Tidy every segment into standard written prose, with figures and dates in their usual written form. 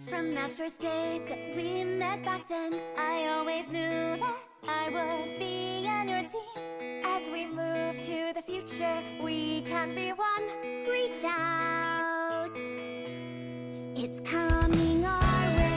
From that first day that we met back then, I always knew that I would be on your team. As we move to the future, we can be one. Reach out, it's coming our way.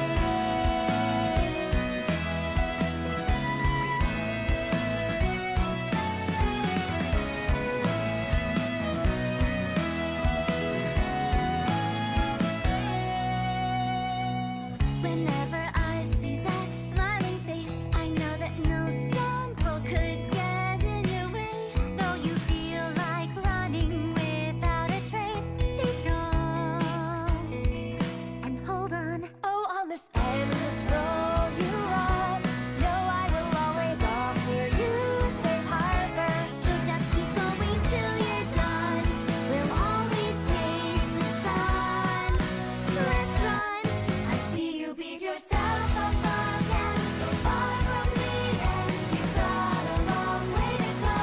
Whenever I see that smiling face, I know that no stumble could get in your way. Though you feel like running without a trace, stay strong and hold on. Oh, on this endless road you run, know I will always offer you safe harbor. So just keep going till you're done. We'll always chase the sun. Let's run. I see you beat yourself up again, so far from the end. You've got a long way to go.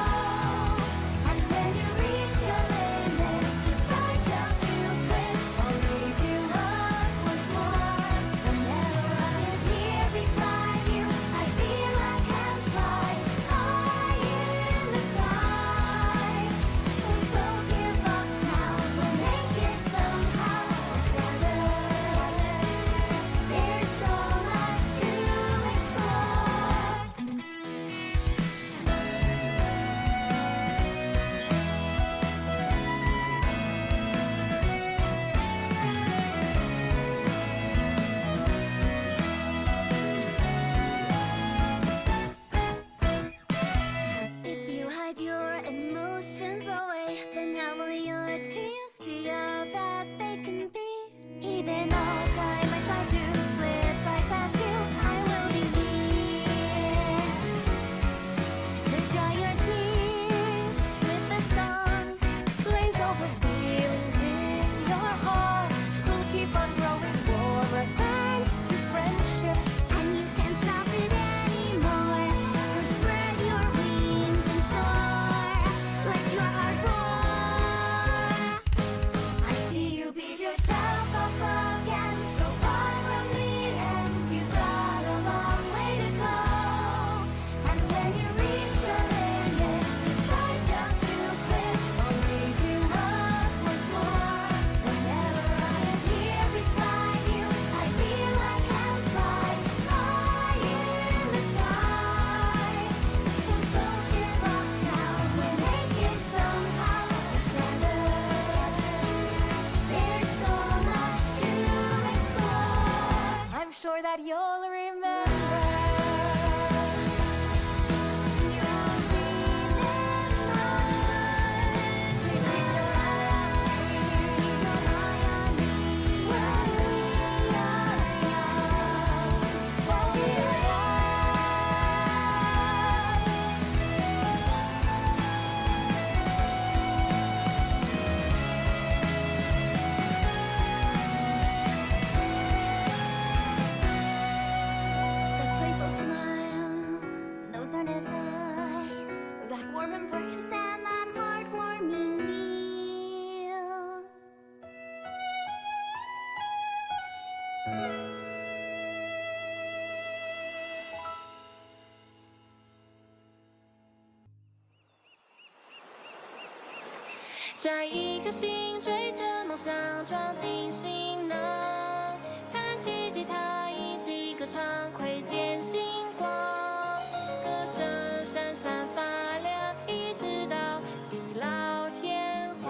And when you reach your limit, decide just to quit. I'll raise you up once more. Whenever I am here beside you, I feel I can fly high in the sky. So don't give up now, we'll make it somehow together. There's so much to explore. If you hide your emotions away, then how will your dreams feel that they can be? Even all time I try to slip right past you, I will be here to dry your tears with a song glazed over feelings in your heart. We'll keep on growing for a thanks to friendship, and you can't stop it anymore. So spread your wings and soar, let your heart roar. I see you beat yourself up again, so far from the end. You've got a long way to go. And when you reach your limit, decide just to quit. I'll raise you up once more. Whenever I am here beside you, I feel I can fly high in the sky. So don't give up now, we'll make it somehow together. There's so much to explore. I'm sure that you'll remember. You'll remember. Keep your eye on me when we are young. While we are The playful smile, those earnest eyes, that warm embrace, and that heartwarming meal. 摘一颗心，追着梦想，装进行囊，弹起吉他，一起歌唱，窥见星光，歌声闪闪发亮，一直到地老天荒。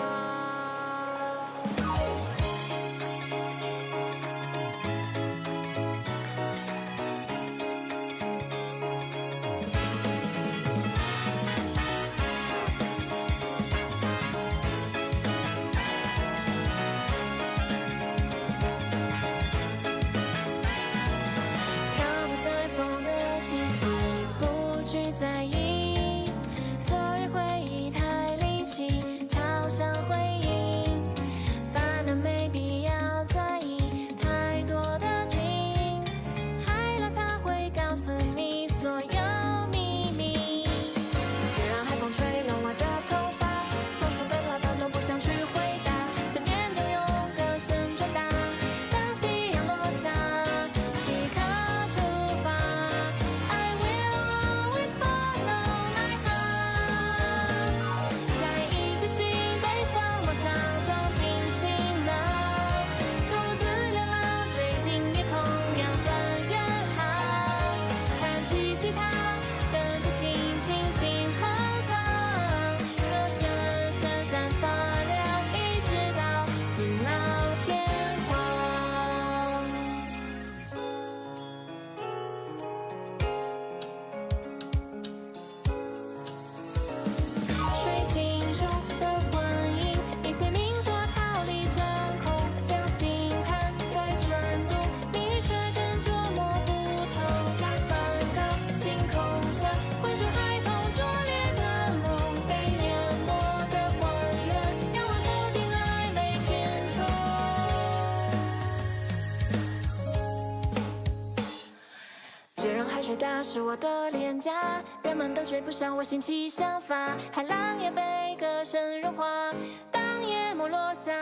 家是我的脸颊，人们都追不上我新奇想法，海浪也被歌声融化。当夜幕落下，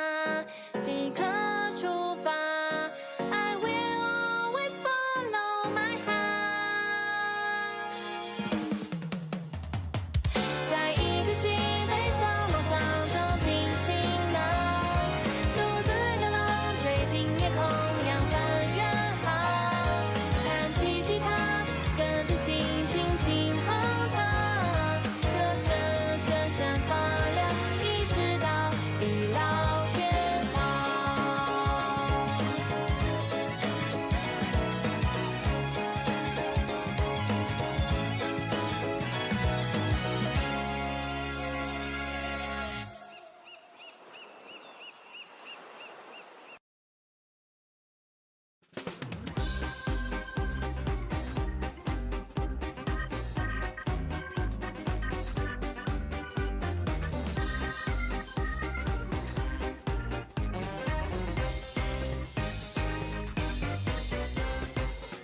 即刻出发。I will always follow my heart。摘一颗星，背上梦想，闯进行囊，独自流浪，追进夜空，扬帆远航。弹起吉他，跟着心情轻哼唱，歌声闪闪发亮，一直到地老天荒。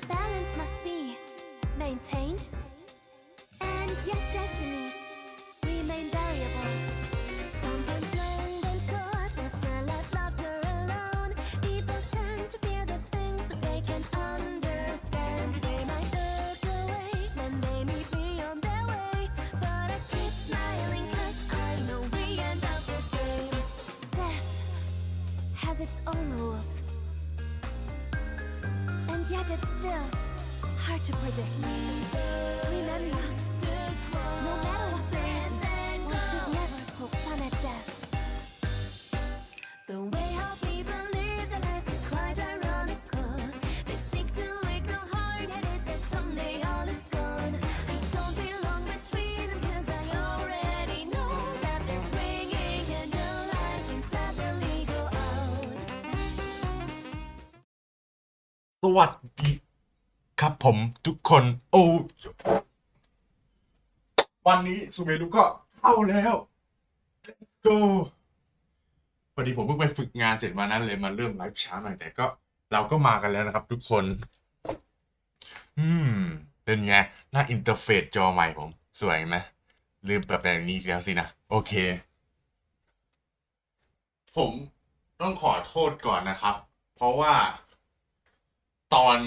Balance must be maintained, and yet destinies remain variable. Sometimes long and short, after life, laughter alone. People tend to fear the things that they can't understand. They might look away when they meet me on their way, but I keep smiling 'cause I know we end up the same. Death has its own rules, and yet it's still hard to predict. Remember, no matter what happens, we should never poke fun at death. The way how people live their lives is quite ironical. They seek to ignore hard-headed that someday all is gone. I don't belong between them 'cause I already know that they're swinging candlelight inside the legal out. สวัสดีครับผมทุกคนวันนี้ซูเมรุก็เข้าแล้ว go พอดีผมเพิ่งไปฝึกงานเสร็จมานั้นเลยมาเริ่มไลฟ์ช้าหน่อยแต่ก็เราก็มากันแล้วนะครับทุกคนเป็นไงหน้าอินเทอร์เฟซจอใหม่ผมสวยไหมลืมแบบนี้แล้วสินะโอเคผมต้องขอโทษก่อนนะครับ เพราะว่าตอน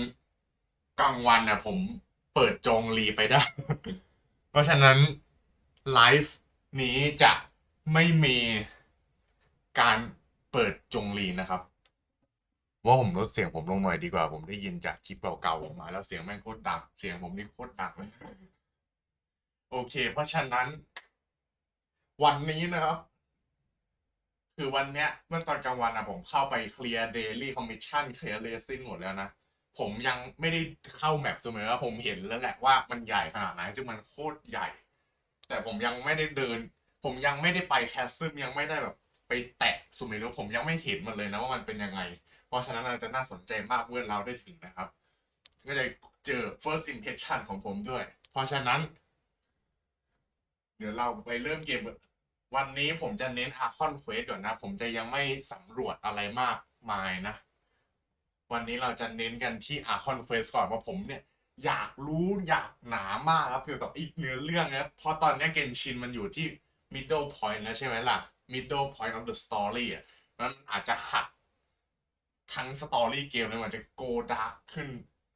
กลางวันนะผมเปิดจงรีไปได้ เพราะฉะนั้นไลฟ์นี้จะไม่มีการเปิดจงรีนะครับว่าผมลดเสียงผมลงหน่อยดีกว่าผมได้ยินจากคลิปเก่าๆออกมาแล้วเสียงแม่งโคตรดังเสียงผมนี่โคตรดังเลย โอเคเพราะฉะนั้นวันนี้นะครับ คือวันเนี้ยเมื่อตอนกลางวันนะผมเข้าไปเคลียร์เดลี่คอมมิชชั่นเคลียร์เรซิ่งหมดแล้วนะผมยังไม่ได้เข้าแมปซูเมอร์ผมเห็นแล้วแหละว่ามันใหญ่ขนาดไหนซึ่งมันโคตรใหญ่ แต่ผมยังไม่ได้เดิน ผมยังไม่ได้ไปแคสซึมยังไม่ได้แบบไปแตะซูเมอร์ผมยังไม่เห็นมันเลยนะว่ามันเป็นยังไงเพราะฉะนั้นเราจะน่าสนใจมากเมื่อเราได้ถึงนะครับก็จะเจอ first impression ของผมด้วยเพราะฉะนั้น เดี๋ยวเราไปเริ่มเกมวันนี้ผมจะเน้นอาร์คอนเควสก่อนนะผมจะยังไม่สำรวจอะไรมากมายนะวันนี้เราจะเน้นกันที่อาร์คอนเควสก่อนว่าผมเนี่ยอยากรู้อยากหนามากครับเกี่ยวกับอีกเนื้อเรื่องนะเพราะตอนนี้เกนชินมันอยู่ที่ middle point แล้วใช่ไหมล่ะ middle point of the story อ่ะมันอาจจะหักทั้งสตอรี่เกมเลยมันจะโกดาร์กขึ้น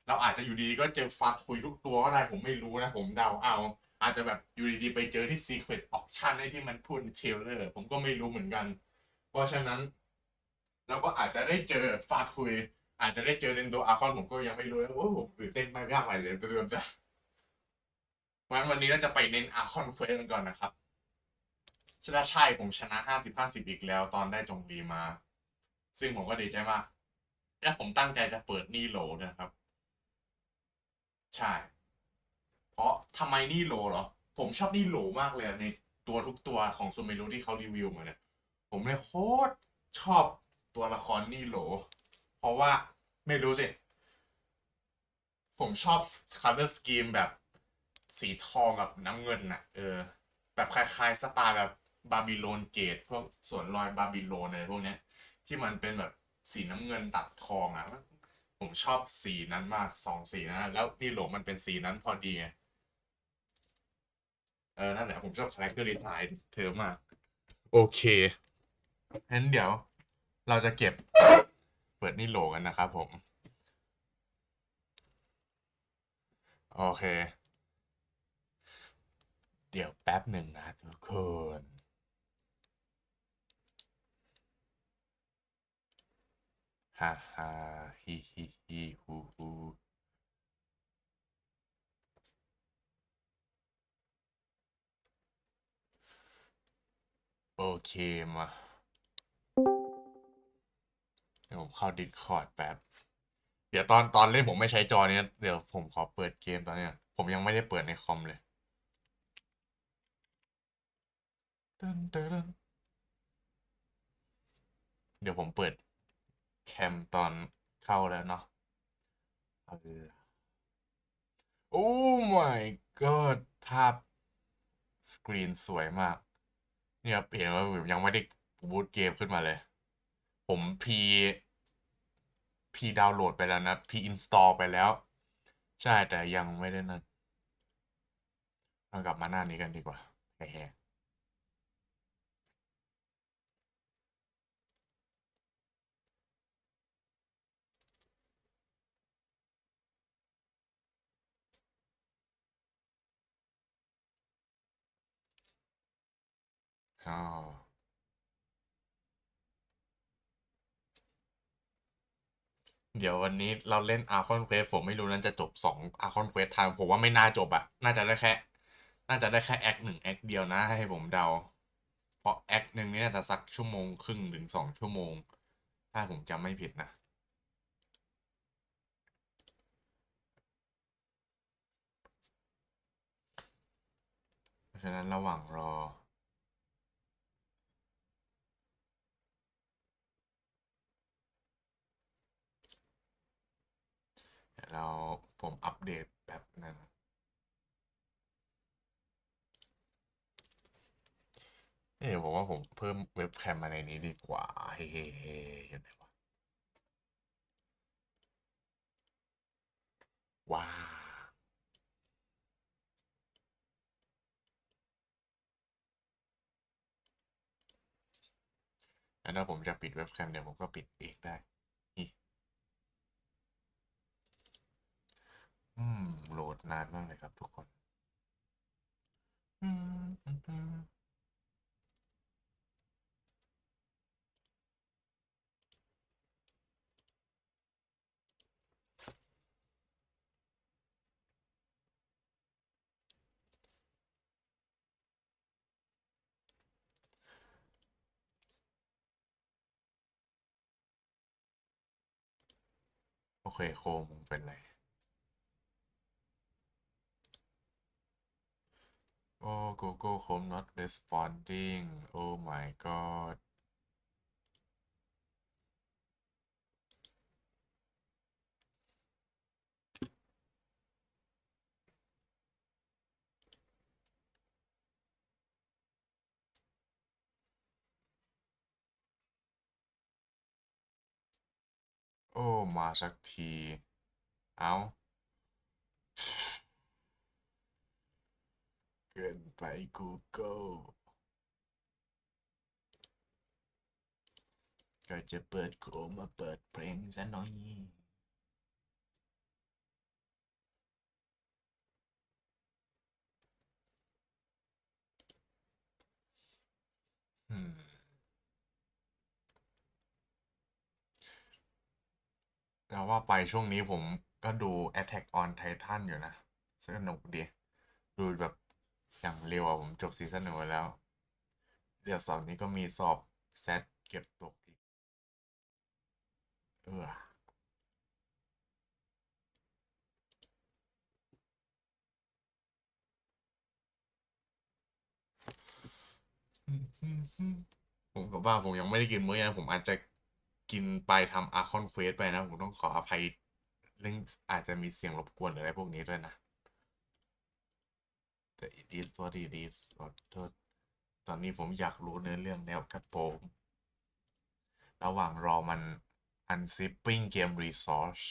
เราอาจจะอยู่ดีๆก็เจอฟาดคุยทุกตัวก็ได้ผมไม่รู้นะผมเดาเอาอาจจะแบบอยู่ดีๆไปเจอที่ Secret Auction ไอ้ที่มันพูดในเทรลเลอร์ผมก็ไม่รู้เหมือนกันเพราะฉะนั้นเราก็อาจจะได้เจอฟาดคุยอาจจะได้เจอเรนโดอาร์คอนผมก็ยังไม่รู้โอ้ผมตื่นเต้นไม่ยากอะไรเลยเติมจ้ะวันนี้เราจะไปเน้นอาร์คอนเควสกันก่อนนะครับใช่ผมชนะ50-50อีกแล้วตอนได้จงรีมาซึ่งผมก็ดีใจมากและผมตั้งใจจะเปิดนี่โหลนะครับใช่เพราะทำไมนี่โหลเหรอผมชอบนี่โหลมากเลยในตัวทุกตัวของซูเมรุที่เขารีวิวมาเนี่ยผมเลยโคตรชอบตัวละครนี่โหลเพราะว่าไม่รู้สิผมชอบ color scheme แบบสีทองกับน้ำเงินน่ะแบบคล้ายๆสไตล์แบบบาบิโลนเกตพวกสวนรอยบาบิโลนอะไรพวกเนี้ยที่มันเป็นแบบสีน้ำเงินตัดทองอ่ะ ผมชอบสีนั้นมาก2สีนะแล้วนี่หลงมันเป็นสีนั้นพอดีไงนั่นแหละผมชอบคาแรคเตอร์ดีไซน์เธอมากโอเคงั้นเดี๋ยวเราจะเก็บเปิดนี่โหลกันนะครับผมโอเคเดี๋ยวแป๊บหนึ่งนะทุกคนฮ่าฮ่าฮิฮิฮิฮูฮูโอเคมาเดี๋ยวผมเข้า Discord แป๊บเดี๋ยวตอนเล่นผมไม่ใช้จอเนี้ยเดี๋ยวผมขอเปิดเกมตอนเนี้ยผมยังไม่ได้เปิดในคอมเลยตึ้นตึ้นเดี๋ยวผมเปิดแคมตอนเข้าแล้วเนาะเอาละโอ้ my god ภาพสกรีนสวยมากเนี่ยเห็นว่าผมยังไม่ได้บูตเกมขึ้นมาเลยผมพีดาวน์โหลดไปแล้วนะพีอินสตอลไปแล้วใช่แต่ยังไม่ได้นะเรากลับมาหน้านี้กันดีกว่าแฮ่ๆอ๋อเดี๋ยววันนี้เราเล่นอาร์คอนเควสผมไม่รู้นั้นจะจบ2อาร์คอนเควสทางผมว่าไม่น่าจบอะน่าจะได้แค่แอคหนึ่งแอคเดียวนะให้ผมเดาเพราะแอคหนึ่งนี่น่าจะสักชั่วโมงครึ่งถึง2 ชั่วโมงถ้าผมจำไม่ผิดนะเพราะฉะนั้นระหว่างรอเดี๋ยวผมอัปเดตแบบนึงผมว่าผมเพิ่มเว็บแคมมาในนี้ดีกว่าเฮ้ๆอยู่ไหนวะว้าแล้วถ้าผมจะปิดเว็บแคมเดี๋ยวผมก็ปิดเองได้นี่โหลดนานมากเลยครับทุกคนอืมโอเคโคมเป็นไรโอ้ Google Chrome not responding oh my god โอ้มาสักทีเอ้าเกินไป Google ก็จะเปิดโคมมาเปิดเพลงซะหน่อยอืมแล้วว่าไปช่วงนี้ผมก็ดู Attack on Titan อยู่นะสนุกดีดูแบบอย่างเร็วผมจบซีซั่น 1ไปแล้วเดี๋ยวเสาร์นี้ก็มีสอบแซดเก็บตกอีกเออผมกับว่าผมยังไม่ได้กินมื้อนะผมอาจจะกินไปทำอาร์คอนเควสไปนะผมต้องขออภัยเรื่องอาจจะมีเสียงรบกวนหรืออะไรพวกนี้ด้วยนะแต่ it is what it is ขอโทษตอนนี้ผมอยากรู้เนื้อเรื่องแล้วครับผมระหว่างรอมัน Unzipping Game Resource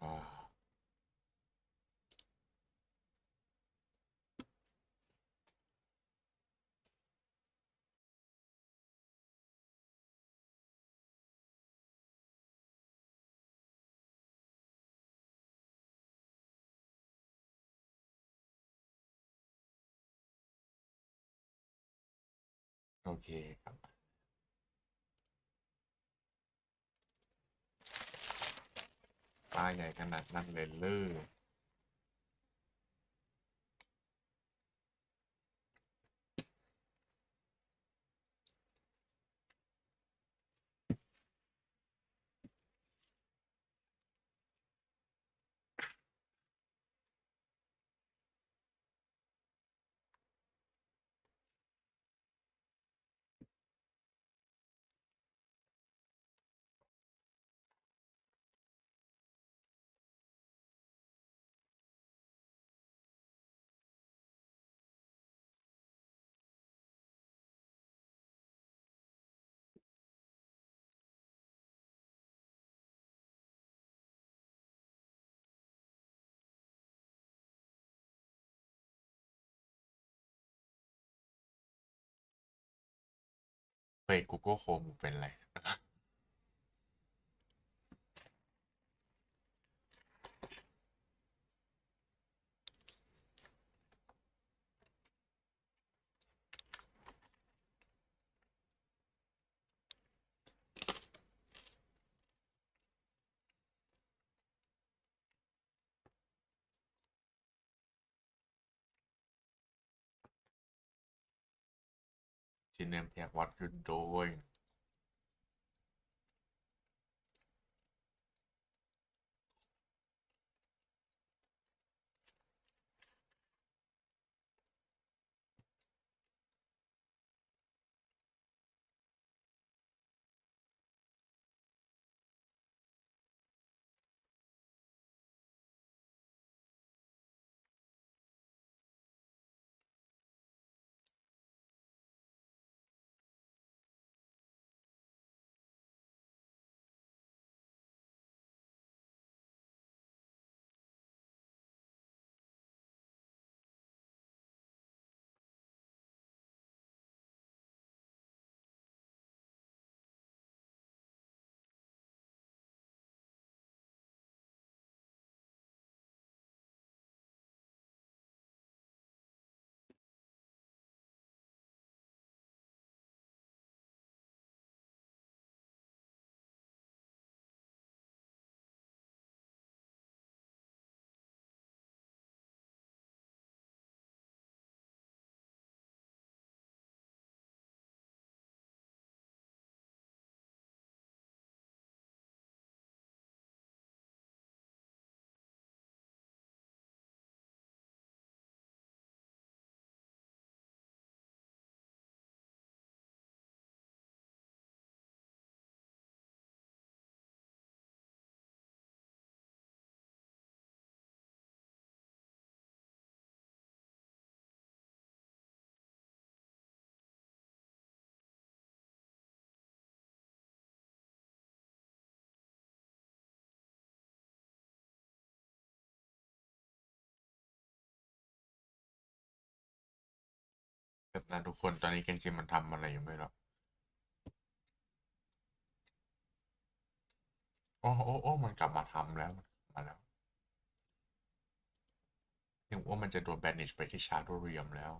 อ่าโอเคครับป้าใหญ่ขนาดนั้นเลยเฮ้ย Google Chrome เป็นไรที่เนมแท็กวัดอยู่โดยแบบนั้นทุกคนตอนนี้เกนชินมันทำอะไรอยู่ไม่รู้โอ้โอ้โอ้มันกลับมาทำแล้วมาแล้วนึกว่ามันจะโดนแบนิชไปที่ชาร์โดเรียมแล้ว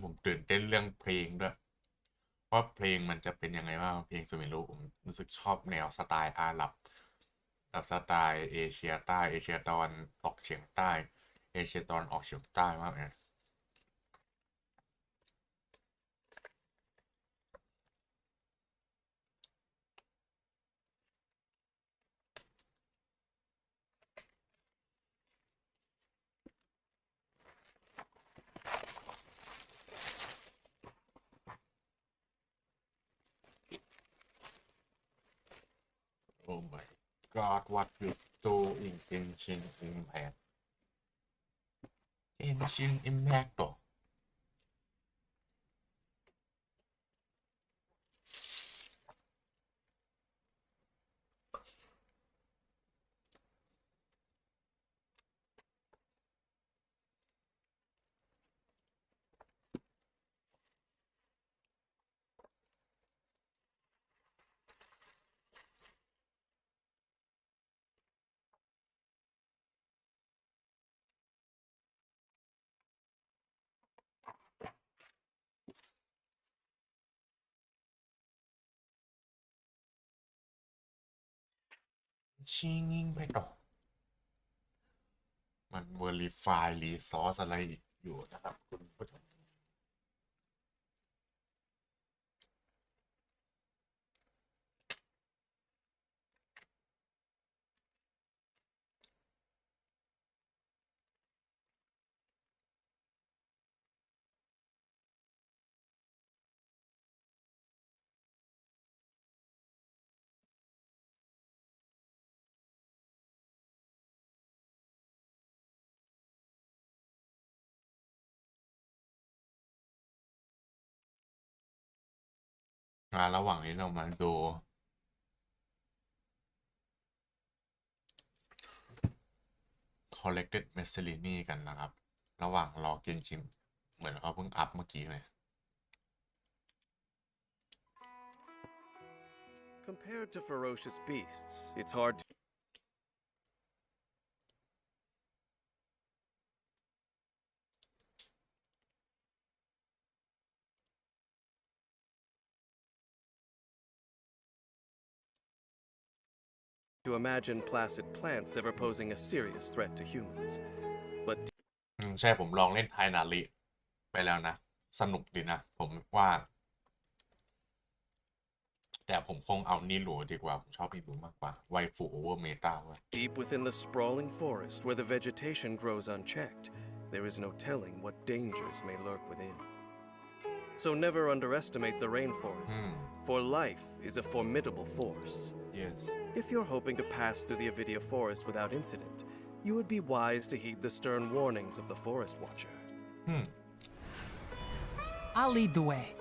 ผมตื่นเต้นเรื่องเพลงด้วยว่าเพลงมันจะเป็นยังไงบ้างเพลงซูเมรุผมรู้สึกชอบแนวสไตล์อาหรับกับสไตล์เอเชียใต้เอเชียตะวันตกเฉียงใต้เอเชียตะวันออกเฉียงใต้มากเลยโอ้ my god what you do in Genshin Impact Genshin Impact หรอชิงยิงไปต่อมัน verify resource อะไรอยู่นะครับคุณผู้ชมระหว่างนี้เรามาดู collected miscellany กันนะครับระหว่างรอกินชิมเหมือนเขาเพิ่งอัพเมื่อกี้เลย Compared to ferocious beasts, it's hard to imagine placid plants ever posing a serious threat to humans. But ใช่ผมลองเล่นไทนาริไปแล้วนะสนุกดีนะผมว่า แต่ผมคงเอานี่หลูดีกว่าผมชอบนี่หลูมากกว่าไวฟูโอเวอร์เมตาเว้ย deep within the sprawling forest where the vegetation grows unchecked, there is no telling what dangers may lurk within. So never underestimate the rainforest, for life is a formidable force. yes If you're hoping to pass through the Avidia forest without incident, you would be wise to heed the stern warnings of the Forest Watcher. I'll lead the way.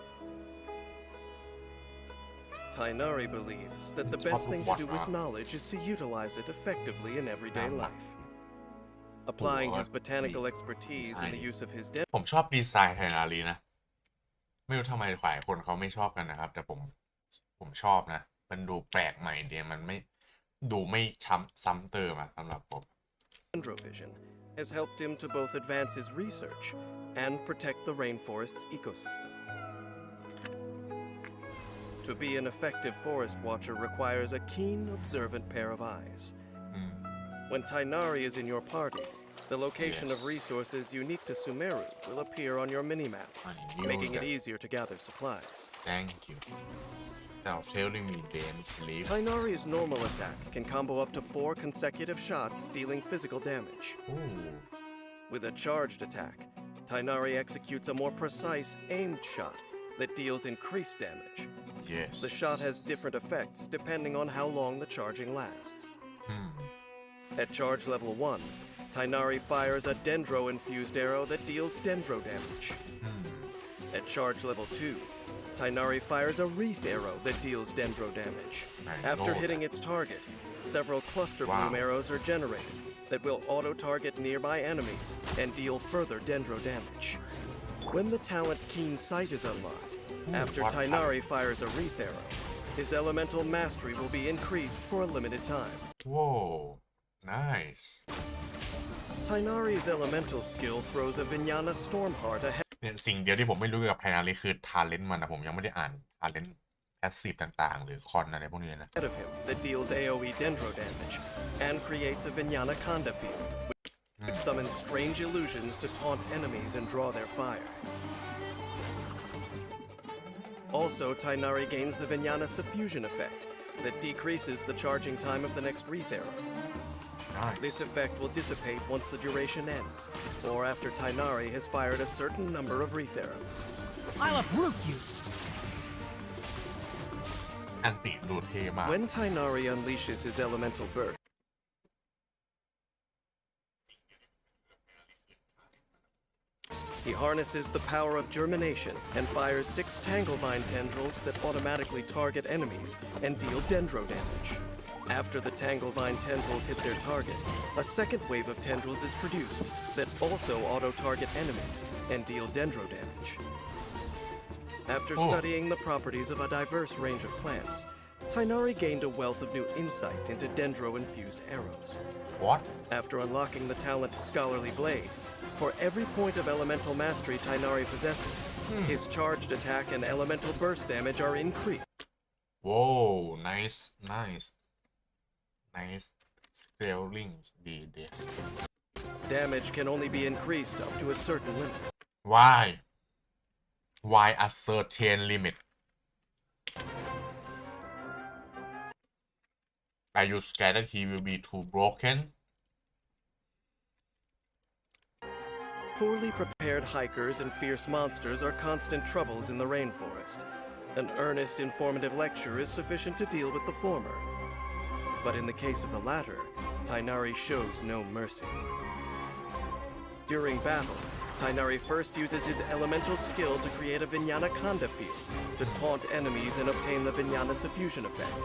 Tainari believes that the best thing to do with knowledge is to utilize it effectively in everyday life. Applying his botanical expertise and the use of his ผมชอบดีไซน์ไทนารินะไม่รู้ทำไมหลายคนเขาไม่ชอบกันนะครับแต่ผมชอบนะมันดูแปลกใหม่ดีมันไม่ดูไม่ซ้ำเติมอะสำหรับผม Dendrovision has helped him to both advance his research and protect the rainforest's ecosystem. To be an effective forest watcher requires a keen, observant pair of eyes. When Tainari is in your party, the location of resources unique to Sumeru will appear on your minimap, making it easier to gather supplies. Thank you Without telling me then sleep Tainari's normal attack can combo up to 4 consecutive shots, dealing physical damage. Ooh. With a charged attack, Tainari executes a more precise, aimed shot that deals increased damage. Yes The shot has different effects depending on how long the charging lasts. At charge level 1, Tainari fires a dendro-infused arrow that deals dendro damage. At charge level 2, Tainari fires a wreath arrow that deals dendro damage. After hitting its target, several cluster bloom arrows are generated that will auto-target nearby enemies and deal further dendro damage. When the talent Keen Sight is unlocked, after Tainari fires a wreath arrow, his elemental mastery will be increased for a limited time. Whoa nice Tainari's elemental skill throws a Vijnana Stormheart ahead. เนี่ยสิ่งเดียวที่ผมไม่รู้เกี่ยวกับไทนาริคือทาเลนต์มันนะผมยังไม่ได้อ่านทาเลนต์แพสซีฟต่างๆหรือคอนอะไรพวกนี้นะ of him that deals AoE dendro damage and creates a Vijnana Khanda field, which summons strange illusions to taunt enemies and draw their fire. Also, Tainari gains the Vijnana Suffusion effect that decreases the charging time of the next Wreath Arrow. Nice. This effect will dissipate once the duration ends, or after Tainari has fired a certain number of Wreath Arrows. I'll uproot you! อันติดูเท่มาก When Tainari unleashes his elemental burst, he harnesses the power of germination and fires 6 Tanglevine tendrils that automatically target enemies and deal dendro damage. After the Tanglevine tendrils hit their target, a second wave of tendrils is produced that also auto-target enemies and deal dendro damage. After studying the properties of a diverse range of plants, Tainari gained a wealth of new insight into dendro-infused arrows. What? After unlocking the talent Scholarly Blade, for every point of elemental mastery Tainari possesses, his charged attack and elemental burst damage are increased. Whoa, nice scaling ดี Damage can only be increased up to a certain limit. Why a certain limit? Are you scared that he will be too broken? Poorly prepared hikers and fierce monsters are constant troubles in the rainforest. An earnest, informative lecture is sufficient to deal with the former. But in the case of the latter, Tainari shows no mercy. During battle, Tainari first uses his elemental skill to create a Vijnana Khanda field to taunt enemies and obtain the Vijnana Suffusion effect.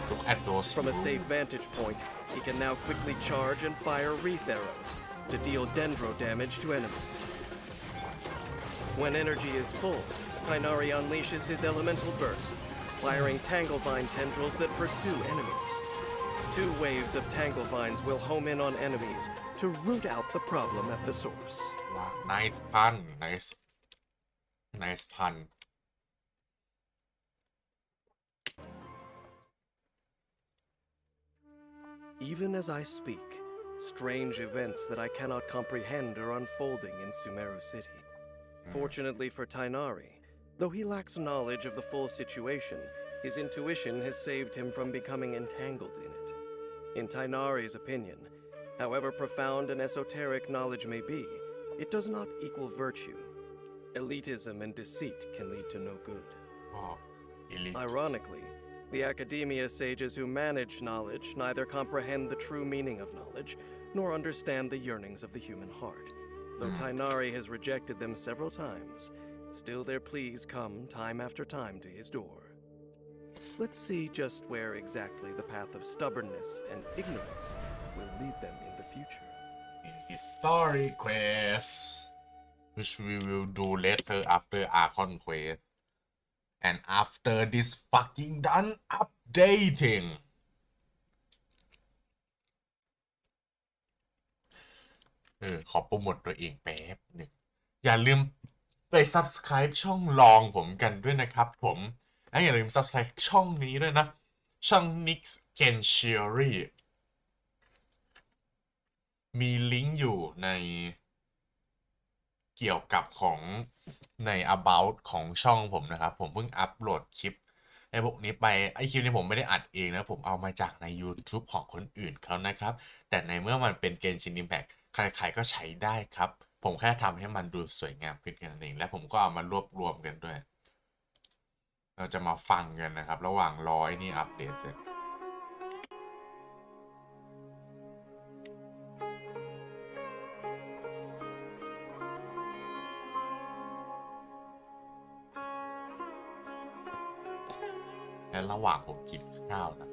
Look at those. From a safe vantage point, he can now quickly charge and fire Wreath Arrows to deal dendro damage to enemies. When energy is full, Tainari unleashes his elemental burst, firing Tanglevine tendrils that pursue enemies. 2 waves of Tanglevines will home in on enemies to root out the problem at the source. Wow, nice pun. Nice pun. Even as I speak, strange events that I cannot comprehend are unfolding in Sumeru City. Fortunately for Tainari, though he lacks knowledge of the full situation, his intuition has saved him from becoming entangled in it. In Tainari's opinion, however profound and esoteric knowledge may be, it does not equal virtue. Elitism and deceit can lead to no good. Wow. Elite. Ironically, the academia sages who manage knowledge neither comprehend the true meaning of knowledge nor understand the yearnings of the human heart. Though Tainari has rejected them several times, still their pleas come time after time to his door. Let's see just where exactly the path of stubbornness and ignorance will lead them in the future. Story quest, which we will do later after Archon quest, and after this fucking done updating. ขอโปรโมทตัวเองแป๊บหนึ่งอย่าลืมไป subscribe ช่องลองผมกันด้วยนะครับผมและอย่าลืม subscribe ช่องนี้ด้วยนะช่อง Nix Genshin มีลิงก์อยู่ในเกี่ยวกับของใน about ของช่องผมนะครับผมเพิ่งอัปโหลดคลิปไอ้พวกนี้ไปไอ้คลิปนี้ผมไม่ได้อัดเองนะผมเอามาจากใน YouTube ของคนอื่นเขานะครับแต่ในเมื่อมันเป็น Genshin Impact ใครๆก็ใช้ได้ครับผมแค่ทำให้มันดูสวยงามขึ้นแค่นั้นเองและผมก็เอามารวบรวมกันด้วยเราจะมาฟังกันนะครับระหว่างรอไอ้นี่อัปเดตเสร็จและระหว่างผมกินข้าวนะ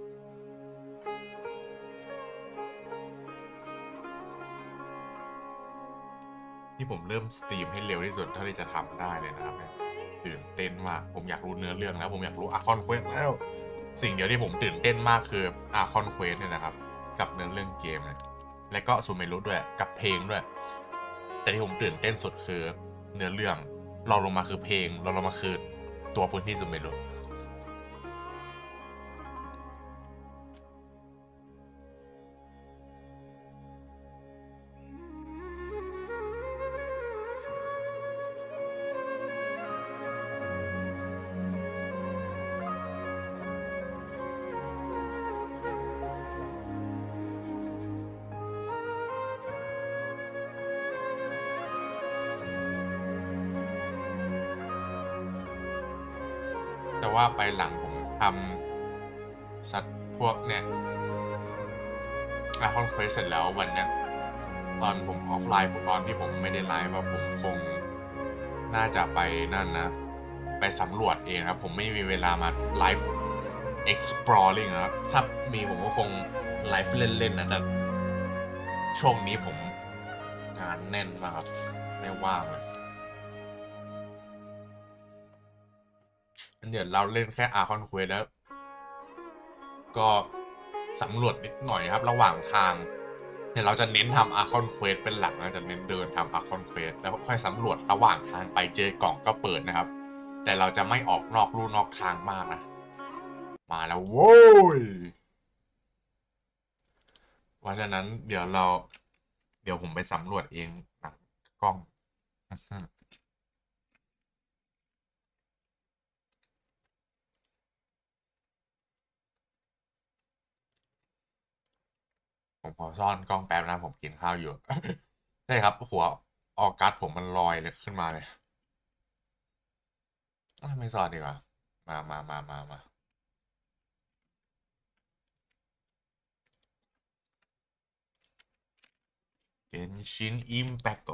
ที่ผมเริ่มสตรีมให้เร็วที่สุดเท่าที่จะทำได้เลยนะครับตื่นเต้นมากผมอยากรู้เนื้อเรื่องแล้วผมอยากรู้อาร์คอนเควสแล้วสิ่งเดียวที่ผมตื่นเต้นมากคืออาร์คอนเควสเนี่ยนะครับกับเนื้อเรื่องเกมเนี่ยและก็ซูเมรุด้วยกับเพลงด้วย แต่ที่ผมตื่นเต้นสุดคือเนื้อเรื่องเราลงมาคือเพลงเราลงมาคือตัวพื้นที่ซูเมรุแต่ว่าไปหลังผมทำสัตว์พวกเนี่ยคอนเควสเสร็จแล้ววันเนี้ยตอนผมออฟไลน์ตอนที่ผมไม่ได้ไลฟ์ว่าผมคงน่าจะไปนั่นนะไปสำรวจเองครับผมไม่มีเวลามาไลฟ์ exploring นะครับถ้ามีผมก็คงไลฟ์เล่นๆนะแต่ช่วงนี้ผมงานแน่นมากครับไม่ว่างเลยเดี๋ยวเราเล่นแค่อาร์คอนเควสแล้วก็สำรวจนิดหน่อยครับระหว่างทางเดี๋ยวเราจะเน้นทำอาร์คอนเควสเป็นหลักนะจะเน้นเดินทำอาร์คอนเควสแล้วค่อยสำรวจระหว่างทางไปเจอกล่องก็เปิดนะครับแต่เราจะไม่ออกนอกลู่นอกทางมากนะมาแล้วโว้ยเพราะฉะนั้นเดี๋ยวผมไปสำรวจเองหลังกล้องผมขอซ่อนกล้องแป๊บนะผมกินข้าวอยู่ ใช่ครับหัวออกัสผมมันลอยเลยขึ้นมาเลยไม่ซ่อนดีกว่ามาGenshin Impact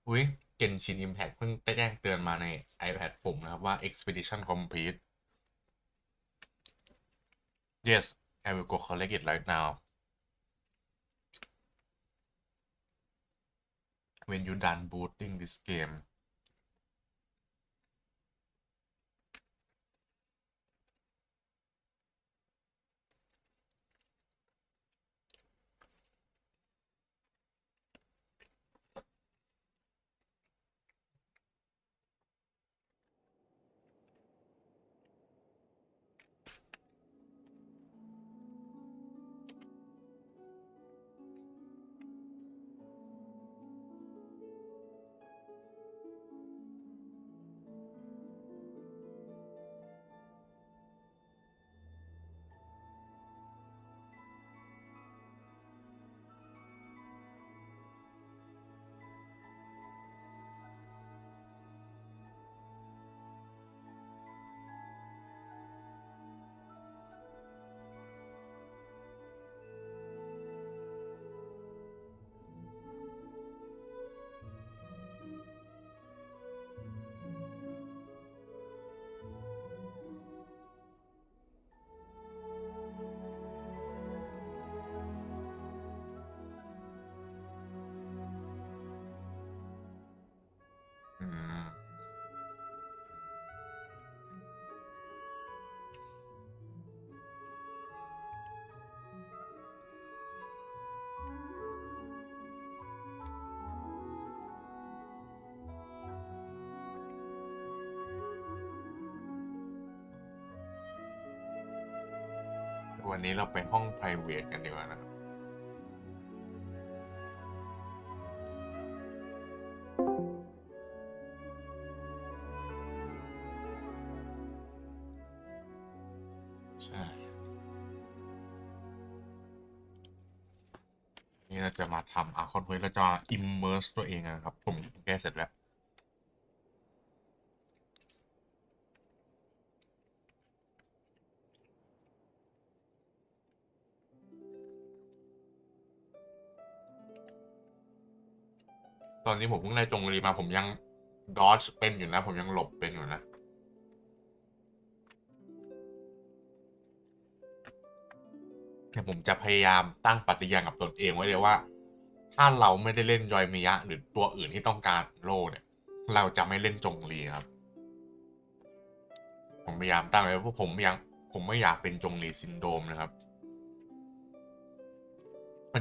อุ้ย Genshin Impact เพิ่งได้แจ้งเตือนมาใน iPad ผมนะครับว่า Expedition Complete Yes I will go collect it right now when you done booting this game อืมวันนี้เราไปห้อง private กันดีกว่านะครับใช่นี่เราจะมาทำคอนเทนต์เราจะ immerse ตัวเองนะครับผมแก้เสร็จแล้วตอนนี้ผมเพิ่งได้จงรีมาผมยัง dodge เป็นอยู่นะผมยังหลบเป็นอยู่นะแต่ผมจะพยายามตั้งปฏิญาณกับตนเองไว้เลยว่าถ้าเราไม่ได้เล่นยอยมิยะหรือตัวอื่นที่ต้องการโล่เนี่ย เราจะไม่เล่นจงลีครับผมพยายามตั้งเลยเพราะผมไม่อยากเป็นจงลีซินโดรมนะครับ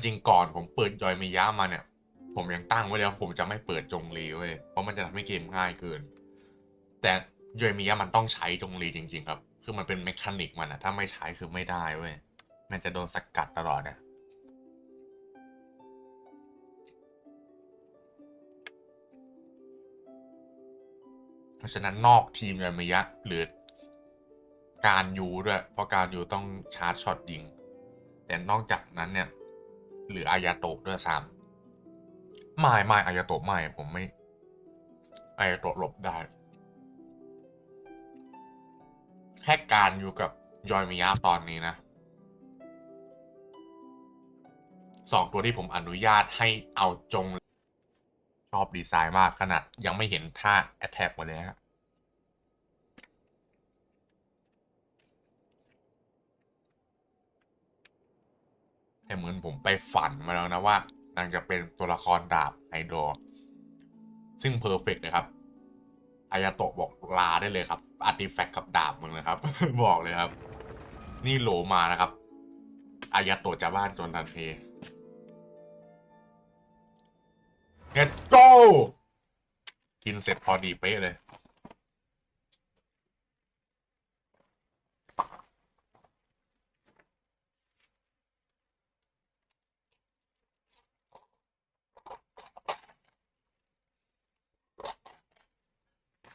จริงก่อนผมเปิดยอยมิยะมาเนี่ยผมยังตั้งไว้แล้วผมจะไม่เปิดจงลีเว้ยเพราะมันจะทำให้เกมง่ายเกินแต่ยอยมิยะมันต้องใช้จงลีจริงๆครับคือมันเป็นเมคานิกมันอะถ้าไม่ใช้คือไม่ได้เว้ยมันจะโดนสกัดตลอดเนี่ยเพราะฉะนั้นนอกทีมยอยมิยะหรือการยูด้วยเพราะการยูต้องชาร์จช็อตยิงแต่นอกจากนั้นเนี่ยหรืออายาโตะด้วยซ้ำไม่อายาโตะไม่ผมไม่อายาโตะหลบได้แค่การอยู่กับยอยมิยะตอนนี้นะ2ตัวที่ผมอนุญาตให้เอาจงชอบดีไซน์มากขนาดยังไม่เห็นท่า attack มาเลยฮะแต่เหมือนผมไปฝันมาแล้วนะว่านางจะเป็นตัวละครดาบไฮโดรซึ่งเพอร์เฟกต์เลยครับอายาโตะบอกลาได้เลยครับอาร์ติแฟกต์กับดาบมึงนะครับ บอกเลยครับนี่โหลมานะครับอายาโตะจะบ้านจนทันที Let's go กินเสร็จพอดีเป๊ะเลย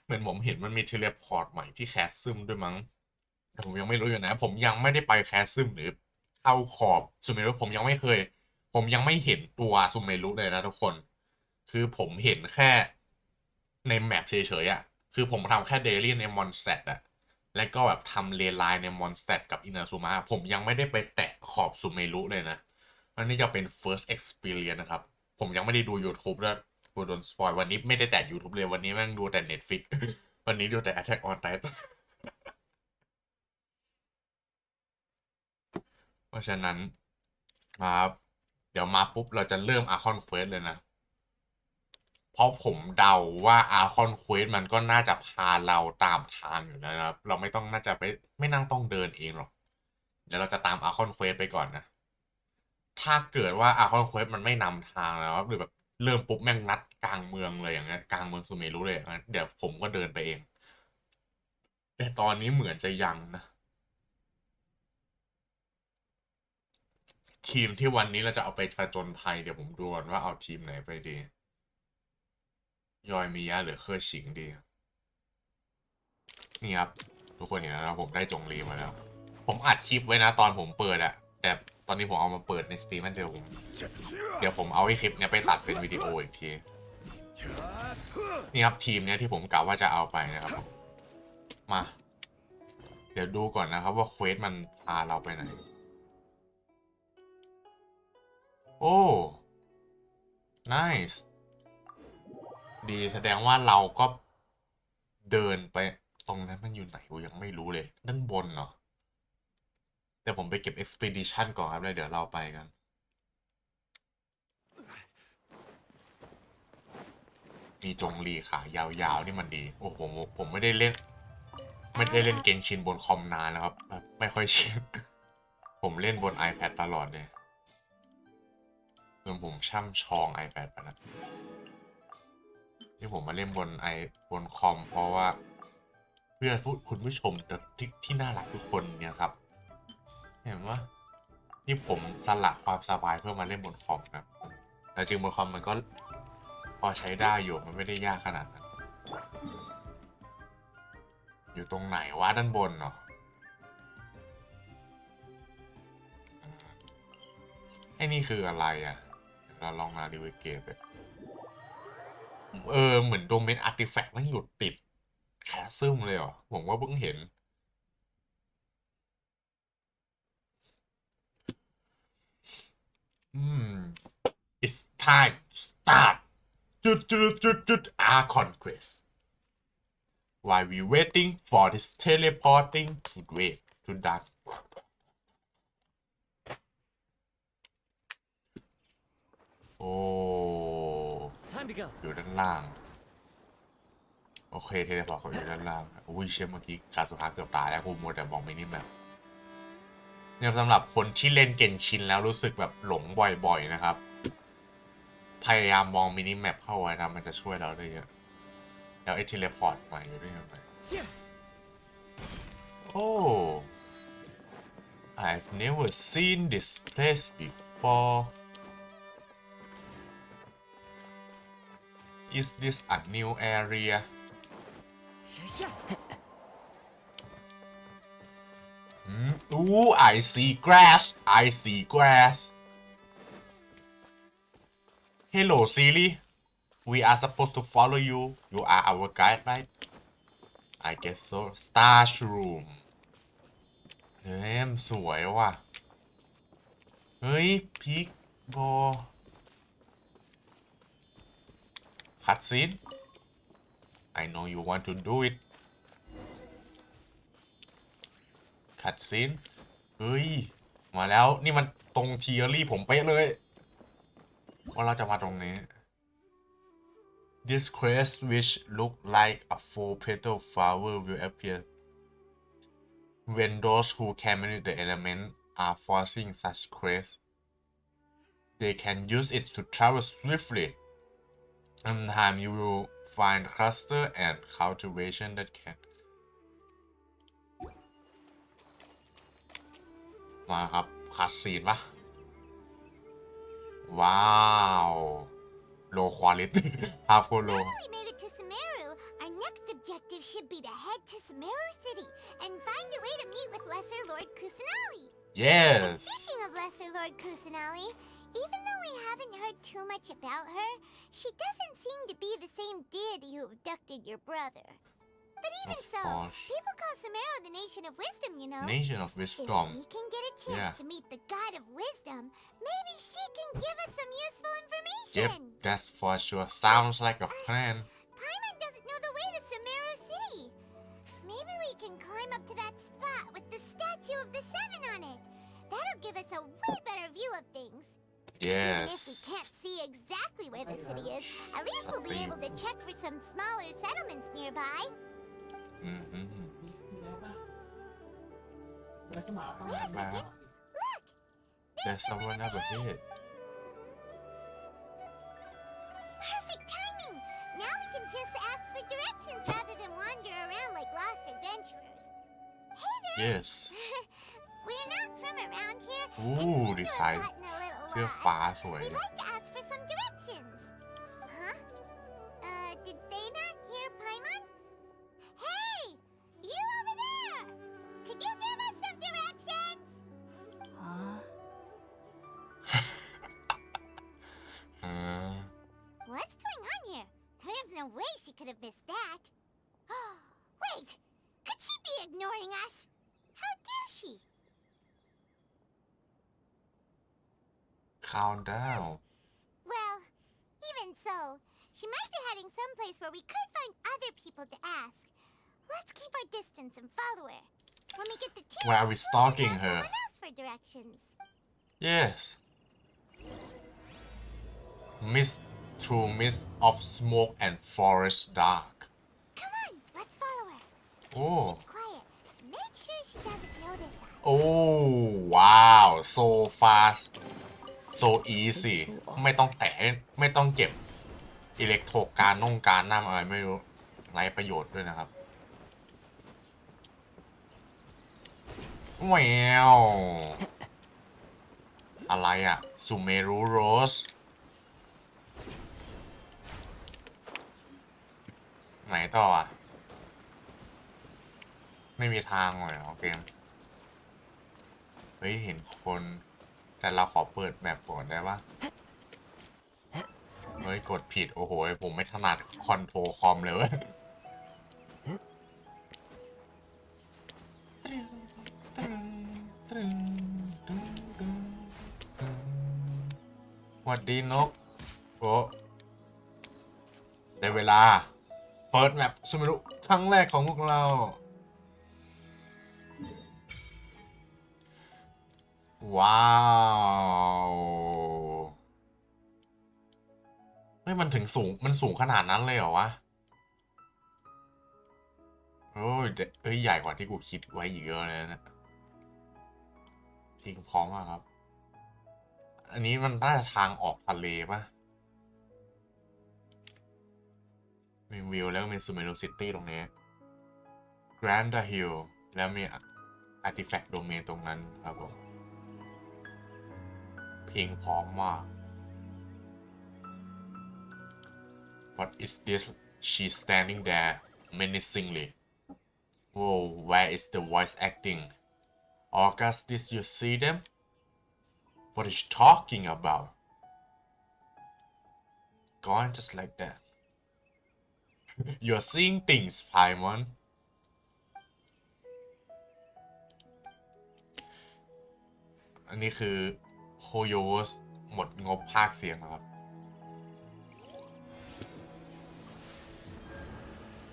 เหมือนผมเห็นมันมีเทเลพอร์ตใหม่ที่แคสซึมด้วยมั้งแต่ผมยังไม่รู้อยู่นะผมยังไม่ได้ไปแคสซึมหรือเข้าขอบซูเมรุผมยังไม่เห็นตัวซูเมรุเลยนะทุกคนคือผมเห็นแค่ในแมปเฉยๆอะคือผมทำแค่เดลี่ในมอนสเตตอะและก็แบบทำเลไลน์ในมอนสเตตกับอินาซูมะผมยังไม่ได้ไปแตะขอบซูเมรุเลยนะอันนี้จะเป็น first experience นะครับผมยังไม่ได้ดู YouTube ด้วยกลัวโดนสปอยวันนี้ไม่ได้แตะ YouTube เลยวันนี้แม่งดูแต่ Netflix วันนี้ดูแต่ Attack on Titan เพราะฉะนั้นมาเดี๋ยวมาปุ๊บเราจะเริ่ม Archon Quest เลยนะเพราะผมเดาว่า Archon Quest มันก็น่าจะพาเราตามทางอยู่นะครับเราไม่ต้องน่าจะไม่น่าต้องเดินเองหรอกเดี๋ยวเราจะตาม Archon Quest ไปก่อนนะถ้าเกิดว่า Archon Quest มันไม่นำทางแล้วหรือแบบเริ่มปุ๊บแม่งนัดกลางเมืองเลยอย่างเงี้ยกลางเมืองซูเมรุเลยอย่างเงี้ยเดี๋ยวผมก็เดินไปเองแต่ตอนนี้เหมือนจะยังนะทีมที่วันนี้เราจะเอาไปผจญภัยเดี๋ยวผมดูก่อนว่าเอาทีมไหนไปดียอยมิยะหรือเคอร์ชิงดีนี่ครับทุกคนเห็นแล้วนะผมได้จงรีมาแล้วผมอัดคลิปไว้นะตอนผมเปิดอะแต่ตอนนี้ผมเอามาเปิดในสตรีมมันเดี๋ยวผมเอาไอ้คลิปเนี้ยไปตัดเป็นวิดีโออีกทีนี่ครับทีมเนี้ยที่ผมกะว่าจะเอาไปนะครับมาเดี๋ยวดูก่อนนะครับว่าเควสมันพาเราไปไหนโอ้ nice ดีแสดงว่าเราก็เดินไปตรงนั้นมันอยู่ไหนกูยังไม่รู้เลยด้านบนเนาะแต่ผมไปเก็บ expedition ก่อนครับแล้วเดี๋ยวเราไปกันมีจงรีขายาวๆนี่มันดีโอ้โหผมไม่ได้เล่นเกนชินบนคอมนานแล้วครับไม่ค่อยชินผมเล่นบน iPad ตลอดเลยจนผมช่ำชอง iPad ไปนะที่ผมมาเล่นบนคอมเพราะว่าเพื่อคุณผู้ชมที่น่ารักทุกคนเนี่ยครับเห็นว่านี่ผมสละความสบายเพื่อมาเล่นบนคอมครับแต่จริงบนคอมมันก็พอใช้ได้อยู่มันไม่ได้ยากขนาดนั้นอยู่ตรงไหนวะด้านบนเนาะไอ้นี่คืออะไรอ่ะเราลองมาดีเวเกตไปเหมือนโดเมนอาร์ติแฟกต์มันหยุดติดแคสซึมเลยเหรอผมว่าเพิ่งเห็นit's time to start archon quest while we waiting for this teleporting to dark โอ้ Time to go. อยู่ด้านล่าง โอเคเทเลพอร์ตเขาอยู่ด้านล่างอุ้ยเชี่ยเมื่อกี้การสุดท้ายเกือบตายแล้วกูมัวแต่มองมินิแมปเนี่ยสำหรับคนที่เล่นเกนชินแล้วรู้สึกแบบหลงบ่อยๆนะครับพยายามมองมินิแมปเข้าไว้นะมันจะช่วยเราได้เยอะแล้วไอ้เทเลพอร์ตใหม่อยู่ได้ยังไงโอ้ I've never seen this place before Is this a new area Ooh I see grass I see grass Hello Siri We are supposed to follow you You are our guide right I guess so Starch room เฮ้ยสวยว่ะเฮ้ยพิกบอคัดซีน I know you want to do it คัดซีนเฮ้ยมาแล้วนี่มันตรงทีอรี่ผมเป๊ะเลยว่าเราจะมาตรงนี้ This crest which look like a four petal flower will appear when those who can manage the element are forcing such crests. They can use it to travel swiftly. Sometimes you will find cluster and cultivation that can มาครับคัดซีนปะว้าว low quality ภาพโคโล We made it to Sumeru. Our next objective should be to head to Sumeru City and find a way to meet with Lesser Lord Kusanali. yes Speaking of Lesser Lord Kusanali, even though we haven't heard too much about her, she doesn't seem to be the same deity who abducted your brother. But even Of so, course. people call Sumeru the Nation of Wisdom, you know. Nation of If Wisdom we can get a chance Yeah. to meet the God of Wisdom, maybe she can give us some useful Yep information. that's for sure sounds like a plan Paimon doesn't know the way to Sumeru City. Maybe we can climb up to that spot with the statue of the Seven on it. That'll give us a way better view of things. Even if we yes can't see exactly where the city is, at least we'll be able to check for some smaller settlements nearby. อืม Wait a second. Wow. Look! There's someone up ahead Perfect timing! Now we can just ask for directions rather than wander around like lost adventurers. Hey there! yes We're not from around here. Ooh, and seem to this have high- gotten a little เสื้อ lost. ฟ้าสวย We'd like to ask for some directions. Huh? Did they not hear Paimon? Hey! You over there! Could you give us some directions? Huh? เออ What's going on here? There's no way she could have missed that. Wait! Could she be ignoring us? How dare she? calm down Well, even so, she might be heading someplace where we could find other people to ask. Let's keep our distance and follow her. When we get the chance, Why are we we'll just stalking ask her? someone else for directions. yes mist through mist of smoke and forest dark Come on, let's follow her. Just Oh. keep quiet. Make sure she doesn't notice us. โอ้ว้าว so fast so easy ไม่ต้องแตะไม่ต้องเก็บอิเล็กโทรการน่งการน้ำอะไรไม่รู้ไร้ประโยชน์ด้วยนะครับแหววอะไรอะซูเมรุโรสไหนต่ออะไม่มีทางเลยเหรอเกมเฮ้ยเห็นคนแต่เราขอเปิดแมปก่อนได้ปะเฮ้ยกดผิดโอ้โหผมไม่ถนัดคอนโทรลคอมเลยเว้ยหวัดดีนกโอ้ได้เวลาเปิดแมปซูเมรุครั้งแรกของพวกเราว้าวเฮ้ยมันถึงสูงมันสูงขนาดนั้นเลยเหรอวะ โอ้ยเอ้ยใหญ่กว่าที่กูคิดไว้อีกเยอะเลยนะเพลงพร้อมมากครับอันนี้มันน่าจะทางออกทะเลป่ะมีวิวแล้วมีซูเมรุซิตี้ตรงนี้ Grand Hill แล้วมีArtifact Domain ตรงนั้นครับผมเพลงพร้อมมาก What is this she's standing there menacingly Whoa where is the voice acting August did you see them What is she talking about Gone just like that You're seeing things Paimon อันนี้คือโฮโยสหมดงบภาคเสียงแล้วครับ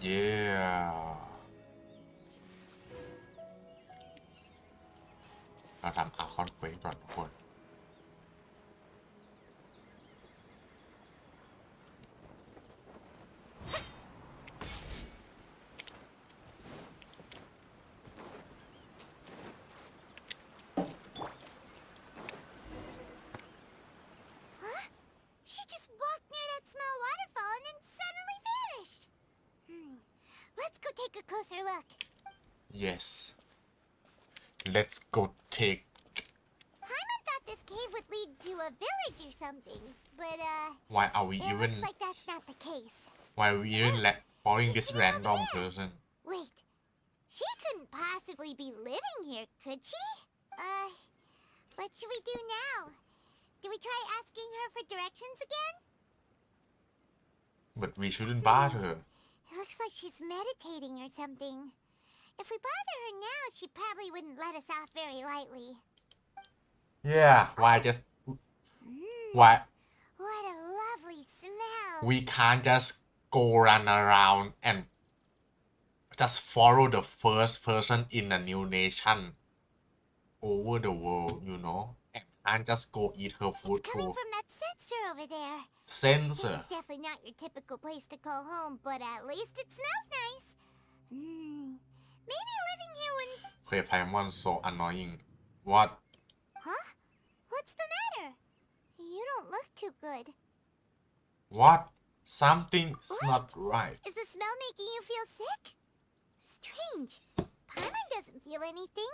Yeah เราทำอาร์คอนเควสก่อนทุกคน She just walked near that small waterfall and then suddenly vanished. Let's go take a closer look. Yes Let's go take Paimon thought this cave would lead to a village or something, but Why are we it even looks like that's not the case. Why are we even following this random person Wait, she couldn't possibly be living here, could she? What should we do now? Do we try asking her for directions again? But we shouldn't bother her It looks like she's meditating or something. If we bother her now, she probably wouldn't let us off very lightly. Yeah why just why What a lovely smell. we can't just go run around and just follow the first person in a new nation over the world you know and can't just go eat her food It's coming too from that sensor over there. This Sensor is definitely not your typical place to call home, but at least it smells nice. Maybe living here wouldn't... เคย Paimon so annoying What Huh? What's the matter? You don't look too good. What Something's What? not right Is the smell making you feel sick? Strange. Paimon doesn't feel anything.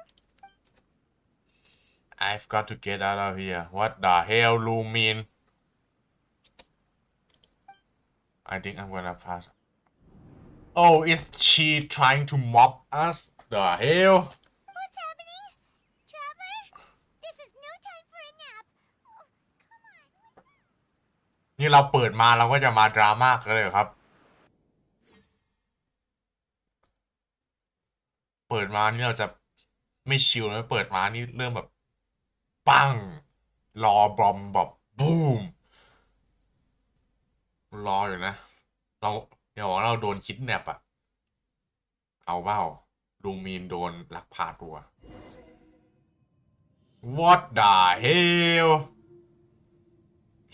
I've got to get out of here What the hell Lumin I think I'm gonna pass Oh is she trying to mob us The hell What's happening? Traveler? This is no time for a nap. Oh, come on. Wake up. นี่เราเปิดมาเราก็จะมาดราม่ากันเลยเหรอครับ เปิดมานี่เราจะไม่ชิลนะเปิดมานี่เริ่มแบบปังรอบอมแบบบูมรออยู่นะเราเดี๋ยวเราโดนคิดแนปอะเอาเปล่าลุงมีนโดนลักพาตัว What the hell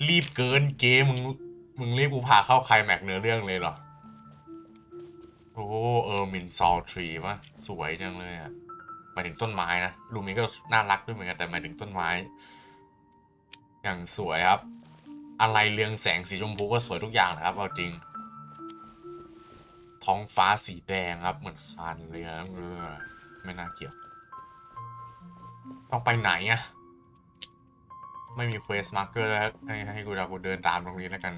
รีบเกินเกมมึงรีบกูพาเข้าไคลแม็กซ์เนื้อเรื่องเลยเหรอโอ้มินซอลทรีมะสวยจังเลยอะหมายถึงต้นไม้นะลุงมีนก็น่ารักด้วยเหมือนกันแต่หมายถึงต้นไม้อย่างสวยครับ อะไรเรืองแสงสีชมพูก็สวยทุกอย่างนะครับเอาจริงท้องฟ้าสีแดงครับเหมือนคานเลยนะไม่น่าเกี่ยวต้องไปไหนอะไม่มีเควสมาร์เกอร์แล้วให้กูเดินตามตรงนี้แล้วกัน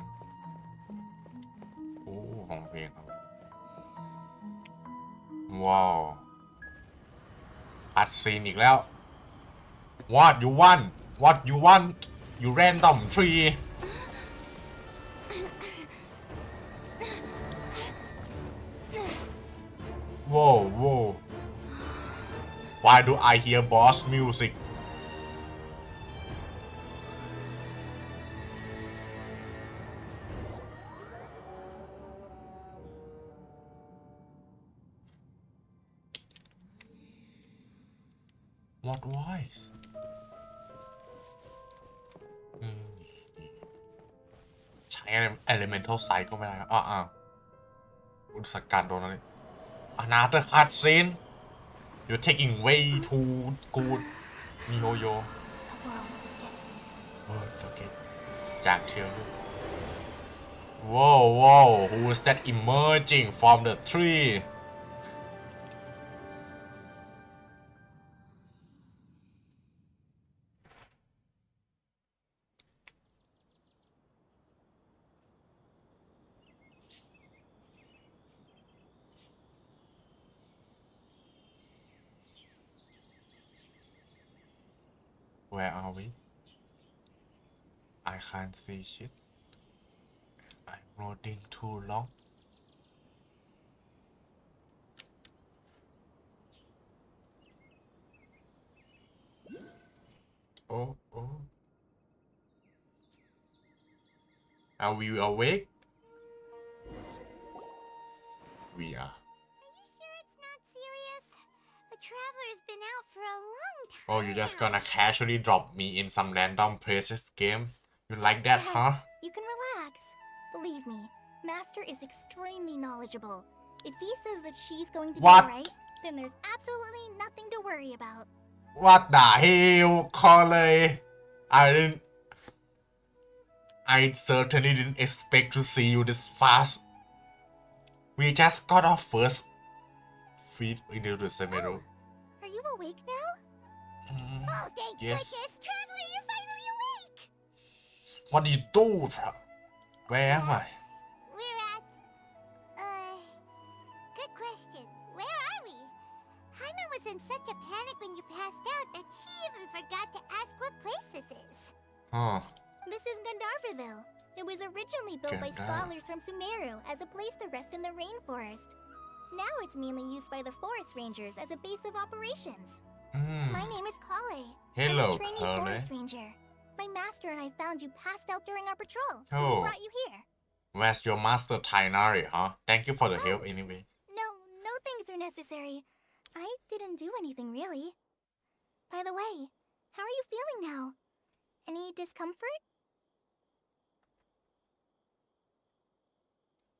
โอ้ของเพลงครับว้าวคัดซีนอีกแล้ว What you want What you want You random tree Whoa whoa Why do I hear boss music What voice ใช้ elemental sight ก็ไม่ได้ครับอุตสาหการโดนอะไร another cutscene. You're taking way too good. Mihoyo. Word forget. Jack tell you. Whoa, who is that emerging from the tree? Where are we? I can't see shit. I'm loading too long. Oh. Are we awake? We are. Are you sure it's not serious? The Traveler's been out for a long time. Oh, you're just gonna casually drop me in some random places game? You like that, huh? You can relax. Believe me, Master is extremely knowledgeable. If he says that she's going to be What? alright, then there's absolutely nothing to worry about. What the hell, Coley? I certainly didn't expect to see you this fast. We just got our first feed into the Sumeru. Are you awake now? Oh, thank Yes. goodness! Traveler, you're finally awake! What did you do, bro? Where am I? We're at... Good question. Where are we? Hyman was in such a panic when you passed out that she even forgot to ask what place this is. Huh. This is Gandharvaville. It was originally built by Gandhar. scholars from Sumeru as a place to rest in the rainforest. Now it's mainly used by the forest rangers as a base of operations. My name is Kale. Hello, I'm a trainee Kale. forest ranger. My master and I found you passed out during our patrol, so Oh. we brought you here. Where's your master Tainari, huh? Thank you for the help anyway. No thanks are necessary. I didn't do anything really. By the way, how are you feeling now? Any discomfort?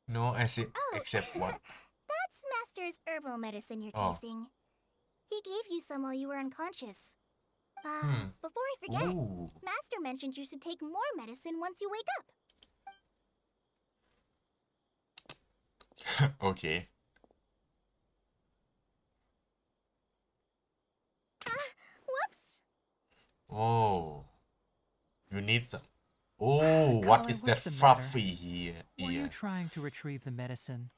No acid except one. That's Master's herbal medicine you're Oh. tasting. He gave you some while you were unconscious. Hmm. Before I forget, Ooh. Master mentioned you should take more medicine once you wake up. Okay. Whoops! Oh. You need some. Oh, what Colin, is that what's the matter? fluffy here? Were you Ear? trying to retrieve the medicine?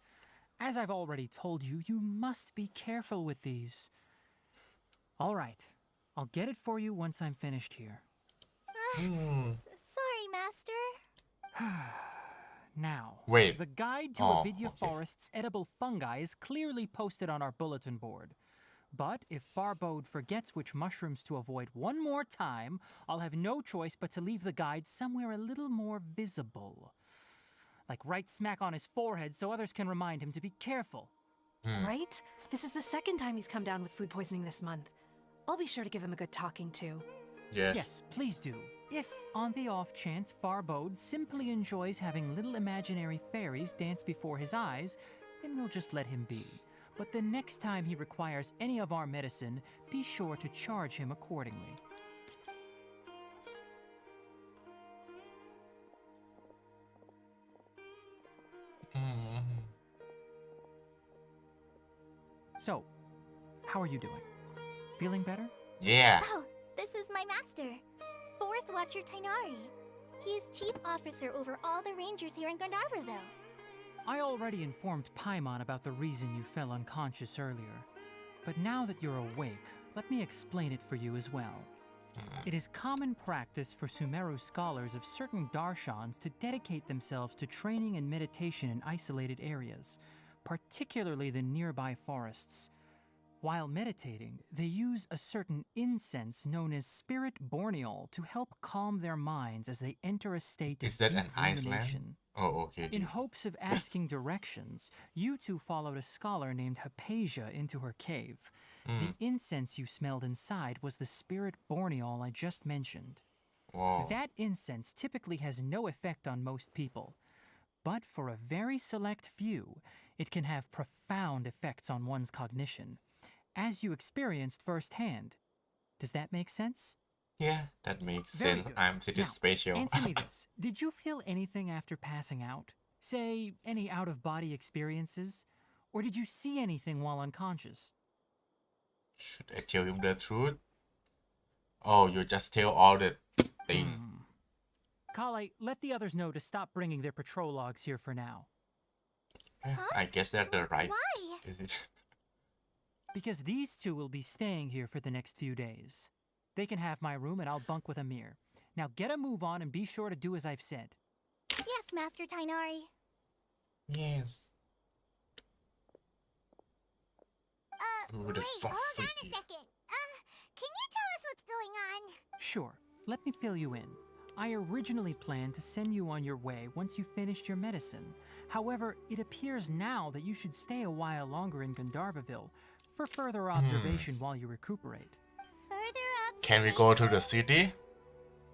As I've already told you, you must be careful with these. All right. I'll get it for you once I'm finished here. Sorry, Master. Now, Wait. the guide to Oh, Avidya okay. Forest's edible fungi is clearly posted on our bulletin board. But if Farbode forgets which mushrooms to avoid one more time, I'll have no choice but to leave the guide somewhere a little more visible. Like right smack on his forehead so others can remind him to be careful. Right? This is the second time he's come down with food poisoning this month. I'll be sure to give him a good talking to. Yes. Yes, please do. If, on the off chance, Farbode simply enjoys having little imaginary fairies dance before his eyes, then we'll just let him be. But the next time he requires any of our medicine, be sure to charge him accordingly. So, how are you doing? Feeling better? Yeah. Oh, this is my master, Forest Watcher Tainari. He is chief officer over all the rangers here in Gandharvaville. I already informed Paimon about the reason you fell unconscious earlier. But now that you're awake, let me explain it for you as well. It is common practice for Sumeru scholars of certain darshans to dedicate themselves to training and meditation in isolated areas, particularly the nearby forests. While meditating, they use a certain incense known as spirit borneol to help calm their minds as they enter a state of Is that deep an Iceland? rumination. Oh, okay. In hopes of asking directions, you two followed a scholar named Hypatia into her cave. The incense you smelled inside was the spirit borneol I just mentioned. Wow. That incense typically has no effect on most people. but for a very select few, it can have profound effects on one's cognition, as you experienced firsthand. Does that make sense? Yeah, that makes Very sense. good. I'm pretty Now, special. answer me this. Did you feel anything after passing out? Say, any out-of-body experiences? Or did you see anything while unconscious? Should I tell him the truth? Oh, you just tell all the thing. Kale, let the others know to stop bringing their patrol logs here for now. I guess that's the right Why? decision. Because these two will be staying here for the next few days. They can have my room and I'll bunk with Amir. Now get a move on and be sure to do as I've said. Yes, Master Tainari. Yes. Who the Wait, fuck hold on a is he? second. Can you tell us what's going on? Sure, let me fill you in. I originally planned to send you on your way once you finished your medicine. However, it appears now that you should stay a while longer in Gandharvaville for further observation while you recuperate. Further up. Can we go to the city?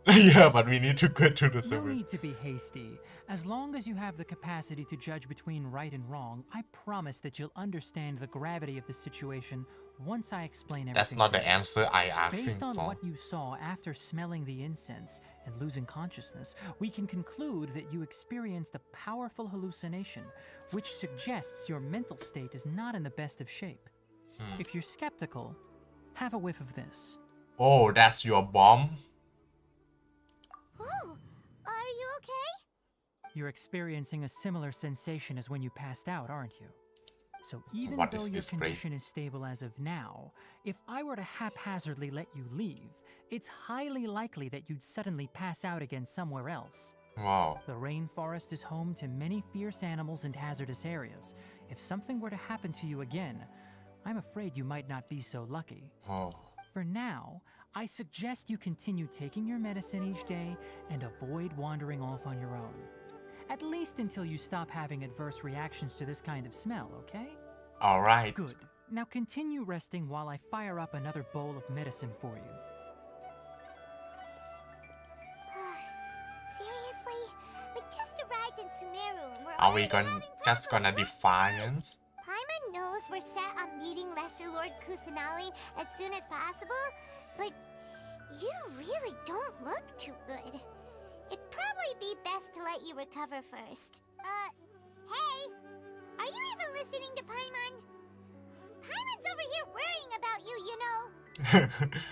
Yeah, but we need to go to the No city. need to be hasty. As long as you have the capacity to judge between right and wrong, I promise that you'll understand the gravity of the situation once I explain everything. That's not to the you. answer I asked him Based on for. what you saw after smelling the incense and losing consciousness, we can conclude that you experienced a powerful hallucination, which suggests your mental state is not in the best of shape. If you're skeptical, have a whiff of this. Oh, that's your bomb? Oh, are you okay? You're experiencing a similar sensation as when you passed out, aren't you? So even What though is your this place? condition is stable as of now, if I were to haphazardly let you leave, it's highly likely that you'd suddenly pass out again somewhere else. Wow. The rainforest is home to many fierce animals and hazardous areas. If something were to happen to you again, I'm afraid you might not be so lucky. Oh. For now, I suggest you continue taking your medicine each day and avoid wandering off on your own. At least until you stop having adverse reactions to this kind of smell, okay? Alright. Good. Now continue resting while I fire up another bowl of medicine for you. Seriously? We just arrived in Sumeru and we're Are we already having just gonna problems. defiance? Paimon knows we're set on meeting Lesser Lord Kusanali as soon as possible, but you really don't look too good. It'd probably be best to let you recover first. Hey! Are you even listening to Paimon? Paimon's over here worrying about you, you know.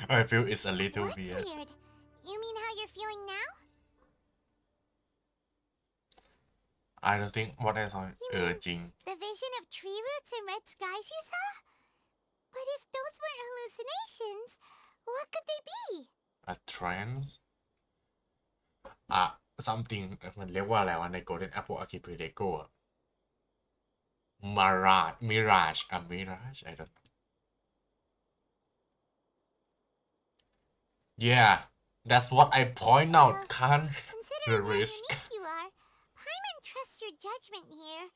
I feel it's a little What's weird. weird? You mean how you're feeling now? I don't think what I saw. จริง The vision of tree roots and red skies you saw? But if those weren't hallucinations, what could they be? a trance something มันเรียกว่าอะไรวะใน Golden Apple Archipelago อะ Mirage a mirage I don't know yeah that's what I point out can't Considering the how risk unique you are, Paimon trusts your judgment here.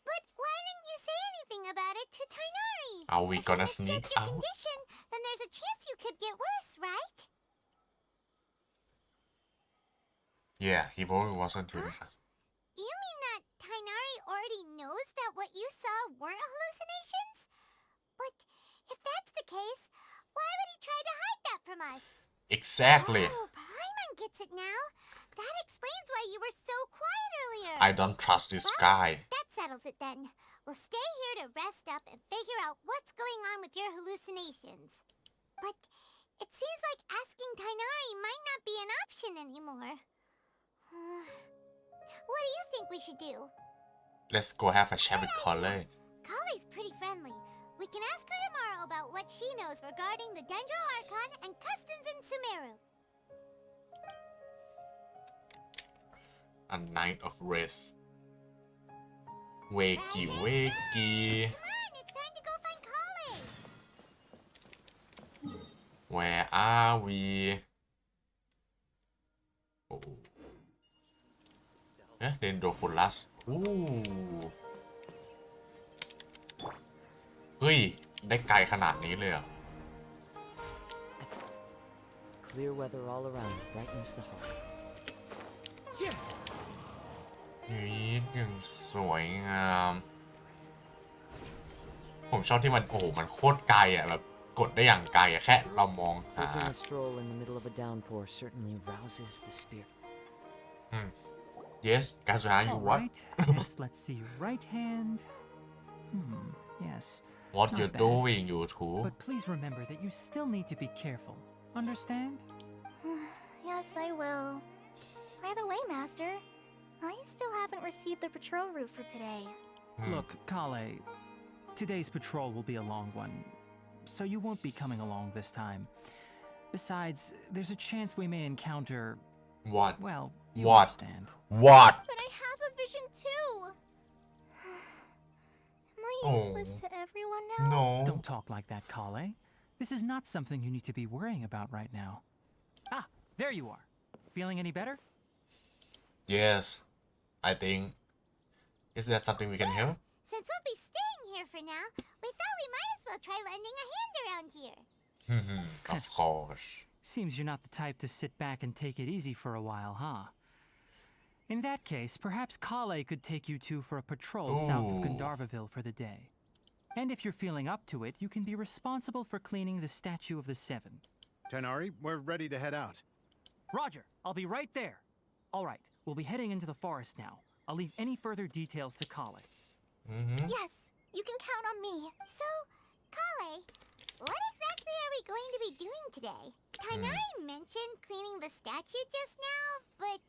But why didn't you say anything about it to Tainari? Are we If he gonna mistook sneak your out? condition, then there's a chance you could get worse, right? yeah he probably wasn't telling us You mean that Tainari already knows that what you saw weren't hallucinations? But if that's the case, why would he try to hide that from us? exactly Oh, Paimon gets it now. That explains why you were so quiet earlier. I don't trust this Well, guy That settles it then. We'll stay here to rest up and figure out what's going on with your hallucinations. But it seems like asking Tainari might not be an option anymore. What do you think we should do? let's go have a chat with Kale Kale's pretty friendly. We can ask her tomorrow about what she knows regarding the Dendro Archon and customs in Sumeru. a night of rest wakey wakey Come on, it's time to go find Kale. where are we โอ้เอ๊ะเดนโดฟูลัสอู้เฮ้ย ได้ไกลขนาดนี้เลยเหรอ Clear weather all around brightens the heart. นี่ยังสวยงามผมชอบที่มันโอ้โหมันโคตรไกลอ่ะแบบกดได้อย่างไกลอ่ะแค่เรามองหา Taking a stroll in the middle of a downpour certainly rouses the spirit. yes Kazuna you All what right. Next, let's see your right hand. Yes. what Not you bad. doing you too But please remember that you still need to be careful. Understand? Yes, I will. By the way, Master, I still haven't received the patrol route for today. Look, Kale, today's patrol will be a long one, so you won't be coming along this time. Besides, there's a chance we may encounter, what well, you What? understand. what But I have a vision too. Am I Oh. useless to everyone now? no Don't talk like that, Kale. This is not something you need to be worrying about right now. Ah, there you are. Feeling any better? yes I think is there something we can help Since we'll be staying here for now, we thought we might as well try lending a hand around here. of course Seems you're not the type to sit back and take it easy for a while, huh? In that case, perhaps Kale could take you two for a patrol south of Ooh. Gandharvaville for the day. And if you're feeling up to it, you can be responsible for cleaning the Statue of the Seven. Tighnari, we're ready to head out. Roger, I'll be right there. All right, we'll be heading into the forest now. I'll leave any further details to Kale. Yes, you can count on me. So, Kale, what exactly are we going to be doing today? Tighnari mentioned cleaning the statue just now, but,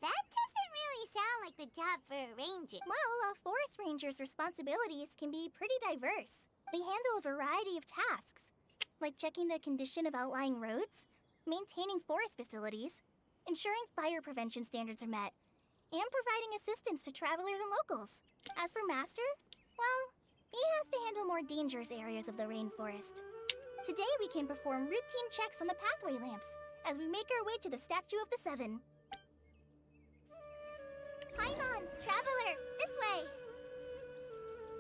that doesn't really sound like the job for a ranger. Well, a forest ranger's responsibilities can be pretty diverse. They handle a variety of tasks, like checking the condition of outlying roads, maintaining forest facilities, ensuring fire prevention standards are met, and providing assistance to travelers and locals. As for Master, well, he has to handle more dangerous areas of the rainforest. Today we can perform routine checks on the pathway lamps as we make our way to the Statue of the Seven. Paimon, traveler, this way!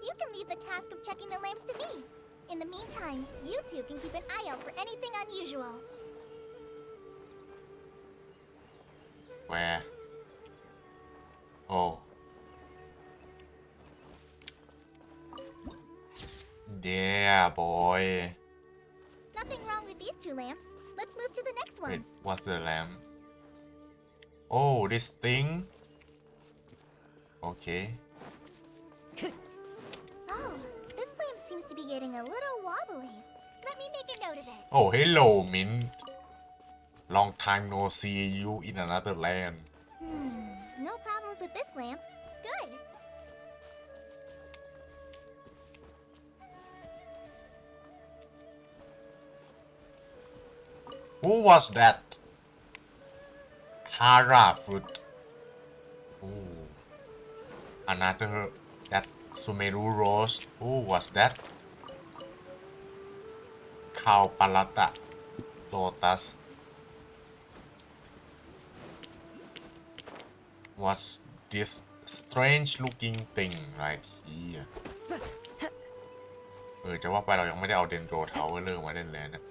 You can leave the task of checking the lamps to me. In the meantime, you two can keep an eye out for anything unusual. where oh yeah boy Nothing wrong with these two lamps. Let's move to the next wait ones. what's the lamp oh this thing okay Oh, this lamp seems to be getting a little wobbly. Let me make a note of it. oh hello mint long time no see you in another land No problems with this lamp. Good. who was that Hara fruit oh another that Sumeru rose who was that Kalpalata lotus what's this strange looking thing right here จะว่าไปเรายังไม่ได้เอาเดนโดรทาวเวอร์มาเล่นเลยนะ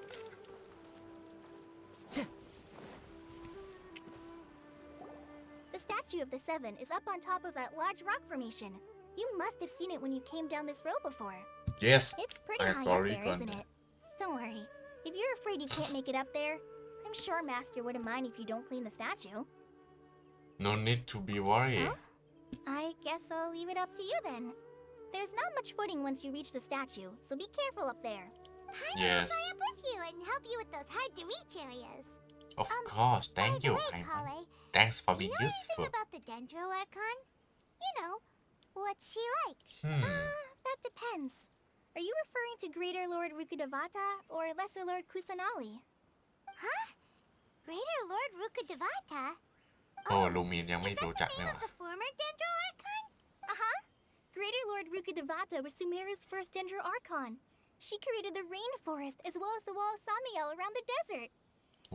The Statue of the Seven is up on top of that large rock formation. You must have seen it when you came down this road before. yes It's pretty I high up already there, done isn't that. it? Don't worry. If you're afraid you can't make it up there, I'm sure Master wouldn't mind if you don't clean the statue. no need to be worried Huh? I guess I'll leave it up to you then. There's not much footing once you reach the statue, so be careful up there. I'm yes gonna fly up with you and help you with those hard-to-reach areas. of course By thank the you way, Paimon. Kale, thanks for do you being know anything useful about the Dendro Archon? You know, what's she like? That depends. Are you referring to Greater Lord Rukudevata or Lesser Lord Kusanali? Huh? Greater Lord Rukudevata? โอ้ลูมินยังไม่ Is that รู้ the จัก name เนี่ย of the former Dendro Archon? Uh-huh. Greater Lord Rukudevata was Sumeru's first Dendro Archon. She created the rainforest as well as the wall of Samiel around the desert.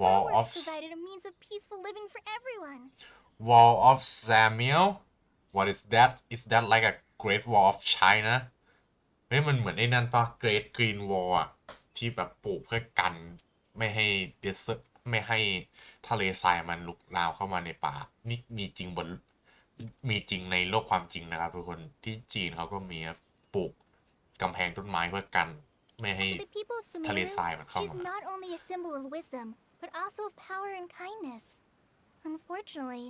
wall Her of works provided a means of peaceful living for everyone. wall of Samuel what is that is that like a great wall of China เฮ้ยมันเหมือนไอ้นั่นปะ Great Green Wall อะที่แบบปลูกเพื่อกันไม่ให้เดสไม่ให้ทะเลทรายมันลุกลามเข้ามาในป่านี่มีจริงบน มีจริงในโลกความจริงนะครับทุกคนที่จีนเขาก็มีปลูกกำแพงต้นไม้เพื่อกันไม่ให้ The people of ทะเล Sumeru, ทรายมันเข้า she's มา not only a symbol of wisdom, but also of power and kindness. Unfortunately,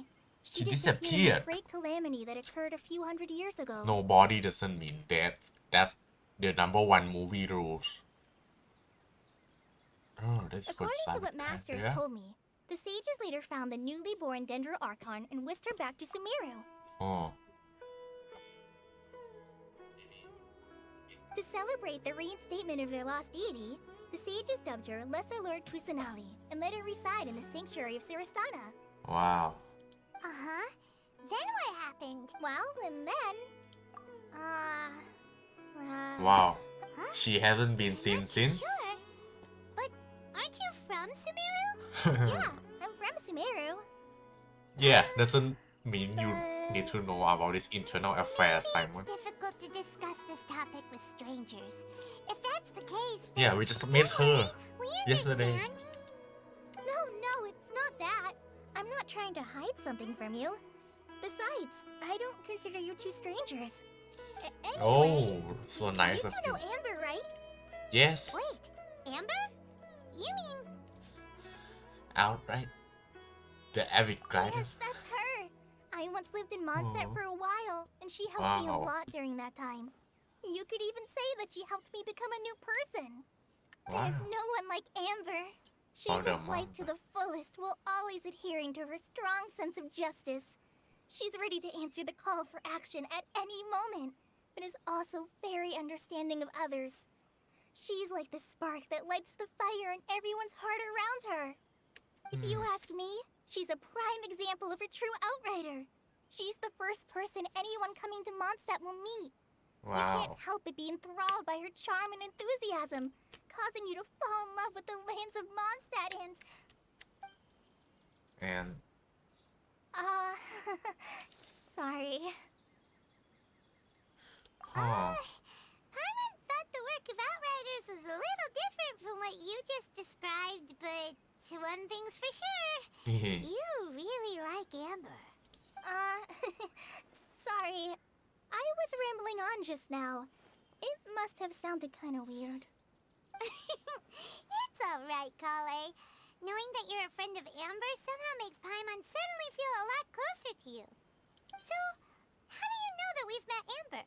She disappeared in disappeared. a great calamity that occurred a few hundred years ago. No body doesn't mean death. That's the number one movie rules. Oh, that's good According to side what Masters yeah. told me, the sages later found the newly born Dendro Archon and whisked her back to Sumeru. Oh. To celebrate the reinstatement of their lost deity, the sages dubbed her Lesser Lord Kusanali and let her reside in the sanctuary of Sirastana. Wow. Uh-huh. Then what happened? Well, and then... Wow. Huh? She hasn't been seen Not since. sure. But aren't you from Sumeru? Yeah, I'm from Sumeru. Yeah, doesn't mean you need to know about this internal affairs, Maybe Paimon. it's difficult to discuss this topic with strangers. If that's the case, then Yeah, we just met her we yesterday. understand. No, it's not that. I'm not trying to hide something from you. Besides, I don't consider you two strangers. Anyway, Oh, so nice you of two you. know Amber, right? Yes. Wait, Amber? You mean Outright. The avid grinder. Yes, that's her. I once lived in Mondstadt Aw. for a while, and she helped me a Wow. lot during that time. You could even say that she helped me become a new person. Wow. There's no one like Amber. She Oh, lives the life to the fullest while always adhering to her strong sense of justice. She's ready to answer the call for action at any moment, but is also very understanding of others. She's like the spark that lights the fire in everyone's heart around her. If you ask me, she's a prime example of a true outrider. She's the first person anyone coming to Mondstadt will meet. You Wow. can't help but be enthralled by her charm and enthusiasm, causing you to fall in love with the lands of Mondstadt and... And sorry. oh, Paimon thought the work of Outriders was a little different from what you just described, but one thing's for sure. You really like Amber. Sorry. I was rambling on just now. It must have sounded kind of weird. It's alright, Kale. Knowing that you're a friend of Amber somehow makes Paimon suddenly feel a lot closer to you. So, how do you know that we've met Amber?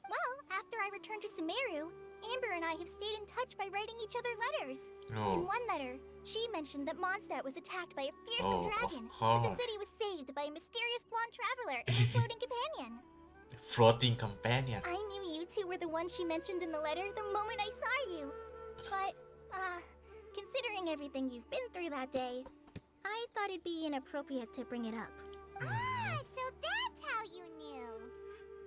Well, after I returned to Sumeru, Amber and I have stayed in touch by writing each other letters. In no. one letter, she mentioned that Mondstadt was attacked by a Oh, fearsome of dragon, but the course. city was saved by a mysterious blonde traveler and a floating companion. Floating companion. I knew you two were the ones she mentioned in the letter the moment I saw you. But, considering everything you've been through that day, I thought it'd be inappropriate to bring it up. Ah, so that's how you knew.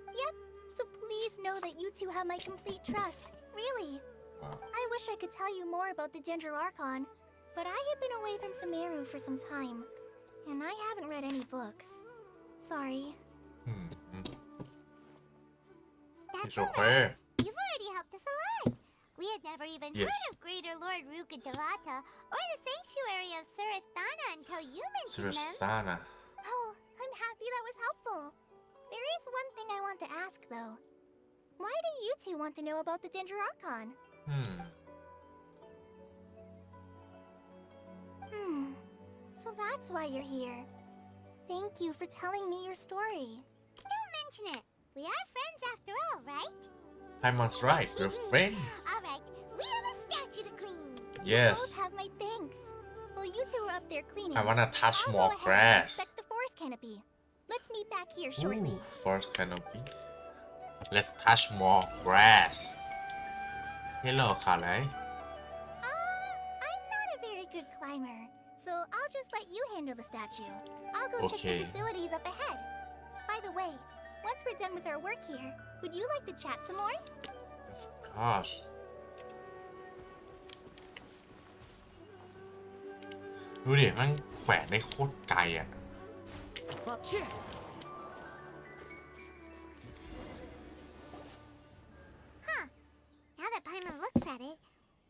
Yep, so please know that you two have my complete trust. Really. Wow. I wish I could tell you more about the Dendro Archon, but I have been away from Sumeru for some time, and I haven't read any books. Sorry. It's That's okay. alright. You've already helped us a lot. We had never even Yes. heard of Greater Lord Rugadavata or the Sanctuary of Surasthana until you mentioned them. Surasana. Oh, I'm happy that was helpful. There is one thing I want to ask, though. Why do you two want to know about the Dendro Archon? So that's why you're here. Thank you for telling me your story. Don't mention it. We are friends after all, right? Paimon's right. We're friends. Alright, we have a statue to clean. Yes. Both have my thanks. While you two are up there cleaning, I wanna touch I'll more go ahead and grass. inspect the forest canopy. Let's meet back here shortly. Ooh, forest canopy. Let's touch more grass. Hello, Kale. I'm not a very good climber, so I'll just let you handle the statue. I'll go check Okay. the facilities up ahead. By the way, once we're done with our work here, would you like to chat some more? Of course. ดูดิมันแขวนได้โคตรไกลอ่ะ Huh. Now that Paimon looks at it,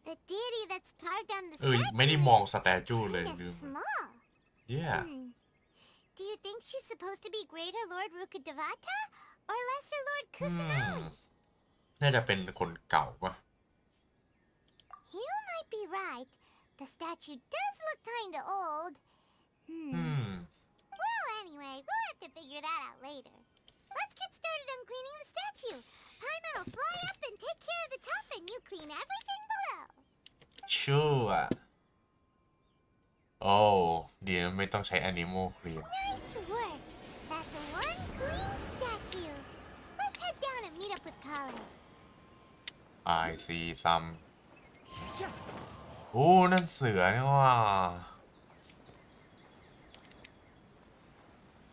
the deity that's carved on the เอ้ย statue ไม่ได้มอง is สแตจูเลย kinda ลืม small. Yeah Do you think she's supposed to be Greater Lord Rukkhadevata or Lesser Lord Kusanali? น่าจะเป็นคนเก่าปะ You might be right. The statue does look kinda old. Well, anyway, we'll have to figure that out later. Let's get started on cleaning the statue. Paimon will fly up and take care of the top and you clean everything below. Sure. โอ้ดีนะไม่ต้องใช้ Animal Clean Nice work. That's one clean statue. Let's head down and meet up with Kale. I see some โอ้นั่นเสือนี่ว่า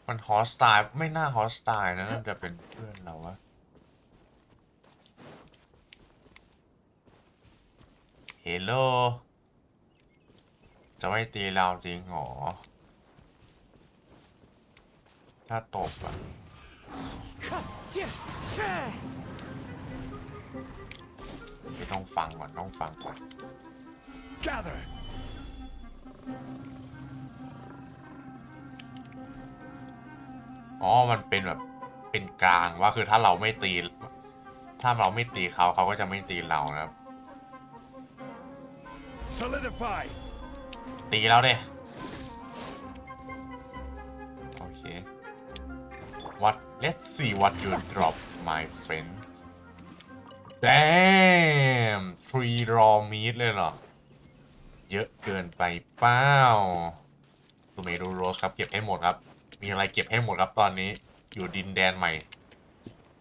มันฮอสไตล์ไม่น่าฮอสไตล์นะน่าจะเป็นเพื่อนเราวะเฮลโลจะไม่ตีเราจริงหรอถ้าตบอะไม่ต้องฟังก่อนต้องฟังก่อน Gather! อ๋อมันเป็นแบบเป็นกลางว่าคือถ้าเราไม่ตีเขาเขาก็จะไม่ตีเรานะครับ Solidify! ตีเราเด้โอเค let's see what you drop my friend damn 3 raw meat เลยเหรอเยอะเกินไปเปล่าซูเมรูโรสครับเก็บให้หมดครับมีอะไรเก็บให้หมดครับตอนนี้อยู่ดินแดนใหม่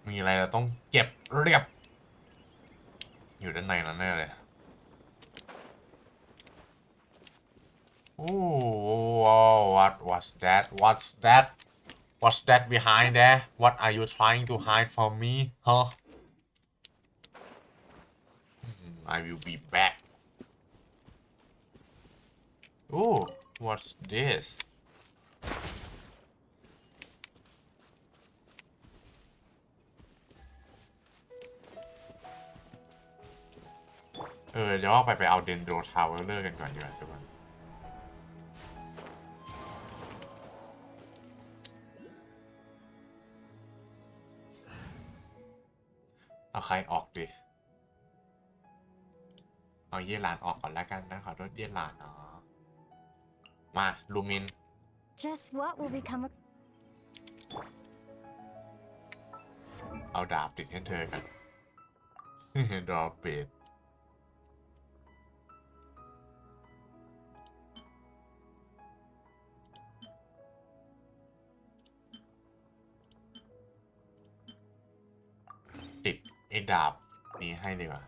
มีอะไรเราต้องเก็บเรียบอยู่ด้านในนั้นแน่เลยโอ้ what's that behind there what are you trying to hide from me huh I will be back oh what's thisเดี๋ยวไปเอาเดนโดทาวเวอร์กันก่อนดีกว่าทุกคนเอาใครออกดิเอาเยลานออกก่อนแล้วกันนะขอโทษเยลานเนาะมาลูมิน Just what will become a เอาดาบติดให้เธอกัน ดอเบดติดไอ้ดาบนี้ให้ดีกว่า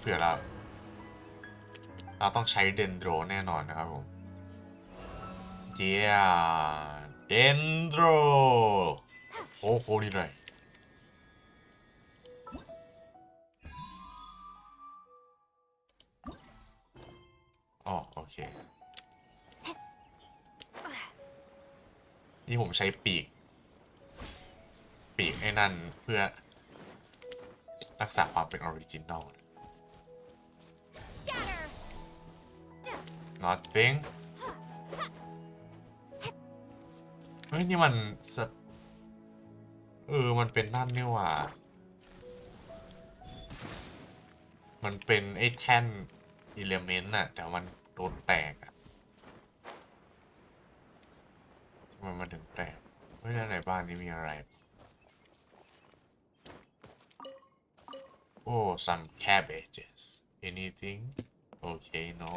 เพื่อเราต้องใช้เดนโดรแน่นอนนะครับผมเจียเดนโดรโคนี่เลยอ๋อโอเคนี่ผมใช้ปีกไอ้นั่นเพื่อรักษาความเป็นออริจินอล nothing เฮ้ยนี่มันมันเป็นนั่นนี่หว่ามันเป็นไอ้แท่นอิเลเมนต์น่ะแต่มันโดนแตกอ่ะมันถึงแตกเฮ้ยแล้วในบ้านนี้มีอะไรโอ้ some cabbages anything okay no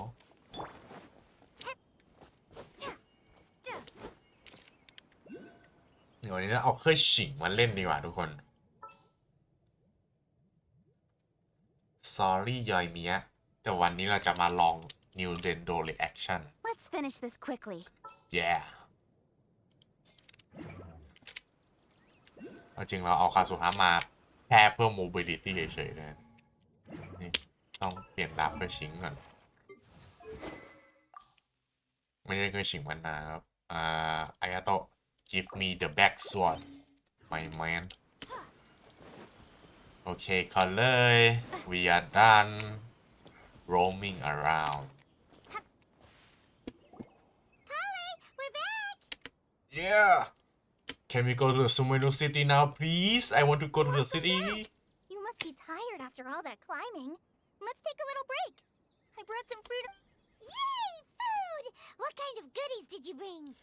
เดี๋ยววันนี้เราเอาเครื่องฉิงมาเล่นดีกว่าทุกคน sorry ยอยเมียแต่วันนี้เราจะมาลอง new dendo reaction Let's finish this quickly. yeah จริงเราเอาคาสุฮะมาแค่เพื่อ mobility เฉยๆเลยนี่ต้องเปลี่ยนดาบไปชิงก่อนไม่ได้เคยชิงมันนะครับอายาโตะ give me the back sword my man โอเคเข้าเลย we are done roaming around Yeah. Can we go to the Sumeru city now, please? I want to go to the city. You must be tired after all that climbing. Let's take a little break. I brought some fruit. Yay, food! What kind of goodies did you bring?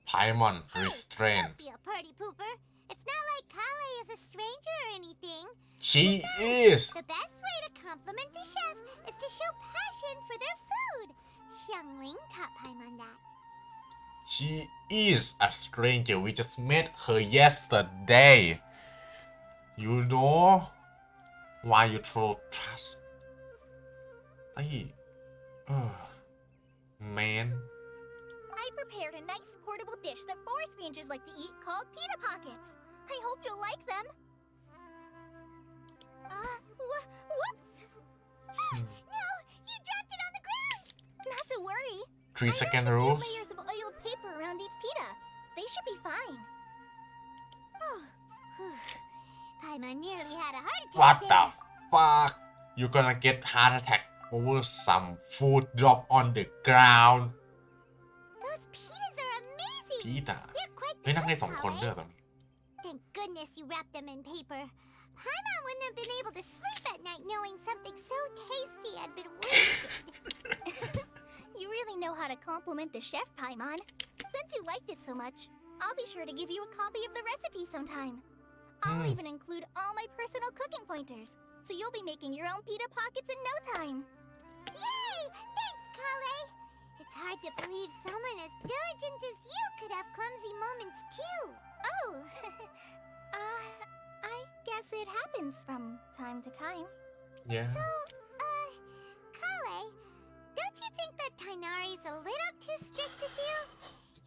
Paimon, Hey, restrain. don't be a party pooper. It's not like Kale is a stranger or anything. She is. The best way to compliment a chef is to show passion for their food. Xiangling taught Paimon that. She is a stranger. We just met her yesterday. You know why you throw trust? Hey, man. I prepared a nice portable dish that forest rangers like to eat called pita pockets. I hope you'll like them. Whoops! No, you dropped it on the ground. Not to worry. 3-second I have rules. layers of oiled paper around each pita. They should be fine. Oh, Paimon nearly had a heart attack. What the there. fuck? You're gonna get heart attack over some food drop on the ground. Those pitas are amazing. Pita. They're quite เฮ้ยนั่งได้ good, 2 คนด้วย Kale. ตรงนี้ Thank goodness you wrapped them in paper. Paimon wouldn't have been able to sleep at night knowing something so tasty had been wasted. You really know how to compliment the chef, Paimon. Since you liked it so much, I'll be sure to give you a copy of the recipe sometime. I'll even include all my personal cooking pointers, so you'll be making your own pita pockets in no time. Yay! Thanks, Kale! It's hard to believe someone as diligent as you could have clumsy moments too. Oh, I guess it happens from time to time. Yeah. So, Kale, don't you think that Tainari's a little too strict with you?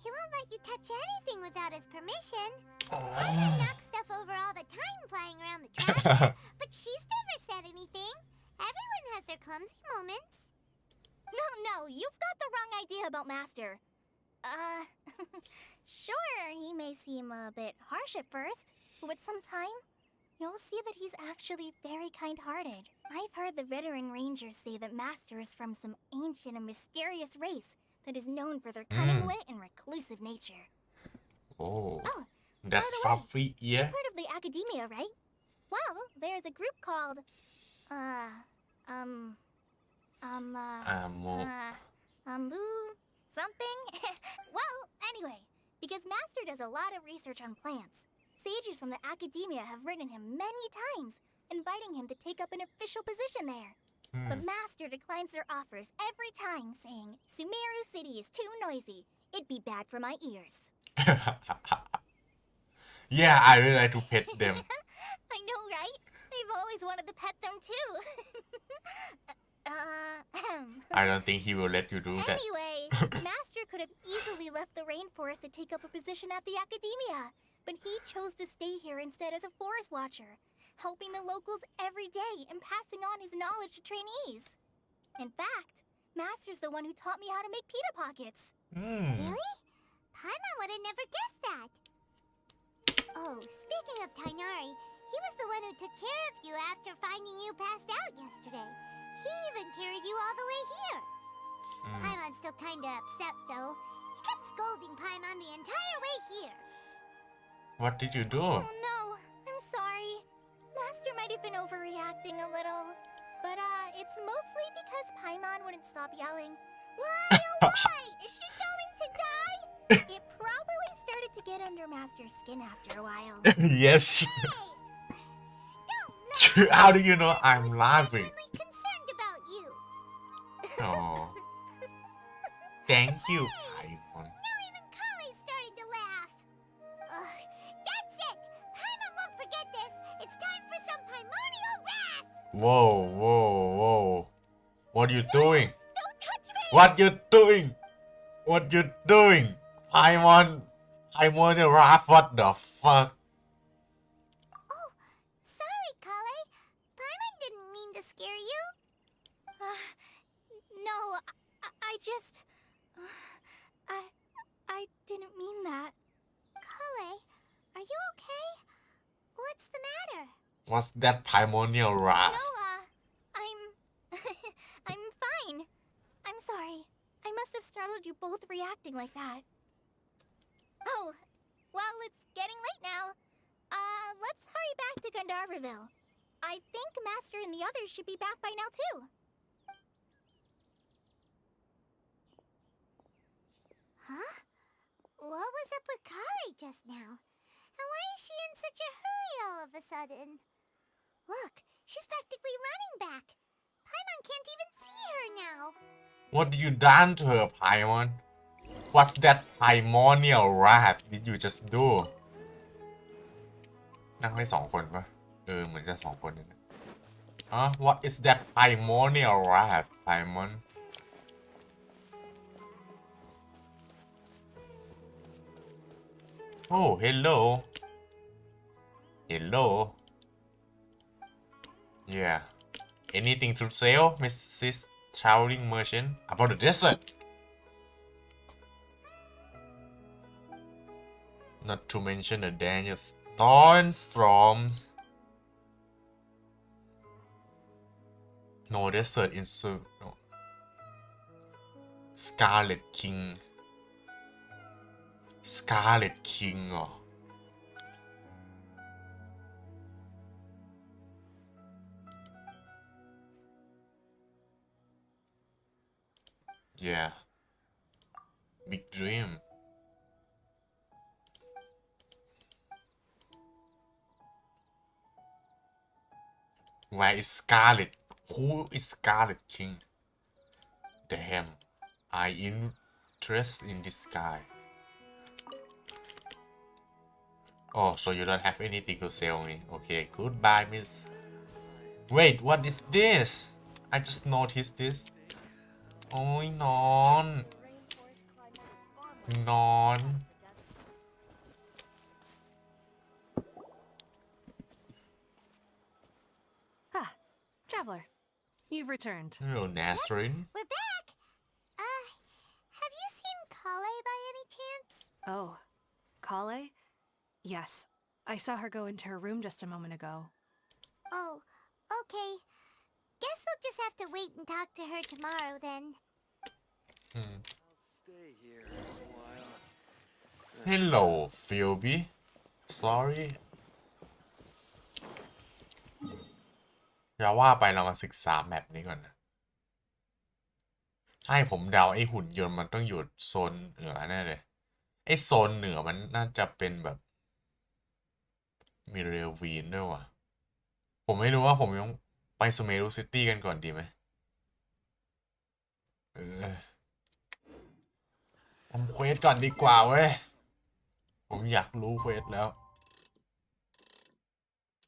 He won't let you touch anything without his permission. Paimon knocks stuff over all the time flying around the trash, but she's never said anything. Everyone has their clumsy moments. No, you've got the wrong idea about Master. Sure, he may seem a bit harsh at first, but with some time, you'll see that he's actually very kind-hearted. I've heard the veteran rangers say that Master is from some ancient and mysterious race that is known for their cunning wit and reclusive nature. Oh. Oh, That by the way, fluffy ear. You've heard of the Academia, right? Well, there's a group called, something? Well, anyway, because Master does a lot of research on plants, sages from the Academia have written him many times, inviting him to take up an official position there. But Master declines their offers every time, saying, Sumeru City is too noisy. It'd be bad for my ears. Yeah, I really like to pet them. I know, right? I've always wanted to pet them too. I don't think he will let you do that. Anyway, Master could have easily left the rainforest to take up a position at the Academia, but he chose to stay here instead as a forest watcher, helping the locals every day and passing on his knowledge to trainees. In fact, Master's the one who taught me how to make pita pockets. Really? Paimon would have never guessed that. Oh, speaking of Tainari, he was the one who took care of you after finding you passed out yesterday. He even carried you all the way here. Paimon's still kinda upset, though. He kept scolding Paimon the entire way here. What did you do? Oh no, I'm sorry. Master might have been overreacting a little. But, it's mostly because Paimon wouldn't stop yelling, Why, oh why? Is she going to die? It probably started to get under Master's skin after a while. Yes. Don't How do you know I'm laughing? genuinely concerned about you. Oh. Thank you, Paimon. Now even Kale's starting to laugh. Ugh, that's it. Paimon won't forget this. It's time for some Paimonial wrath. Whoa. What are you doing? Don't touch me. What you doing? What you doing? Paimon, Wrath, what the fuck? Oh, sorry, Kale. Paimon didn't mean to scare you. No, I just... I didn't mean that. Kale, are you okay? What's the matter? What's that primordial wrath? No, I'm fine. I'm sorry. I must have startled you both reacting like that. Oh, Well, it's getting late now. Let's hurry back to Gandharville. I think Master and the others should be back by now too. Huh? What was up with Kali just now? And why is she in such a hurry all of a sudden? Look, she's practically running back. Paimon can't even see her now. What did you done to her, Paimon? What's that primordial wrath did you just do? นั่งได้2 คนปะเหมือนจะ2 คนเนี่ยWhat is that primordial wrath, Paimon? Oh, hello. Hello. Yeah. Anything to sell, Mrs. Traveling Merchant? About the desert? Not to mention the dangerous storms. No desert in no. Scarlet King. Scarlet King เหรอ Yeah. Big dream. Where is Scarlet? Who is Scarlet King? Damn. I interest in this guy. Oh, so you don't have anything to sell me. Okay, goodbye, miss. Wait, what is this? I just noticed this. โอ้ยนอน Ah, traveler. You've returned. Hello, Nasrin. We're back. Have you seen Kale by any chance? Oh, Kale? Yes. I saw her go into her room just a moment ago. Oh, okay. Guess we'll just have to wait and talk to her tomorrow then. I'll stay here a while. Hello, Phoebe. Sorry. อย่าว่าไปเรามาศึกษาแมปนี้ก่อนนะให้ผมเดาไอ้หุ่นยนต์มันต้องอยู่โซนเหนือแน่เลยไอ้โซนเหนือมันน่าจะเป็นแบบมีเรลวีนด้วยว่ะผมไม่รู้ว่าผมยังไปซูเมรุซิตี้กันก่อนดีไหมทำเควสก่อนดีกว่าเว้ยผมอยากรู้เควสแล้ว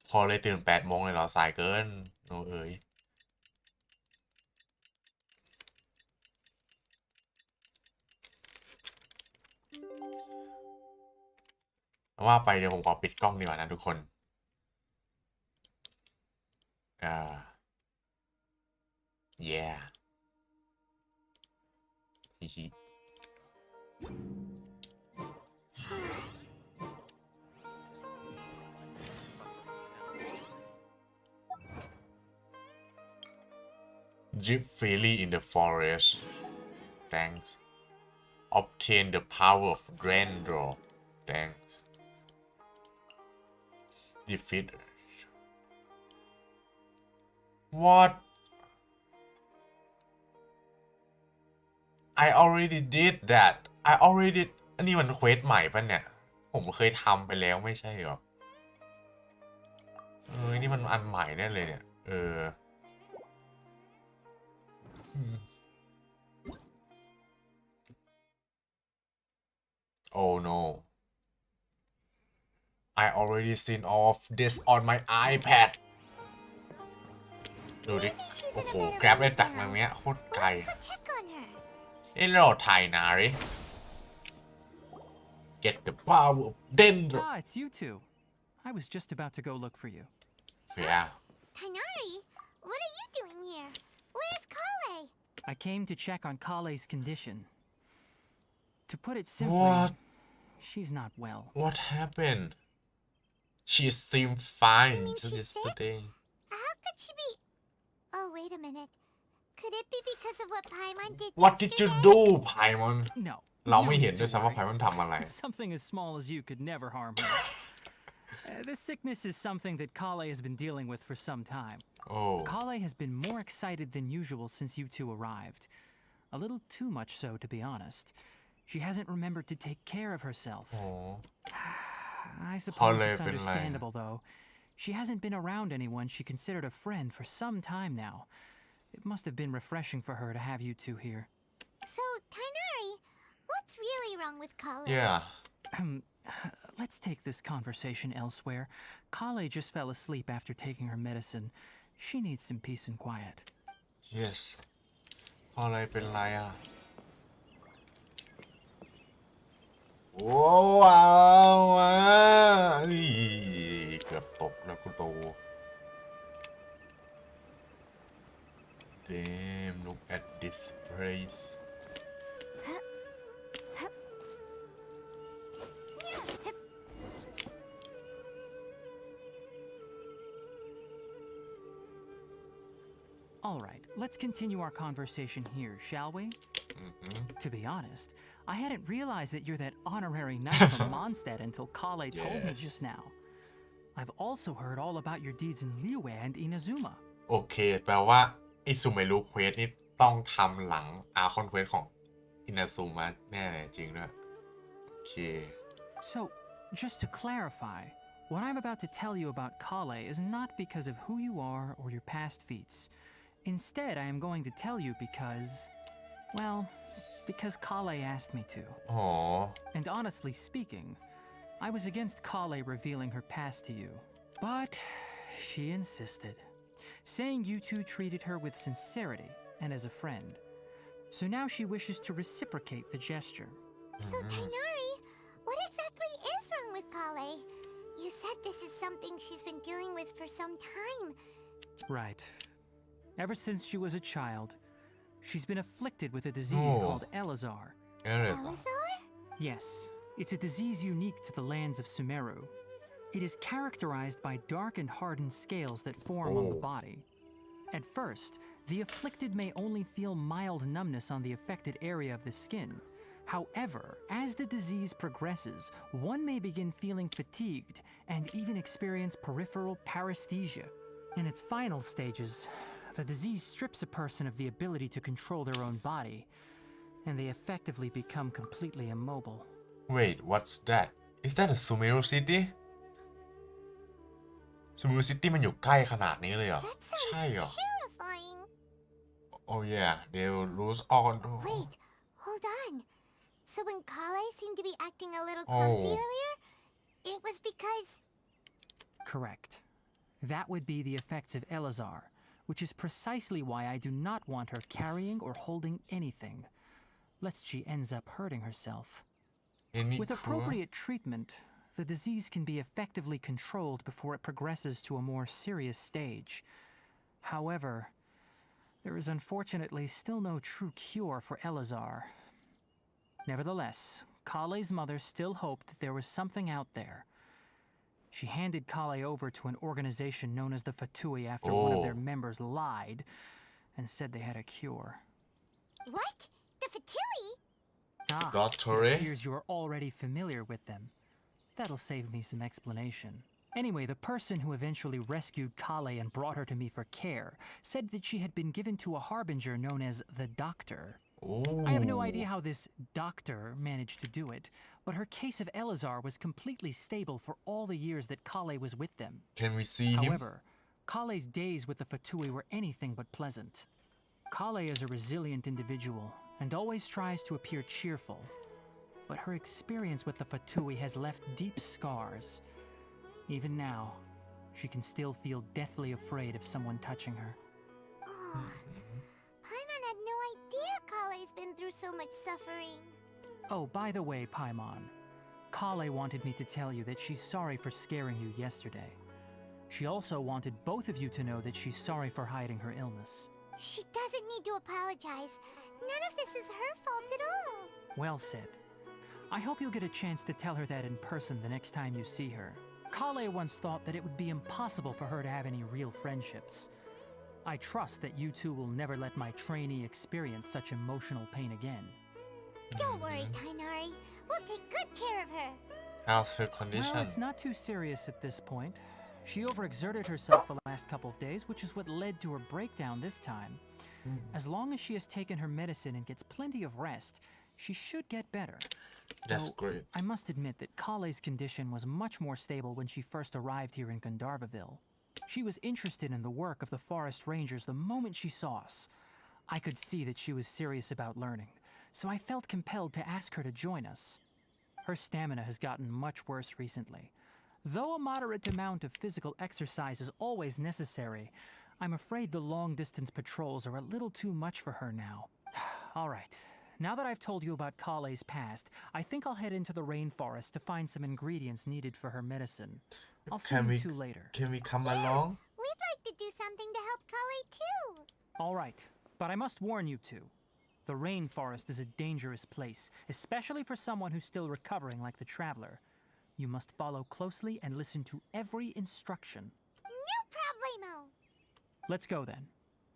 พอเลยตื่น8 โมงเลยเหรอสายเกินโนเอ๋ยว่าไปเดี๋ยวผมขอปิดกล้องดีกว่านะทุกคนyeah ฮิฮิ Drip freely in the forest. Thanks. Obtain the power of Drendro. Thanks. Defeat. What? I already did that. I already อันนี้มันเควสใหม่ป่ะเนี่ยผมเคยทำไปแล้วไม่ใช่เหรอนี่มันอันใหม่แน่เลยเนี่ยOh no. I already seen all of this on my iPad. ดูดิโอ้โหแกร็บได้จากตรงเนี้ยโคตรไกล Check on her. Hello, Tainari. Get the power of Dendro. Ah, it's you two. I was just about to go look for you. Yeah. Tainari, what are you doing here? Where's Kale? I came to check on Kale's condition. To put it simply, What? she's not well. What happened? She seemed fine You mean just she's sick? yesterday. How could she be? Oh, wait a minute. Could it be because of what Paimon did What did you yesterday? do, Paimon? No, เราไม่ No เห็น need ด้วย to ซ้ำว่า worry. ไพมอนทำอะไร Something as small as you could never harm her. This sickness is something that Kale has been dealing with for some time. โอ้ Kale has been more excited than usual since you two arrived. A little too much so, to be honest. She hasn't remembered to take care of herself. โอ้ I suppose Kale it's เป็นไร understandable, though. She hasn't been around anyone she considered a friend for some time now. It must have been refreshing for her to have you two here. So, Tainari, what's really wrong with Kale? yeah Let's take this conversation elsewhere. Kale just fell asleep after taking her medicine. She needs some peace and quiet. yes อะไรเป็นไรอ่ะโอ้ว้าวว้าวเกือบตกแล้วคุณโต Damn look at this place All right, let's continue our conversation here, shall we? To be honest, I hadn't realized that you're that honorary knight from Mondstadt until Kale told me Yes. just now. I've also heard all about your deeds in Liyue and Inazuma. โอเคแปลว่าไอซูเมรุเควสนี่ต้องทำหลังอาร์คอนเควสของอินาซูมะแน่เลยจริงด้วยโอเค So, just to clarify, what I'm about to tell you about Kale is not because of who you are or your past feats. Instead, I am going to tell you because, well, because Kale asked me to. อ๋อ And honestly speaking, I was against Kale revealing her past to you. But she insisted, saying you two treated her with sincerity and as a friend. So now she wishes to reciprocate the gesture. So, Tainari, what exactly is wrong with Kale? You said this is something she's been dealing with for some time. Right. Ever since she was a child, she's been afflicted with a disease Oh. called Elazar. เอริส Elazar? Yes, it's a disease unique to the lands of Sumeru. It is characterized by dark and hardened scales that form on the Oh. body. At first, the afflicted may only feel mild numbness on the affected area of the skin. However, as the disease progresses, one may begin feeling fatigued and even experience peripheral paresthesia. In its final stages, the disease strips a person of the ability to control their own body, and they effectively become completely immobile. wait what's that is that a Sumeru City Sumeru City มันอยู่ใกล้ขนาดนี้เลยเหรอ That ใช่ sounds เหรอ terrifying. oh yeah they'll lose all control Wait, hold on. So when Kale seemed to be acting a little clumsy Oh. earlier, it was because... Correct. That would be the effects of Elazar, which is precisely why I do not want her carrying or holding anything, lest she ends up hurting herself. Any With clue? appropriate treatment, the disease can be effectively controlled before it progresses to a more serious stage. However, there is unfortunately still no true cure for Elazar. Nevertheless, Kale's mother still hoped that there was something out there. She handed Kale over to an organization known as the Fatui after one of their Oh. members lied and said they had a cure. What? The Fatui? Ah, Doctor? it appears you are already familiar with them. That'll save me some explanation. Anyway, the person who eventually rescued Kale and brought her to me for care said that she had been given to a harbinger known as the Doctor. I have no idea how this doctor managed to do it, but her case of Elazar was completely stable for all the years that Kale was with them. can we see him However, Kale's days with the Fatui were anything but pleasant. Kale is a resilient individual and always tries to appear cheerful, but her experience with the Fatui has left deep scars. Even now, she can still feel deathly afraid of someone touching her. Oh, Paimon had no idea Kale's been through so much suffering. Oh, by the way, Paimon, Kale wanted me to tell you that she's sorry for scaring you yesterday. She also wanted both of you to know that she's sorry for hiding her illness. She doesn't need to apologize. None of this is her fault at all. Well said. I hope you'll get a chance to tell her that in person the next time you see her. Kale once thought that it would be impossible for her to have any real friendships. I trust that you two will never let my trainee experience such emotional pain again. Don't worry, Tainari. We'll take good care of her. How's her Well, condition it's not too serious at this point. She overexerted herself the last couple of days, which is what led to her breakdown this time. As long as she has taken her medicine and gets plenty of rest, she should get better. That's Though, great. I must admit that Kale's condition was much more stable when she first arrived here in Gandharvaville. She was interested in the work of the forest rangers the moment she saw us. I could see that she was serious about learning, so I felt compelled to ask her to join us. Her stamina has gotten much worse recently. Though a moderate amount of physical exercise is always necessary, I'm afraid the long-distance patrols are a little too much for her now. All right. Now that I've told you about Kale's past, I think I'll head into the rainforest to find some ingredients needed for her medicine. I'll see you two later. Can we come along? We'd like to do something to help Kale too. All right, but I must warn you two. The rainforest is a dangerous place, especially for someone who's still recovering like the traveler. You must follow closely and listen to every instruction. No problemo. Let's go then.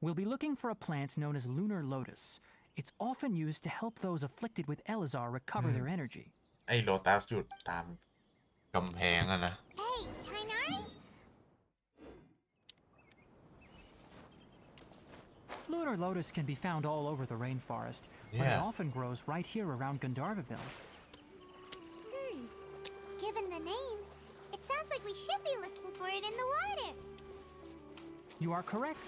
We'll be looking for a plant known as lunar lotus. It's often used to help those afflicted with Elazar recover their energy. ไอ้โลตัสอยู่ตามกำแพงอะนะ Hey, Tainari? Lunar lotus can be found all over the rainforest, but it often grows right here around Gandharvaville. Given the name, it sounds like we should be looking for it in the water. You are correct.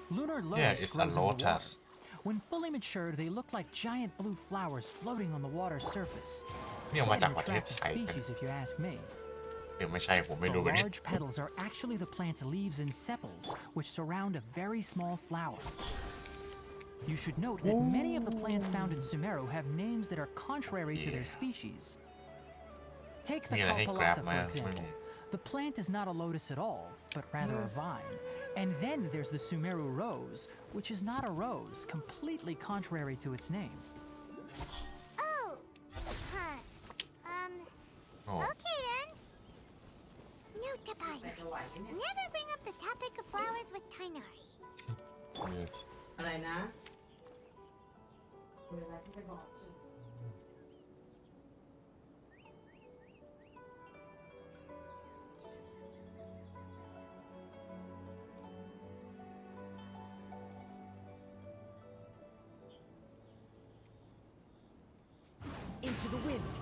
Lunar lotus Yeah, it's a grows in the water. lotus. When fully matured, they look like giant blue flowers floating on the water's surface. นี่ออกมา Quite จาก an ประเทศ attractive ไทยกัน species, if you ask me. หรือไม่ใช่ผมไม่ The รู้วันนี้ large petals are actually the plant's leaves and sepals, which surround a very small flower. You should note that many of the plants found in Sumeru have names that are contrary to their species. Take the มีอะไรให้ Kalpalata, มา for ใช่ไหม example. The plant is not a lotus at all, but rather a vine. And then there's the Sumeru rose, which is not a rose, completely contrary to its name. Oh. Huh. โอ้ Okay then. Note to Paimon. Never bring up the topic of flowers with Tainari. yes อะไรนะเวลาที่จะบอกชื่อ Into the wind.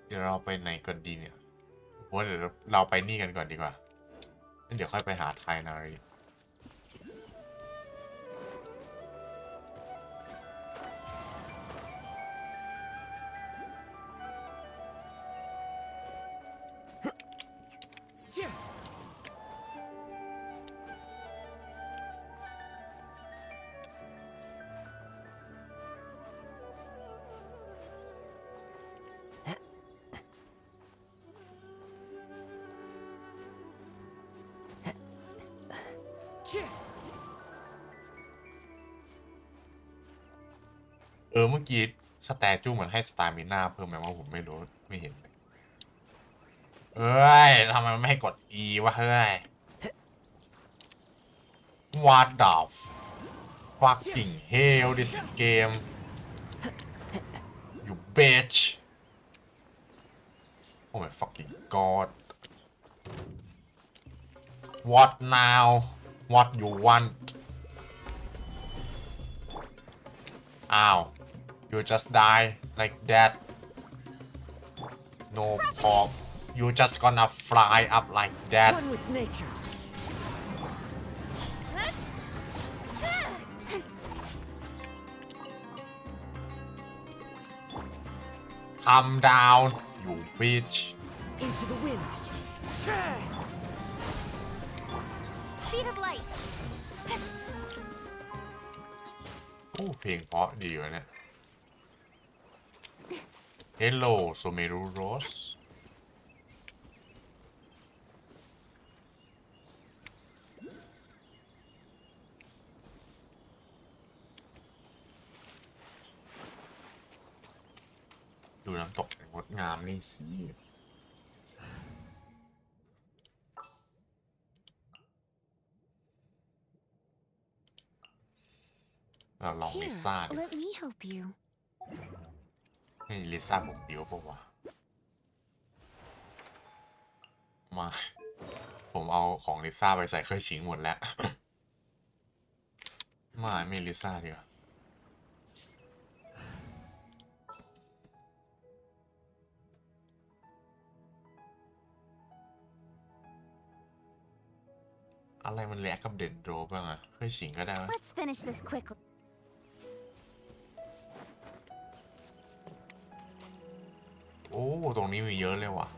เดี๋ยวเราไปไหนก่อนดีเนี่ยว่าเดี๋ยวเราไปนี่กันก่อนดีกว่างั้นเดี๋ยวค่อยไปหาไทนารี เมื่อกี้สแตจูเหมือนให้สตามิน่าเพิ่มไหมว่าผมไม่รู้ไม่เห็นเลยเอ้ยทำไมไม่ให้กด E วะเฮ้ย What the fucking hell this game you bitch oh my fucking god what now what you want อ้าว you just die like that no pop you just gonna fly up like that One with nature. calm down you bitch Into the wind. Speed of light. โอ้เพลงเพราะดีวะเนี่ย Hello Sumeru Rose ดูน้ำตกงดงามนี่สิ เราลองลิ Here, ซ่าดิ let me help you. ให้ลิซ่าผมเดียวปะวะมาผมเอาของลิซ่าไปใส่เครื่องชิงหมดแล้ว ไม่ลิซ่าเดียวอะไรมันแลกกับเด่นโดรบ้างอะเคยชิงก็ได้ไหม Let's finish this quickly. โอ้ตรงนี้มีเยอะเลยว่ะ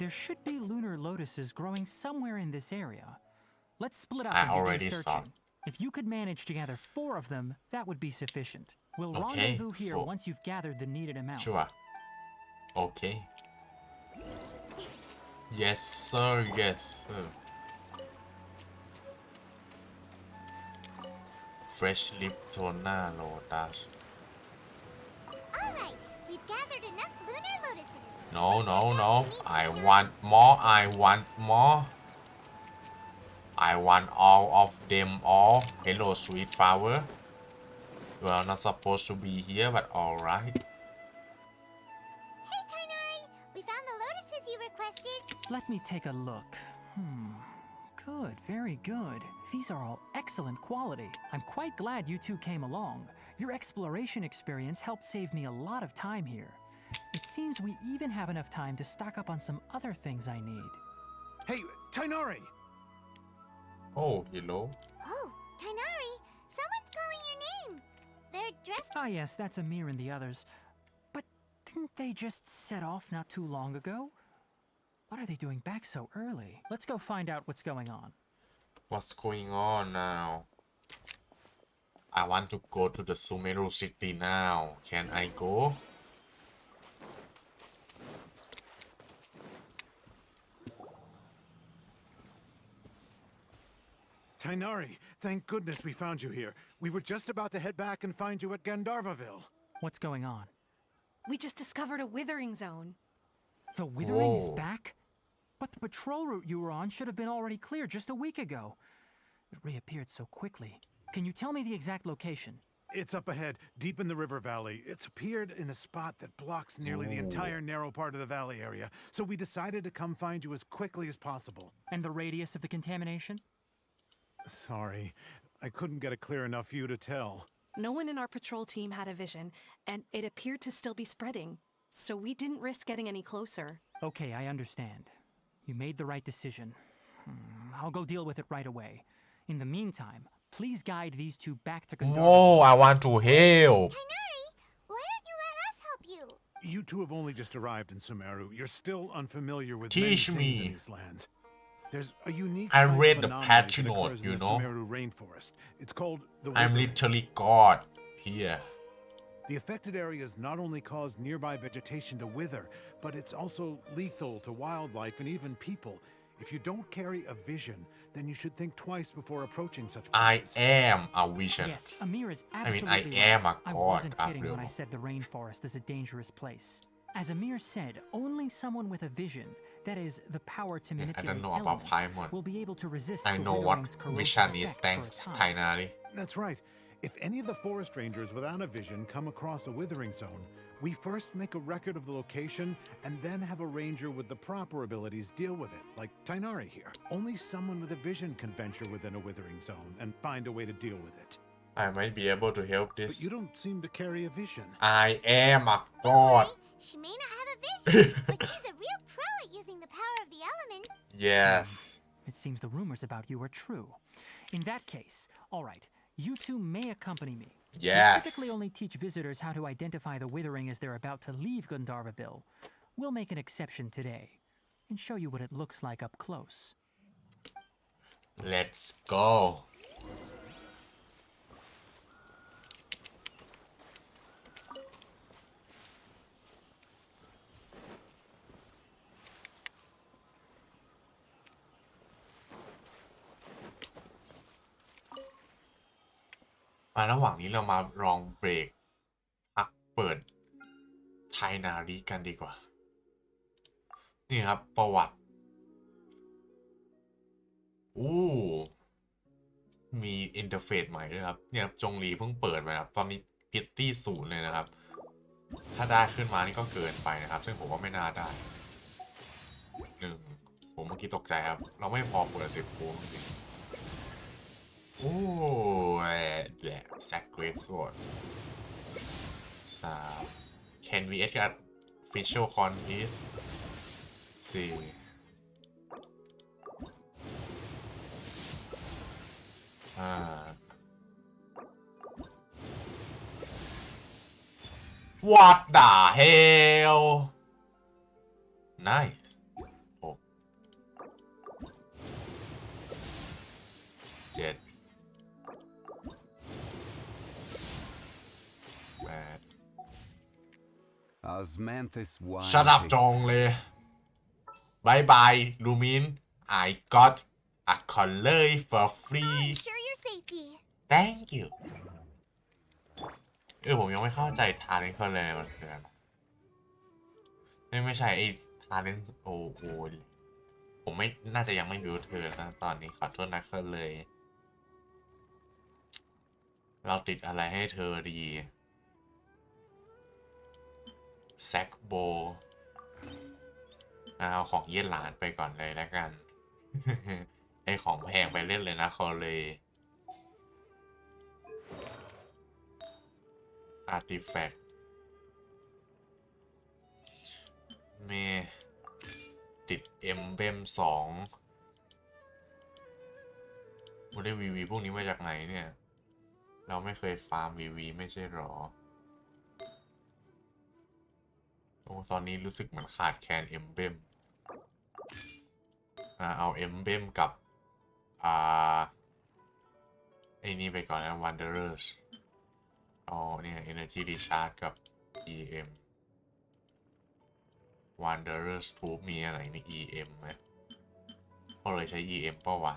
There should be lunar lotuses growing somewhere in this area. Let's split up I and begin already saw. searching. If you could manage to gather 4 of them, that would be sufficient. We'll Okay, rendezvous here 4. once you've gathered the needed amount. Sure. Okay. Yes sir, yes sir. Fresh lip toner lotus. Alright, we've gathered enough lunar lotuses. No, no, no. I want more. I want more. I want all of them all. Hello, sweet flower. You are not supposed to be here, but alright. Hey, Tainari! We found the lotuses you requested. Let me take a look. Good, very good. These are all excellent quality. I'm quite glad you two came along. Your exploration experience helped save me a lot of time here. It seems we even have enough time to stock up on some other things I need. Hey, Tainari! Oh, hello. Oh, Tainari! Someone's calling your name! They're dressed. Ah, yes, that's Amir and the others. But didn't they just set off not too long ago? What are they doing back so early? Let's go find out what's going on. What's going on now? I want to go to the Sumeru city now. Can I go? Tainari, thank goodness we found you here. We were just about to head back and find you at Gandharvaville. What's going on? We just discovered a withering zone. The withering is Whoa. back? But the patrol route you were on should have been already cleared just a week ago. It reappeared so quickly. Can you tell me the exact location? It's up ahead, deep in the river valley. It's appeared in a spot that blocks nearly the entire narrow part of the valley area, so we decided to come find you as quickly as possible. And the radius of the contamination? Sorry, I couldn't get a clear enough view to tell. No one in our patrol team had a vision, and it appeared to still be spreading. So we didn't risk getting any closer. Okay, I understand. You made the right decision. I'll go deal with it right away. In the meantime, please guide these two back to Gandharva. Oh, I want to help. Tainari, why don't you let us help you? You two have only just arrived in Sumeru. You're still unfamiliar with Teach many things me. in these lands. There's a unique I type of read the anomaly patch that note, occurs you in the know. Sumeru rainforest. It's called the I'm withering. literally God here. The affected areas not only cause nearby vegetation to wither, but it's also lethal to wildlife and even people. If you don't carry a vision, then you should think twice before approaching such I places. am a vision. Yes, Amir is I absolutely am right. a I god wasn't kidding after when I all. said the rainforest is a dangerous place. As Amir said, only someone with a vision, that is, the power to I manipulate don't know about elements, Paimon. will be able to resist I the know what withering's corrosive vision is, effects thanks, for a time. Tainari. That's right. If any of the forest rangers without a vision come across a withering zone, we first make a record of the location and then have a ranger with the proper abilities deal with it, like Tainari here. Only someone with a vision can venture within a withering zone and find a way to deal with it. I might be able to help But this. you don't seem to carry a vision. I am a god. She may not have a vision, but she's a real pro at using the power of the element. Yes. It seems the rumors about you are true. In that case, all right, you two may accompany me. Yes. We typically only teach visitors how to identify the withering as they're about to leave Gandharvaville. We'll make an exception today and show you what it looks like up close. Let's go. ระหว่างนี้เรามาลองเบรกพักเปิดไทนารีกันดีกว่า นี่ครับประวัติอู้ มีอินเทอร์เฟซใหม่ด้วยครับเนี่ยจงลีเพิ่งเปิดไปครับตอนนี้พิตตี้0เลยนะครับถ้าได้ขึ้นมานี่ก็เกินไปนะครับซึ่งผมว่าไม่น่าได้ผมเมื่อกี้ตกใจครับเราไม่พอเปิด10โค้งจริงโอ้ยแหละแซกเกรดสวอร์ด3 Can vs กับ Official Contest 4 What the hell nice 6 7 8 Osmanthus wine. Shut up จงเลยบายบายลูมิน I got a color for free Ensure your safety. Thank you ผมยังไม่เข้าใจทาเลนต์เขาเลยมันคืออะไรไม่ใช่ไอ้ทาเลนต์โอ้โหผมไม่น่าจะยังไม่บิวเธอนะตอนนี้ขอโทษนะเขาเลย เราติดอะไรให้เธอดีแซกโบเอาของเยี่ยนหลานไปก่อนเลยแล้วกัน ไอของแพงไปเล่นเลยนะเขาเลยอาร์ติแฟกต์เมติดเอ็มเบม2ไม่ได้วีพวกนี้มาจากไหนเนี่ยเราไม่เคยฟาร์มวีไม่ใช่หรอโอ้ตอนนี้รู้สึกเหมือนขาดแคลนเอ็มเบมเอาเอ็มเบมกับไอ้นี่ไปก่อนนะ Wanderers อ๋อเนี่ย Energy Recharge กับ EM Wanderers Troop มีอะไรมี EM ไหมก็เลยใช้ EM เปล่าวะ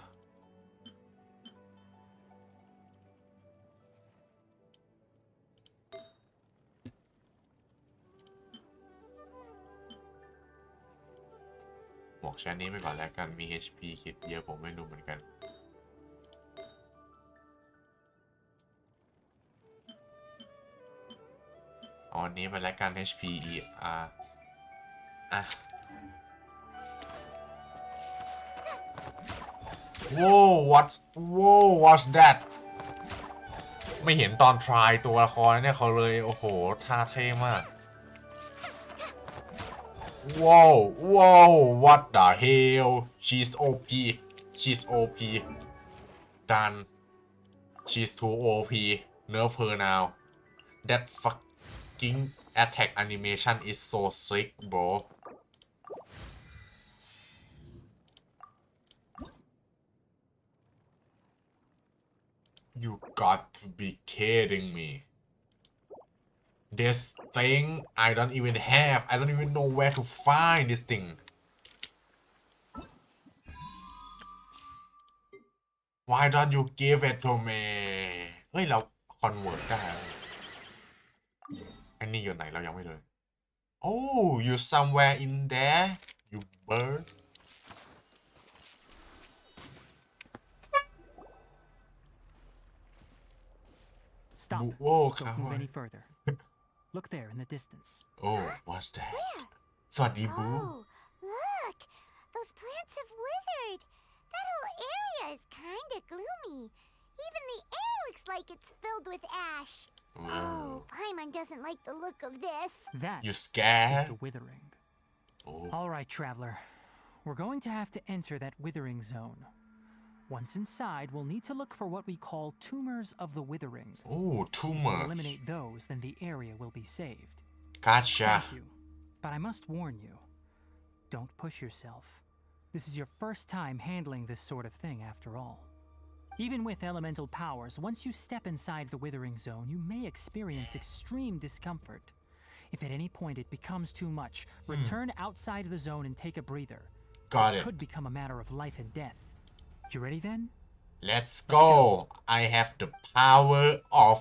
หมวกชั้นนี้ไปก่อนแล้วกันมี HP คิดเยอะผมไม่รู้เหมือนกันเอาอันนี้ไปแล้วกัน HP ER โว้ what's that ไม่เห็นตอน try ตัวละครเนี่ยเขาเลยโอ้โหท่าเท่มากWhoa, what the hell? She's OP. Done. She's too OP. Nerf her now. That fucking attack animation is so sick, bro. You got to be kidding me.This thing I don't even have. I don't even know where to find this thing. Why don't you give it to me? เฮ้ยเรา convert ได้อันนี้อยู่ไหนเรายังไม่เลย Oh, you somewhere in there, you bird. Stop. Whoa, Don't move any further. Look there in the distance. Oh, what's that? Where? สวัสดีบู Oh, look! Those plants have withered. That whole area is kinda gloomy. Even the air looks like it's filled with ash. Oh, Paimon doesn't like the look of this. That You is scared? the withering. Oh. All right, traveler. We're going to have to enter that withering zone. Once inside, we'll need to look for what we call tumors of the withering. Oh, If we tumors. eliminate those, then the area will be saved. Gotcha. Thank you. But I must warn you. Don't push yourself. This is your first time handling this sort of thing after all. Even with elemental powers, once you step inside the withering zone, you may experience extreme discomfort. If at any point it becomes too much, return outside the zone and take a breather. Got It it. could become a matter of life and death. You ready then? Let's go. I have the power of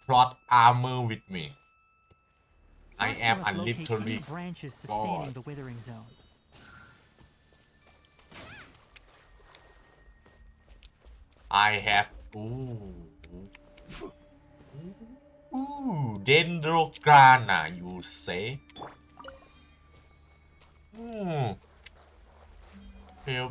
plot armor with me. I First, am we a must locate literally any branches sustaining god. the withering zone. I have โอ้เดนโดรกราน่ะยูเซเฮล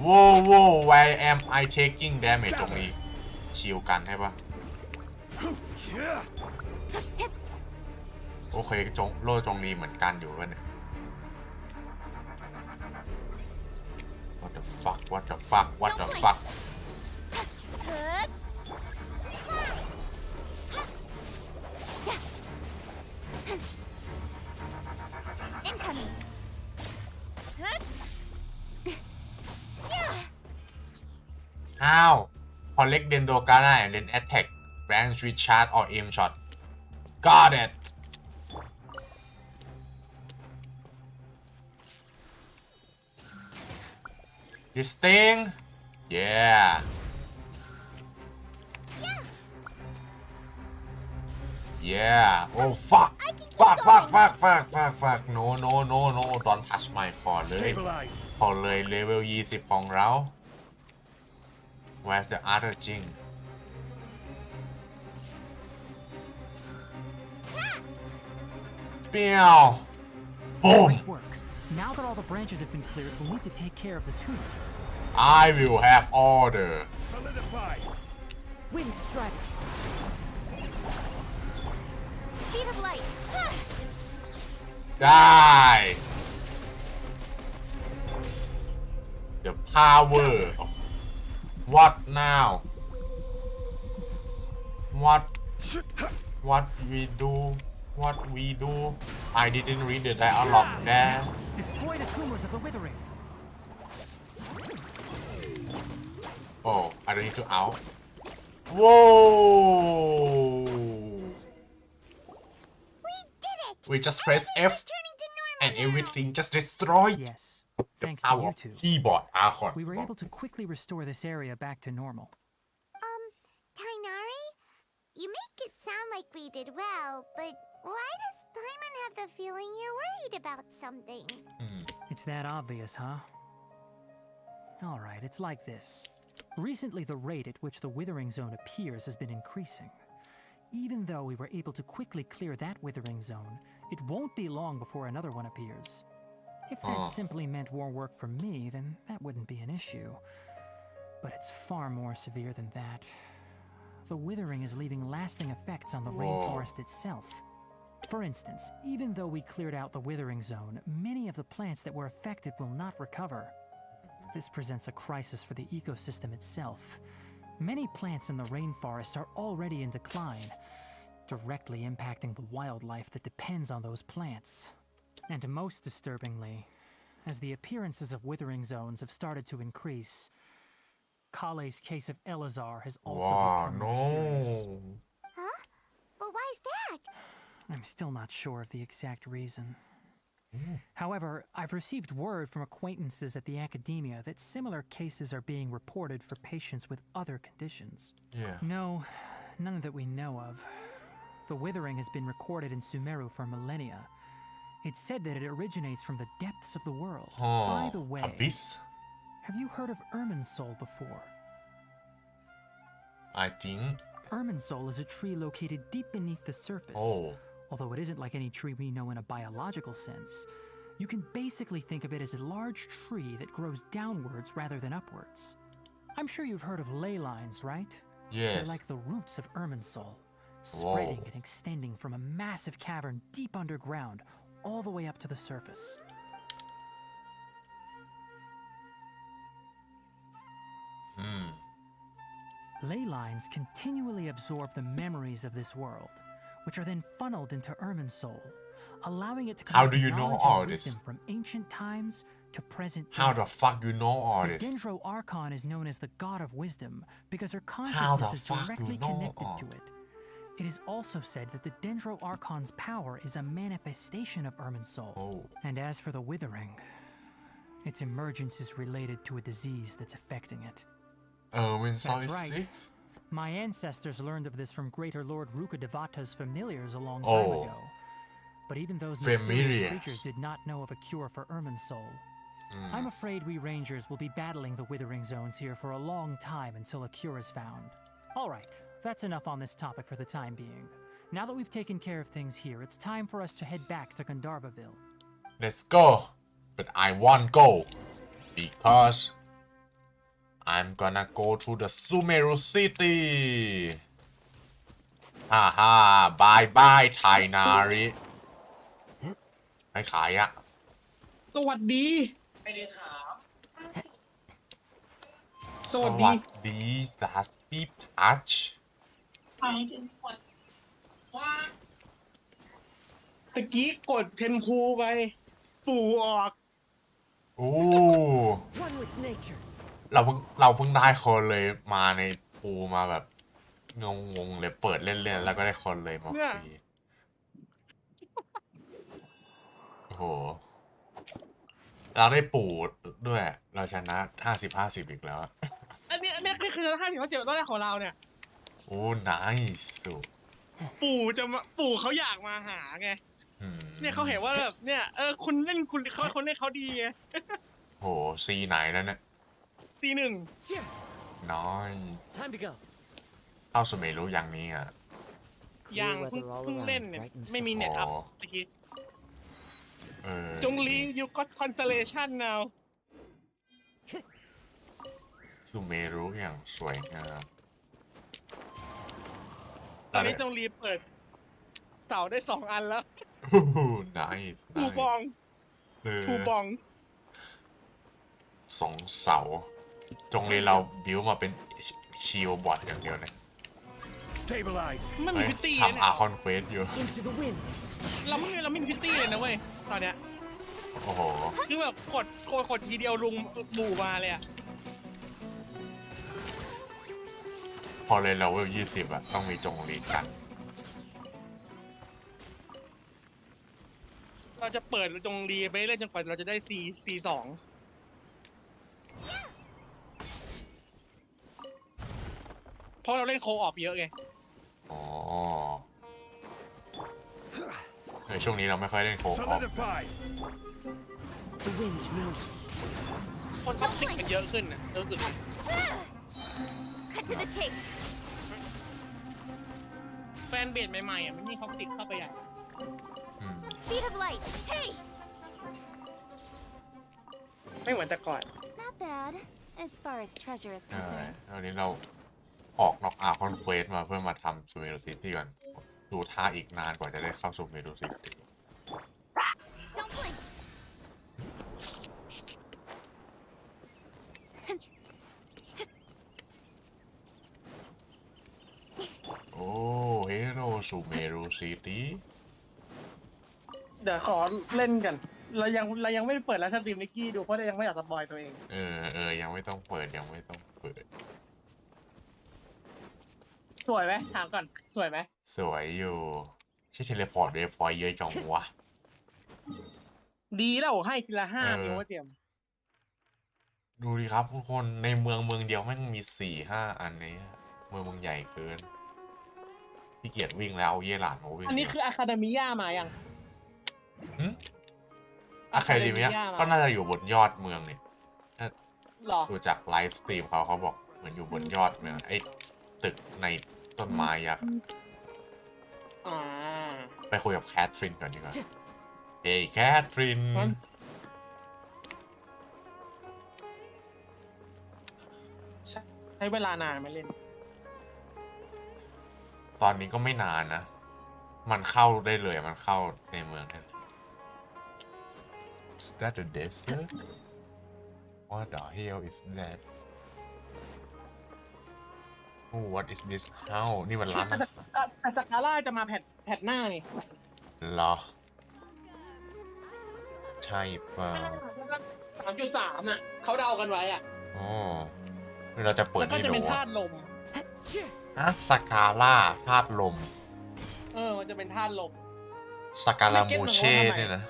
โว้โว้ why am I taking damage ตรงนี้ชิลกันใช่ปะโอเคโล่จงนี้เหมือนกันอยู่วะเนี่ย what the fuck what the fuck what the fuck Incoming. อ้าว collect dendrocana and then attack range recharge or aim shot got it this thing yeah yeah oh fuck fuck fuck fuck fuck fuck fuck no no no no don't touch my ขอเลยเลเวล20ของเรา where's the other jing เปียว boom Great work. Now that all the branches have been cleared, we'll need to take care of the tumor. I will have order Wind strike. Speed of light. ได้ the power of what now what we do I didn't read the dialogue there Destroy the tumors of the withering. oh I don't need to out whoa we just press F and everything just destroyed Yes. the Thanks to power you of two. keyboard archon We were able to quickly restore this area back to normal. Tainari? You make it sound like we did well, but why does Paimon have the feeling you're worried about something? It's that obvious, huh? Alright, it's like this. Recently, the rate at which the withering zone appears has been increasing. Even though we were able to quickly clear that withering zone, it won't be long before another one appears. If that simply meant more work for me, then that wouldn't be an issue. But it's far more severe than that. The withering is leaving lasting effects on the rainforest itself. For instance, even though we cleared out the withering zone, many of the plants that were affected will not recover. This presents a crisis for the ecosystem itself. Many plants in the rainforest are already in decline, directly impacting the wildlife that depends on those plants. And most disturbingly, as the appearances of withering zones have started to increase, Kale's case of Elazar has also become more serious. Huh? But why is that? I'm still not sure of the exact reason. However, I've received word from acquaintances at the academia that similar cases are being reported for patients with other conditions. yeah No, none that we know of. The withering has been recorded in Sumeru for millennia. It's said that it originates from the depths of the world. By the way, abyss have you heard of Irminsul before? I think Irminsul is a tree located deep beneath the surface. Although it isn't like any tree we know in a biological sense, you can basically think of it as a large tree that grows downwards rather than upwards. I'm sure you've heard of ley lines, right? yes They're like the roots of Irminsul, spreading and extending from a massive cavern deep underground all the way up to the surface. Ley lines continually absorb the memories of this world, which are then funneled into Irminsul, allowing it to How collect do you know knowledge all and this? wisdom from ancient times to present day. how the fuck you know all The this Dendro Archon is known as the God of Wisdom because her How consciousness the is fuck directly you know connected all? to it. It is also said that the Dendro Archon's power is a manifestation of Irminsul. And as for the Withering, its emergence is related to a disease that's affecting it. when That's size right. 6 My ancestors learned of this from Greater Lord Rukadevata's familiars a long time ago. but even those mysterious Familiar. creatures did not know of a cure for Ermin's soul. I'm afraid we Rangers will be battling the withering zones here for a long time until a cure is found. Alright, that's enough on this topic for the time being. Now that we've taken care of things here, it's time for us to head back to Gandharvaville. Let's go but I won't go because I'm gonna go to the Sumeru city ฮ่าบายบายไทนาริไม่ขายอะสวัสดีไม่ได้ถามสวัสดีสัสปี้พัชหมายถึงกดว่าตะกี้กดเพนพูไปปู่ออกโอ้เราเพิ่งได้คนเลยมาในปูมาแบบงงเลยเปิดเล่นๆแล้วก็ได้คนเลยมาฟรีโอ้โหเราได้ปูด้วยเราชนะ50-50อีกแล้วอันนี้คือ50-50ตอนแรกของเราเนี่ยโอ้นายสุดปู่เขาอยากมาหาไงเนี่ยเขาเห็นว่าแบบเนี่ยคุณเล่นเขาดีไงโหซีไหนนั่นเนี่ยC1น้อยเข้าสมัยรู้อย่างนี้อ่ะยังเพิ่งเล่นเนี่ยไม่มีเน็ตอัพตะกี้จงลียูก็คอนเซเลชัน now สุเมรุอย่างสวยงามตอนนี้จงลีเปิดเสาได้2 อันแล้วทูบอง2 เสาจงลีเราบิวมาเป็นชิลบอทอย่างเดียวเลยมันมีพิตตี้ทำอาคอนเควสอยู่เราไม่มีพิตตี้เลยนะเว้ยตอนเนี้ยโอ้โหคือแบบกดทีเดียวลุงบูมาเลยอะพอเลยเราเวล20อะต้องมีจงลีกันเราจะเปิดจงลีไปเรื่อยจนกว่าเราจะได้ C2 เพราะเราเล่นโคออฟเยอะไงอ๋อช่วงนี้เราไม่ค่อยเล่นโคออฟคนท็อกซิกกันเยอะขึ้นนะรู้สึกแฟนเบสใหม่ๆอ่ะมันยิ่งท็อกซิกเข้าไปใหญ่Speed of light. Hey. ไม่เหมือนแต่ก่อน Not bad, as far as treasure is concerned. วันนี้เราออกนอกอาคอนเควสมาเพื่อมาทำซูเมรุซิตี้ก่อนดูท่าอีกนานกว่าจะได้เข้าซูเมรุซิตี้โอ้เฮโร่ซูเมรุซิตี้เดี๋ยวขอเล่นกันเรายังไม่เปิดแล้วสตรีมนิกกี้ดูเพราะยังไม่อยากสปอยตัวเองยังไม่ต้องเปิดสวยไหมถามก่อนสวยไหมสวยอยู่ใช่เทเลพอร์ตเวฟพอยต์เยอะจังวะดีแล้วให้ทีละ5 นิ้วเจมดูดิครับทุกคนในเมืองเดียวแม่งมี 4-5 อันนี้เมืองใหญ่เกินพี่เกียรวิ่งแล้วเอาเย่หลานมาวิ่งอันนี้คืออะคาเดมี่ย่ามายังอะคาเดมี่ก็น่าจะอยู่บนยอดเมืองเนี่ยถ้าดูจากไลฟ์สตรีมเขาบอกเหมือนอยู่บนยอดเมืองไอ้ตึกในต้นไม้ยักษ์ไปคุยกับแคทฟรินก่อนดีกว่าเฮ้ยแคทฟรินใช้เวลานานไหมเล่นตอนนี้ก็ไม่นานนะมันเข้าได้เลยมันเข้าในเมืองได้ Is that a desert? What the hell is that? Oh, what is this? How? นี่มันร้านนะสกาล่าจะมาแพทหน้านี่เหรอใช่เปล่า3.3 น่ะเขาเดากันไว้อ่ะอ๋อเราจะเปิดแล้วก็จะเป็นธาตุลมสกาล่าธาตุลมมันจะเป็นธาตุลมสกาลามูเช่เนี่ยนะ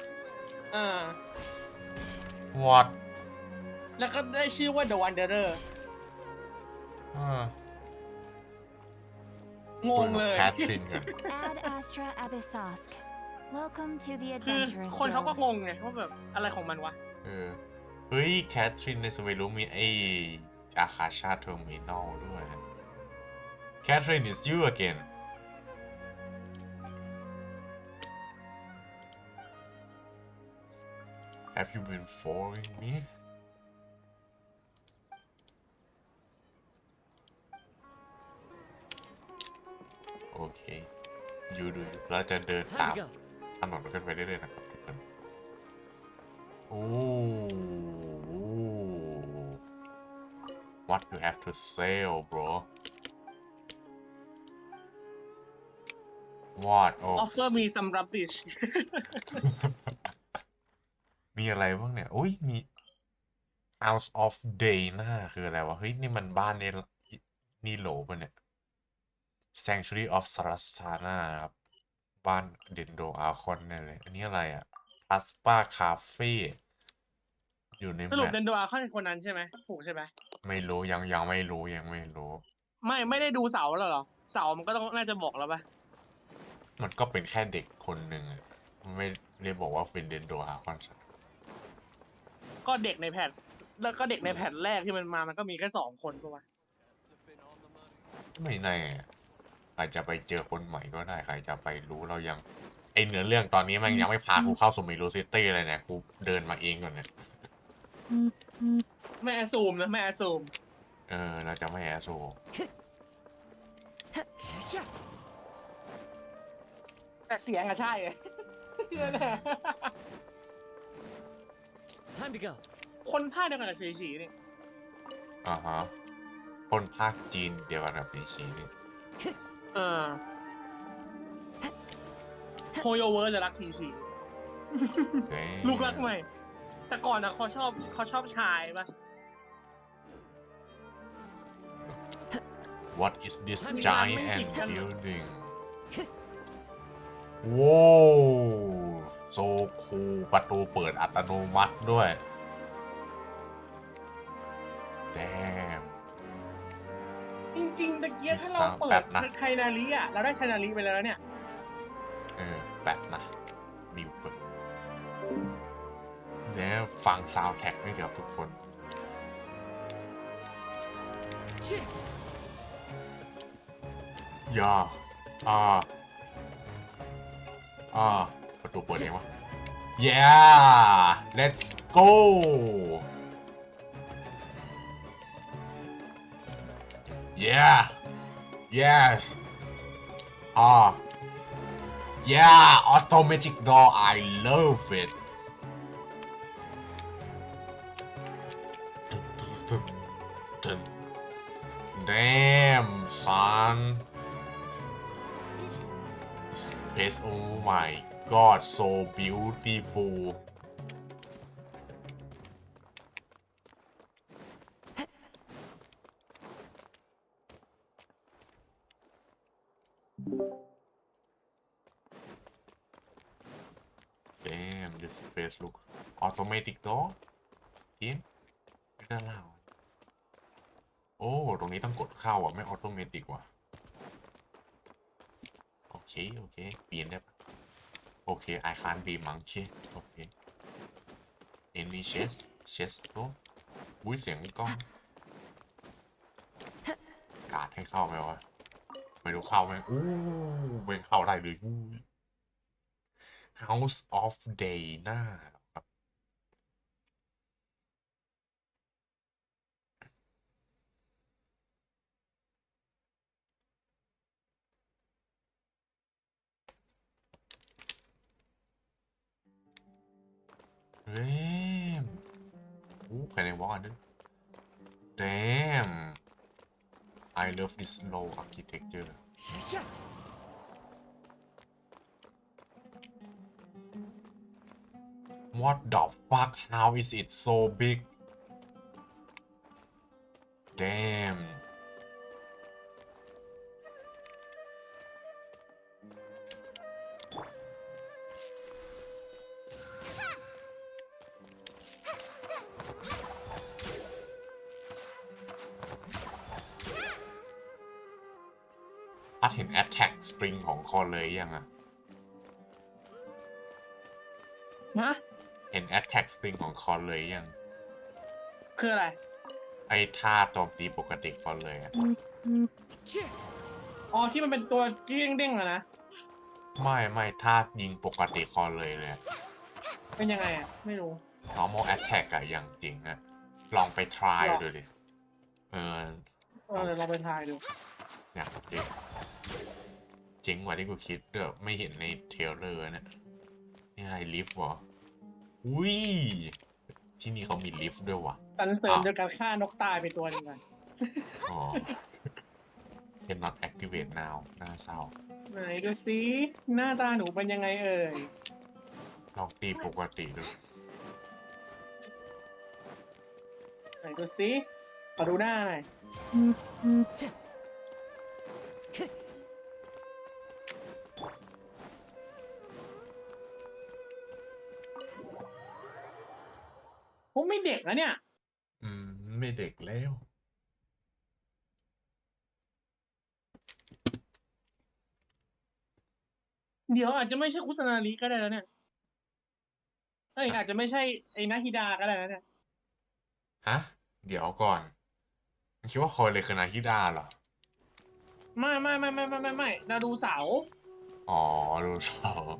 What แล้วก็ได้ชื่อว่า The Wanderer งงเลยแคทฟินกัน Ad Astra Abyssosk. Welcome to the คือ Adventurers คนเขาก็ Guild. งงไงว่าแบบอะไรของมันวะ เฮ้ยแคทรินในสมัยรู้มีไอ้อาคาชาเทอร์มินอลด้วยแคทริน is you again Have you been following me โอเคอยู่ดูเราจะเดินตามถนนกันไปเรื่อยๆนะครับทุกคนโอ้ What you have to sell bro What oh offer me some rubbish มีอะไรบ้างเนี่ยอุ้ยมี House of Day หน้าคืออะไรวะเฮ้ยนี่มันบ้านนี่โหลป่ะเนี่ย Sanctuary of Sarasana ครับบ้านเดนโดอาคอนเนี่ยเลยอันนี้อะไรอ่ะ Plaspa Cafe อยู่ใน สรุป แมป เดนโดอาเขาเป็นคนนั้นใช่ไหมถูกใช่ไหม ไม่รู้ยังไม่รู้ยังไม่รู้ ไม่ได้ดูเสาแล้วเหรอ เสามันก็ต้องน่าจะบอกแล้วปะ มันก็เป็นแค่เด็กคนหนึ่งอะไม่ได้บอกว่าเป็นเดนโดอาคอน ก็เด็กในแพทแล้วก็เด็กในแพทแรกที่มันมามันก็มีแค่2 คนปะวะ ไม่แน่อาจจะไปเจอคนใหม่ก็ได้ใครจะไปรู้เรายังไอเนื้อเรื่องตอนนี้มันยังไม่พากูเข้าสุเมรุซิตี้เลยเนี่ยกูเดินมาเองก่อนเนี่ย ไม่แอสซูมนะไม่แอสซูม เราจะไม่แอสโซ แต่เสียงอะใช่ แน่ Time to go. คนภาคเดียวกันกับฉีนี่ อ่าฮะคนภาคจีนเดียวกันกับปีชีนี่ โฮโยเวอร์จะรักฉีลูกรักใหม่ แต่ก่อนอะเขาชอบชายปะ What is this giant building ว้าวโซคูประตูเปิดอัตโนมัติด้วย Damn จริงๆตะเกียถ้าเราเปิดไทนาริอะเราได้ไทนาริไปแล้วเนี่ย แบบนะมิวเปิดเดี๋ยวฟังซาวด์แท็กให้กับทุกคนอย่าประตูเปิดเองวะ Yeah let's go Yeah yes Yeah automatic door I love it Damn son Space oh my god so beautiful Damn this space look automatic door กินไม่ได้เล่าโอ้ตรงนี้ต้องกดเข้าอ่ะไม่ออโตเมติกว่ะโอเคเปลี่ยนได้ปะโอเค I can't be monkey โอเค any chest ตัวอุ้ยเสียงกล้องกาดให้เข้าไหมวะไม่รู้เข้าไหมอู้เว้นเข้าได้เลยอู้ House of Day หน้าครับDamn ใครในวอลนึง Damn I love this low architecture What the fuck how is it so big Damnพัดเห็น attack string ของคอเลยยังอะ ฮะ เห็น attack string ของคอนเลยยัง คืออะไร ไอ้ท่าโจมตีปกติคอนเลยอะ อ๋อที่มันเป็นตัวที่เด้งๆอะนะ ไม่ท่ายิงปกติคอนเลย เป็นยังไงอ่ะ ไม่รู้ normal attack อะอย่างจริงอะลองไป try หรอ ดูดิเดี๋ยวเราไปทายดู อย่างจริงเจ๋งกว่าที่กูคิดเด้อไม่เห็นในเทรลเลอร์เนี่ยนี่อะไรลิฟต์เหรออุ้ยที่นี่เขามีลิฟต์ด้วยวะ ตันเสริมโดยการฆ่านกตายไปตัวหนึงก่อน อ๋อ cannot activate now น่าเศร้า ไหนดูซิหน้าตาหนูเป็นยังไงเอ่ย ลองตีปกติดู ไหนดูซิขอดูหน้าหน่อยผมไม่เด็กนะเนี่ย ไม่เด็กแล้ว เดี๋ยวอาจจะไม่ใช่คุสนาริก็ได้แล้วเนี่ยอาจจะไม่ใช่ไอ้นาฮิดาก็ได้แล้วเนี่ย ฮะ เดี๋ยวก่อนคิดว่าคอยเลยคือนาฮิดาเหรอ ไม่นาดูเสา อ๋อรู้ชอบ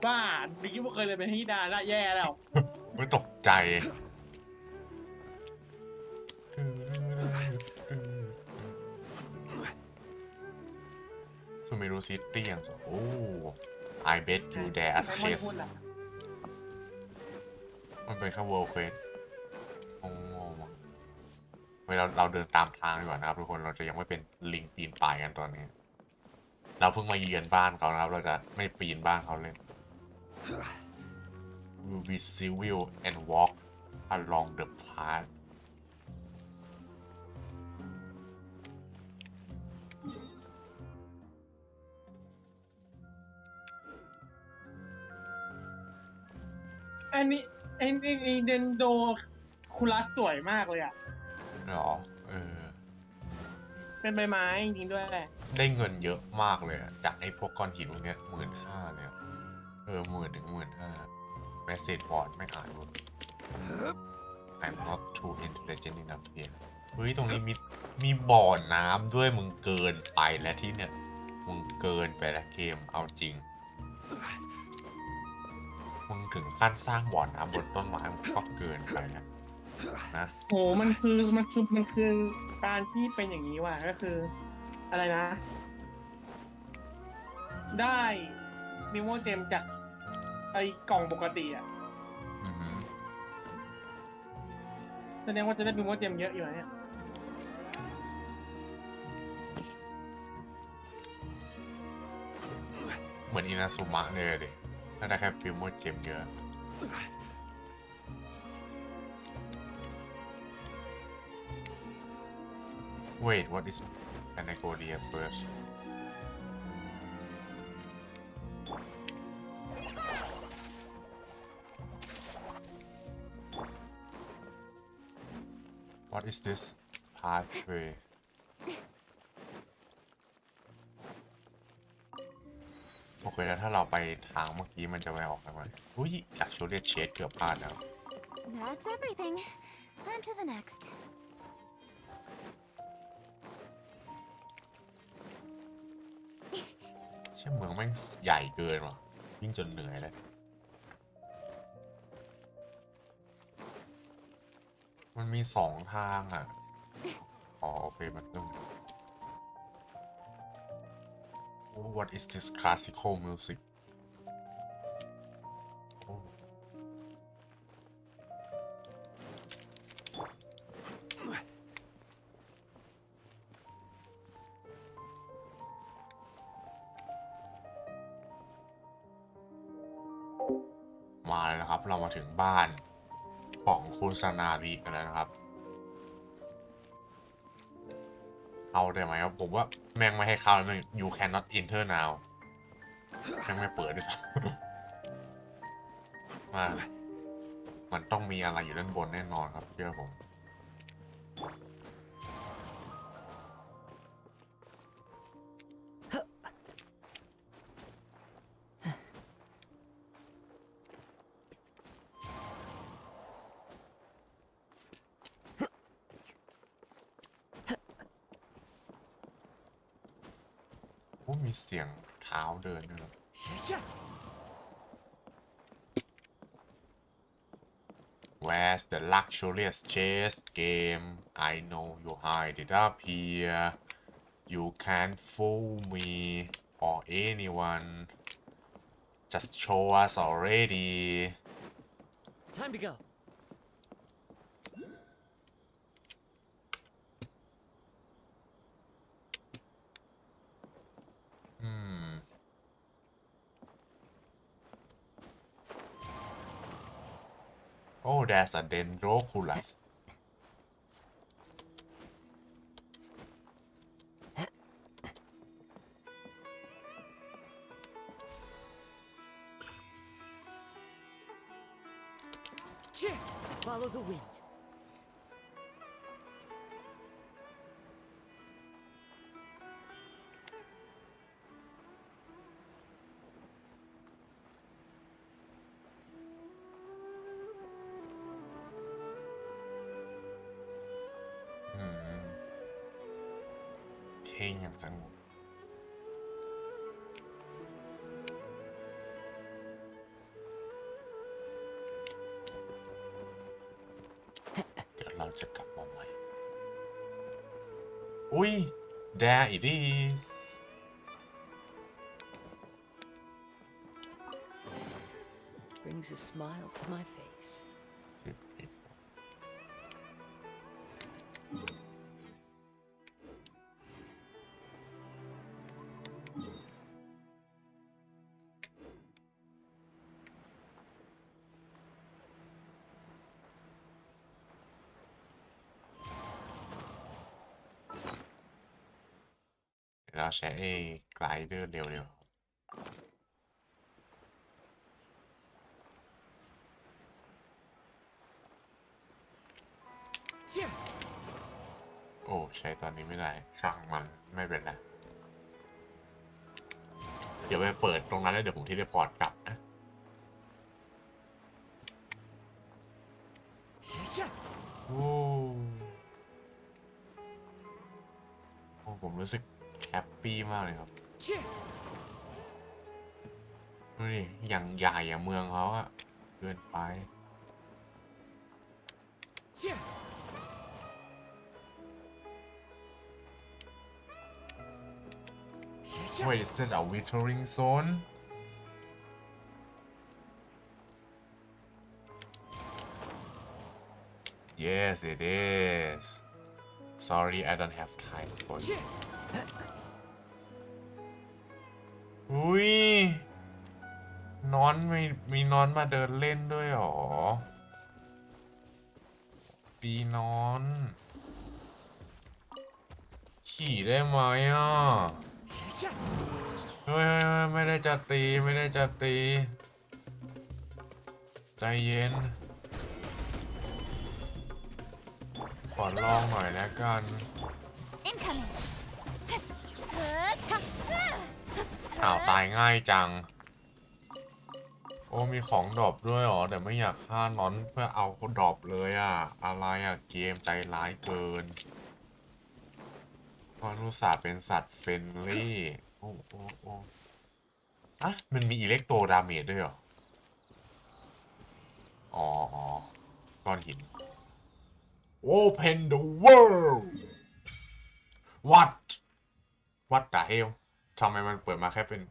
บ้าดิคิดว่าเคยเลยเป็นนาฮิดาละแย่แล้ว ไม่ตกใจซูเมรุซิตี้อย่างโอ้ I bet you dare us ไม่ chase พูดละ มันเป็นแค่ world quest โอ้เวลาเราเดินตามทางดีกว่านะครับทุกคนเราจะยังไม่เป็นลิงปีนป่ายกันตอนนี้ เราเพิ่งมาเยือนบ้านเขานะครับเราจะไม่ปีนบ้านเขาเลย Will be civil and walk along the path อันนี้ไอ้เดนโดคุรัสสวยมากเลยอ่ะ หรอ เป็นใบไม้จริงๆด้วย ได้เงินเยอะมากเลยอะจากไอ้พวกก้อนหินพวกเนี้ย15,000เลยอะ10,000 ถึง 15,000 message board ไม่อ่านหมด I'm not too intelligent enough here เฮ้ย ตรงนี้มีบ่อน้ำด้วยมึงเกินไปแล้วที่เนี่ย มึงเกินไปแล้วเกมเอาจริง มึงถึงขั้นสร้างบ่อน้ำบนต้นไม้มึงก็เกินไปแล้วนะ โหมันคือการที่เป็นอย่างนี้ว่ะก็คือ อะไรนะ ได้มิโมเจมจากไอ้กล่องปกติอ่ะ อือหือ แสดงว่าจะได้มิโมเจมเยอะอยู่นะเนี่ย เหมือนอินาซุมะเลยดิถ้าได้แค่ฟิลโมเจมเยอะ Wait what is can I go there first What is this pathway โอเคแล้วถ้าเราไปทางเมื่อกี้มันจะไปออกทางไหนอุ้ยอยากโชว์เรียกเชดเกือบพลาดแล้ว That's everything. On to the next. เชื่อเมืองแม่งใหญ่เกินว่ะวิ่งจนเหนื่อยเลยมันมี2 ทางอ่ะ อ๋อโอเคมันต้อง Oh, what is this classical music โอ้มาแล้วนะครับ เรามาถึงบ้านของคุณซานาริกันแล้วนะครับ เข้าได้ไหมครับผมว่าแม่งไม่ให้เข้าแล้ว You cannot enter now แม่งไม่เปิดด้วยซ้ำมันต้องมีอะไรอยู่ด้านบนแน่นอนครับเชื่อผม อ้มีเสียงเท้าเดินด้วย Where's the luxurious chess game? I know you hide it up here. You can't fool me or anyone. Just show us already. Time to go. Oh, there's a dendroculus. Follow the wind. เพลงอย่างสงบเดี๋ยวเราจะกลับมาใหม่อุ้ย there it is Brings a smile to my face. เราใช้ไกลเดอร์เร็วๆโอ้ใช้ตอนนี้ไม่ได้ช่างมันไม่เป็นไรเดี๋ยวไปเปิดตรงนั้นแล้วเดี๋ยวผมเทเลพอร์ตกลับนะโอ้ผมรู้สึกแฮปปี้มากเลยครับดูดิอย่างใหญ่อย่างเมืองเขาอะเกินไป Wait, is that a withering zone? Yes, it is. Sorry, I don't have time for you. อุ้ยนอนมีนอนมาเดินเล่นด้วยหรอดีนอนขี่ได้ไหมอ่ะเฮ้ยไม่ได้จะตีไม่ได้จะตีใจเย็นขอลองหน่อยแล้วกันอ้าวตายง่ายจังโอ้มีของดรอปด้วยเหรอแต่ไม่อยากฆ่านอนเพื่อเอาดรอปเลยอ่ะอะไรอ่ะเกมใจร้ายเกินเพราะนุสาเป็นสัตว์เฟรนลี่โอ้อะมันมีอิเล็กโตรดาเมจด้วยเหรออ๋อก้อนหิน Open the world What the hell ทำไมมันเปิดมาแค่เป็น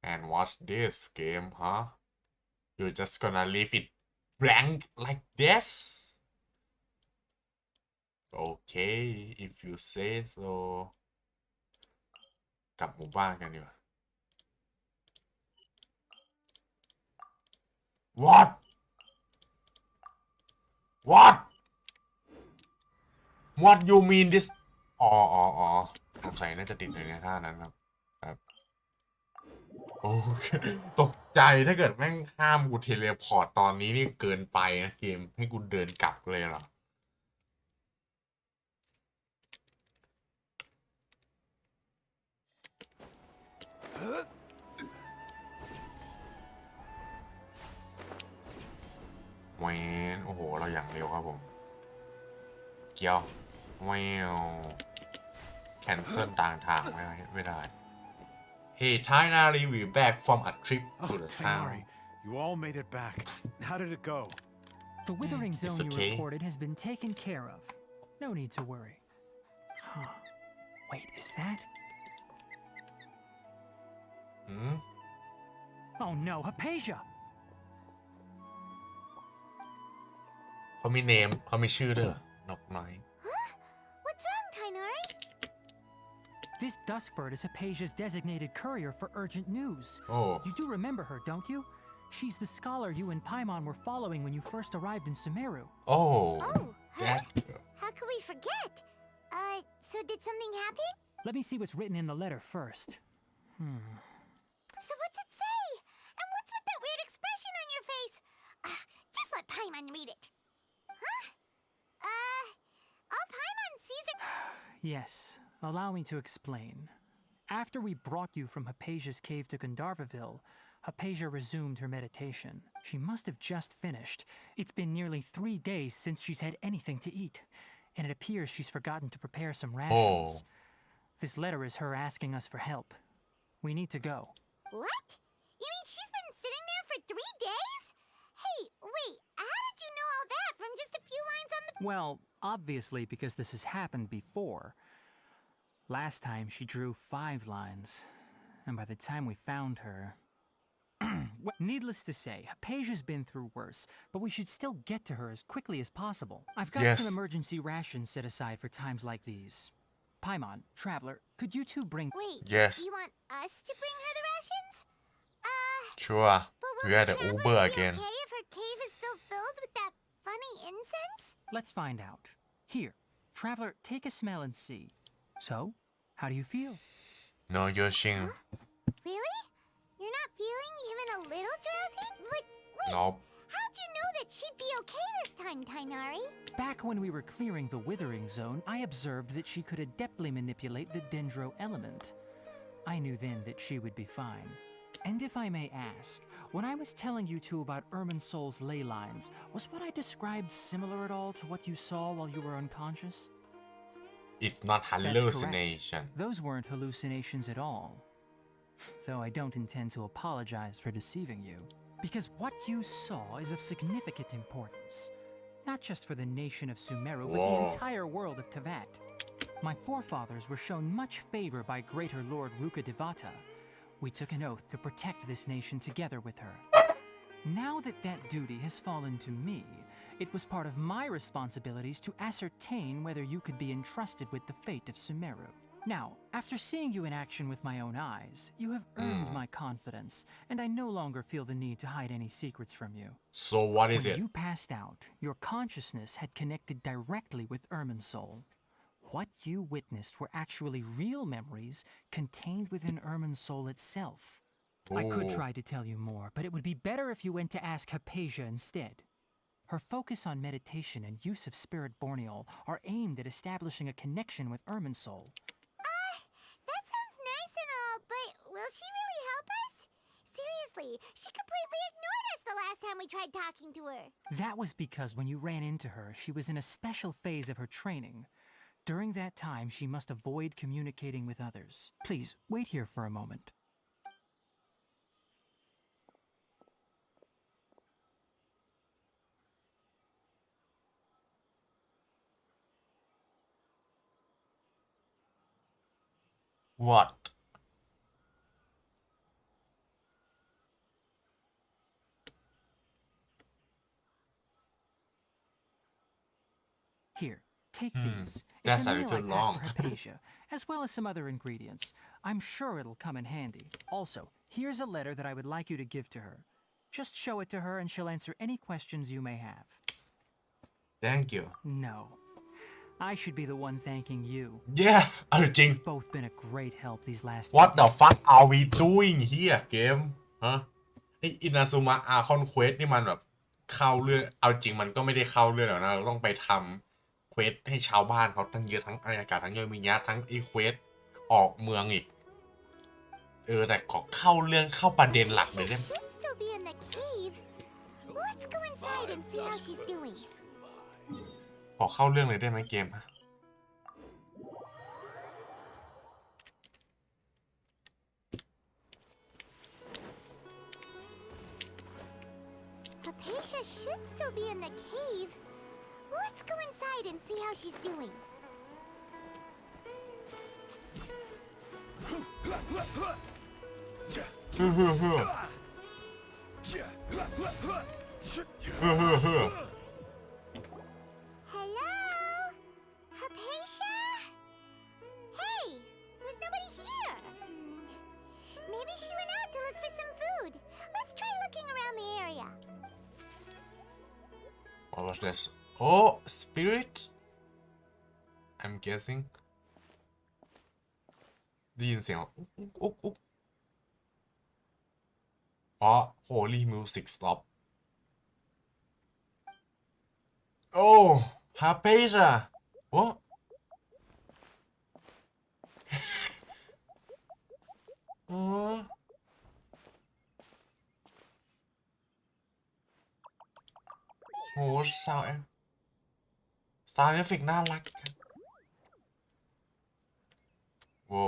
And watch this game huh You're just gonna leave it blank like this Okay if you say so กลับหมู่บ้านกันดีกว่า What you mean this อ๋อสงสัยน่าจะติดอยู่ในท่านั้นครับโอเคตกใจถ้าเกิดแม่งห้ามกูเทเลพอร์ตตอนนี้นี่เกินไปนะเกมให้กูเดินกลับเลยเหรอเวนโอ้โหเราอย่างเร็วครับผมเกียวแวว cancel ต่างทางไม่ได้ Hey Tainari we back from a trip to Oh, the town Tainari, you all made it back. How did it go? The withering It's zone okay. you reported has been taken care of. No need to worry. Huh. Wait, is that? Oh no, Hypatia! เขามี name เขามีชื่อด้วยนกน้อย What's wrong, Tainari? This Duskbird is Hypatia's designated courier for urgent news. Oh. You do remember her, don't you? She's the scholar you and Paimon were following when you first arrived in Sumeru. Oh Oh, her? that How could we forget? So did something happen? Let me see what's written in the letter first. So what's it say? And what's with that weird expression on your face? Just let Paimon read it. Huh? All Paimon sees are... Yes, allow me to explain. After we brought you from Hypatia's cave to Gandharvaville, Hypatia resumed her meditation. She must have just finished. It's been nearly 3 days since she's had anything to eat, and it appears she's forgotten to prepare some rations. Oh. This letter is her asking us for help. We need to go. What? You mean she's been sitting there for 3 days? Hey, wait, how did you know all that from just a few lines on the... Well, obviously because this has happened before. Last time she drew 5 lines, and by the time we found her... Well, needless to say, Hypatia's been through worse, but we should still get to her as quickly as possible. I've got Yes. some emergency rations set aside for times like these. Paimon, Traveler, could you two bring... Wait, Yes. you want us to bring her the rations? Sure But will we had the the traveler Uber be again okay if her cave is still filled with that funny incense? Let's find out. Here, Traveler, take a smell and see. So, how do you feel? No Yoshing Really? You're not feeling even a little drowsy? But wait, Nope how'd you know that she'd be okay this time, Tainari? Back when we were clearing the withering zone, I observed that she could adeptly manipulate the dendro element. I knew then that she would be fine. And if I may ask, when I was telling you two about Irminsol's ley lines, was what I described similar at all to what you saw while you were unconscious? It's not That's correct. hallucination Those weren't hallucinations at all. Though I don't intend to apologize for deceiving you. Because what you saw is of significant importance. Not just for the nation of Sumeru, but the Whoa. entire world of Tevat. My forefathers were shown much favor by Greater Lord Rukkhadevata. We took an oath to protect this nation together with her. Now that that duty has fallen to me, it was part of my responsibilities to ascertain whether you could be entrusted with the fate of Sumeru. Now, after seeing you in action with my own eyes, you have earned my confidence, and I no longer feel the need to hide any secrets from you. So what is When it you passed out, your consciousness had connected directly with Irminsul. What you witnessed were actually real memories contained within Irminsul itself. I could Oh. try to tell you more, but it would be better if you went to ask Hypatia instead. Her focus on meditation and use of Spirit Borneol are aimed at establishing a connection with Irminsul. That sounds nice and all, but will she really help us? Seriously, she completely ignored us the last time we tried talking to her. That was because when you ran into her, she was in a special phase of her training. During that time, she must avoid communicating with others. Please, wait here for a moment. What Here, take these. That's It's a a meal I little packed long. for Hypatia, as well as some other ingredients. I'm sure it'll come in handy. Also, here's a letter that I would like you to give to her. Just show it to her and she'll answer any questions you may have. Thank you No. I should be the one thanking you. Yeah เอาจริง You've both been a great help these last few What the days. fuck are we doing here เกมฮะไออินาซุมะอาร์คอนเควสนี่มันแบบเข้าเรื่องเอาจริงมันก็ไม่ได้เข้าเรื่องหรอกนะเราต้องไปทำเควสให้ชาวบ้านเขาทั้งเยอะทั้งอายากาศทั้งโยมิยะทั้งไอเควสออกเมืองอีกแต่ขอเข้าเรื่องเข้าประเด็นหลักเลยได้ไหม Should still be in the cave. Let's go inside and see how she's doing. ขอเข้าเรื่องเลยได้ไหมเกมฮะ Hypatia should still be in the cave. Let's go inside and see how she's doing. Hello? Hypatia? Hey, there's nobody here. Maybe she went out to look for some food. Let's try looking around the area. What was this? Oh, spirit? I'm guessing. ได้ยินเสียงอุ๊กอุ๊กอ๋อ Holy Music Stop Oh Hypatia Whatอ๋อโหซาวด์เอฟเฟกต์น่ารักโว้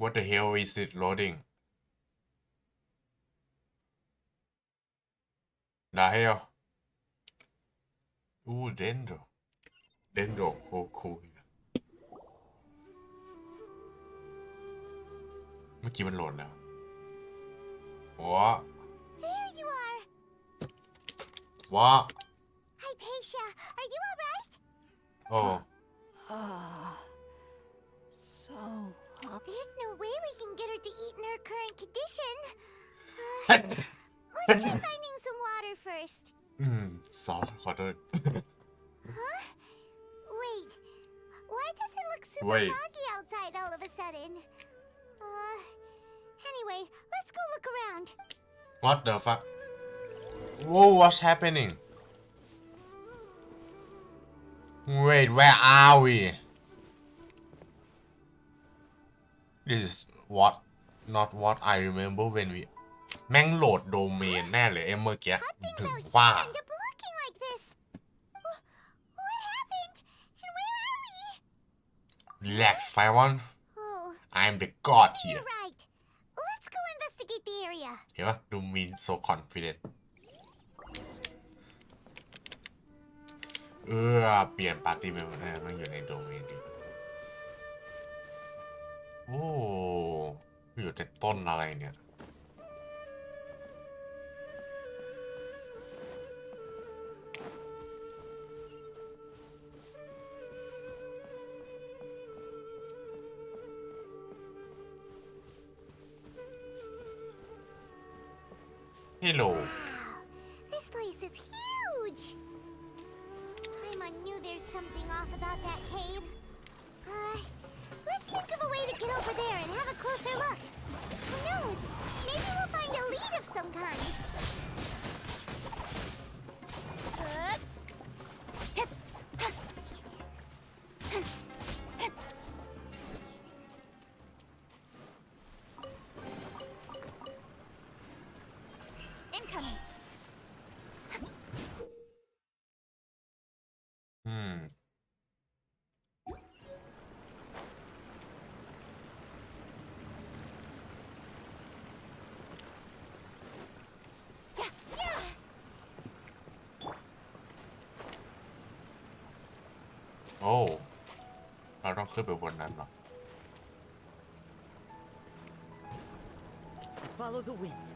What the hell is it loading? The hell? Ooh, Dendro. Dendro, cool. เมื่อกี้มันโหลดแล้ว What? There you are. What? Hypatia, are you alright? Oh. There's no way we can get her to eat in her current condition. Let's try finding some water first. Sorry, ขอโทษ Huh? Wait. Why does it look super Wait. foggy outside all of a sudden? Anyway, let's go look around. What the fuck? Whoa, what's happening? Wait, where are we? This is what not what I remember when we แม่งโหลดโดเมนแน่เลยเมื่อกี้ How ถึง things ว่า out here end up looking like this? What happened? And where are we? Relax, Spyone. Oh, I'm the god maybe here. you're right. Let's go investigate the area. เห็นปะดูมีน so confident เปลี่ยนปาร์ตี้เมมเบอร์มันอยู่ในโดเมนดีโอ้อยู่แต่ต้นอะไรเนี่ย Hello. Wow, this place is huge. Paimon knew there's something off about that cave. Let's think of a way to get over there and have a closer look. Who knows? Maybe we'll find a lead of some kind. Incoming. Oh เราต้องขึ้นไปบนนั้นเหรอ Follow the wind.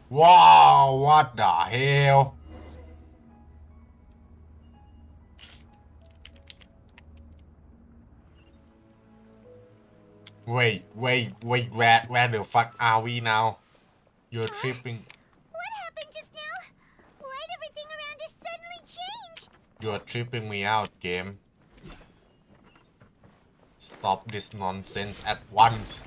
Wow, what the hell? Wait, where the fuck are we now? You're tripping. What happened just now? Why'd everything around us suddenly change? You're tripping me out, game. Stop this nonsense at once.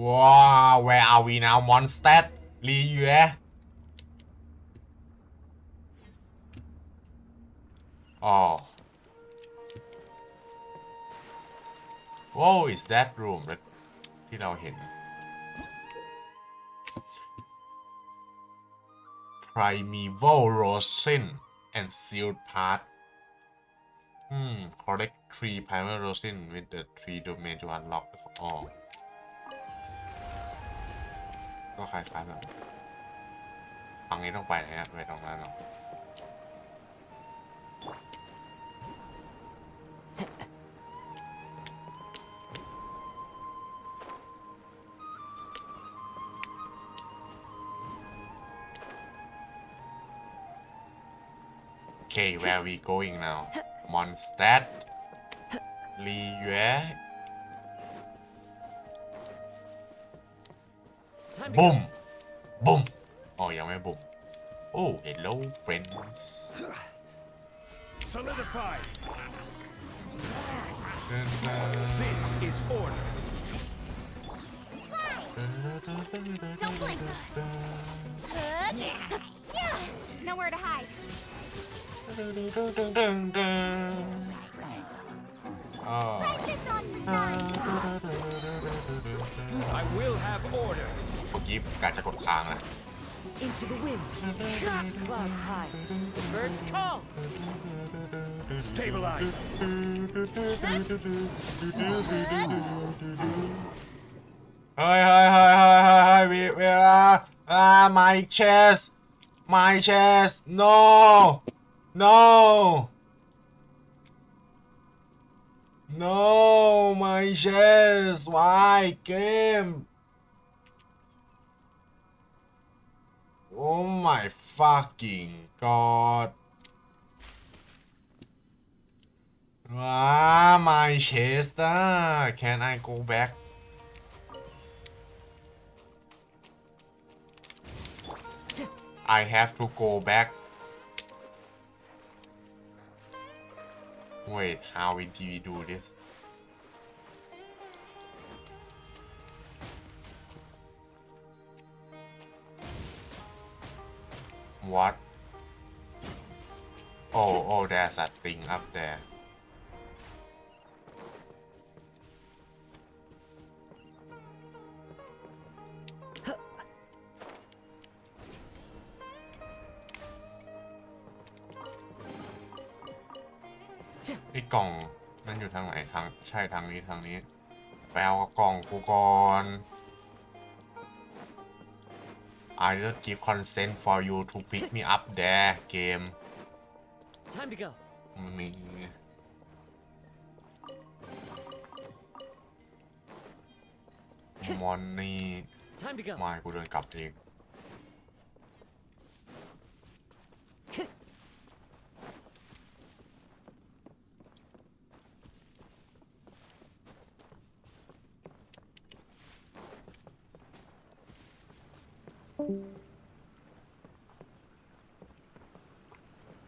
ว้าว where are we now Mondstadt ลีเย่อ๋อ oh is that room ที่เราเห็น primeval rosin and sealed part collect 3 primeval rosin with the 3 domain to unlock อ๋อก็คล้ายๆแบบฝั่งนี้ต้องไปไหนอะไปตรงนั้นหรอOkay, where are we going now? Mondstadt, Liyue. Boom! Boom! Oh, ยังไม่ boom. Oh, hello, friends. Solidify. This is order. Don't blink. Nowhere to hide. Oh. Practice on for size. I will have order. เมื่อกี้การจะกดค้างนะ Into the wind. Clouds high. Birds call. Stabilize. เฮ้ยเวลาmy chest no my chest why game oh my fucking god my chest can I go back I have to go back. Wait, how do we do this? What? Oh, there's a thing up there.ไอ้กล่องมันอยู่ทางไหนใช่ทางนี้ไปเอากล่องกูก่อน I don't give consent for you to pick me up there game Time to go. มีมอนนี่ Time to go. ไม่กูเดินกลับเอง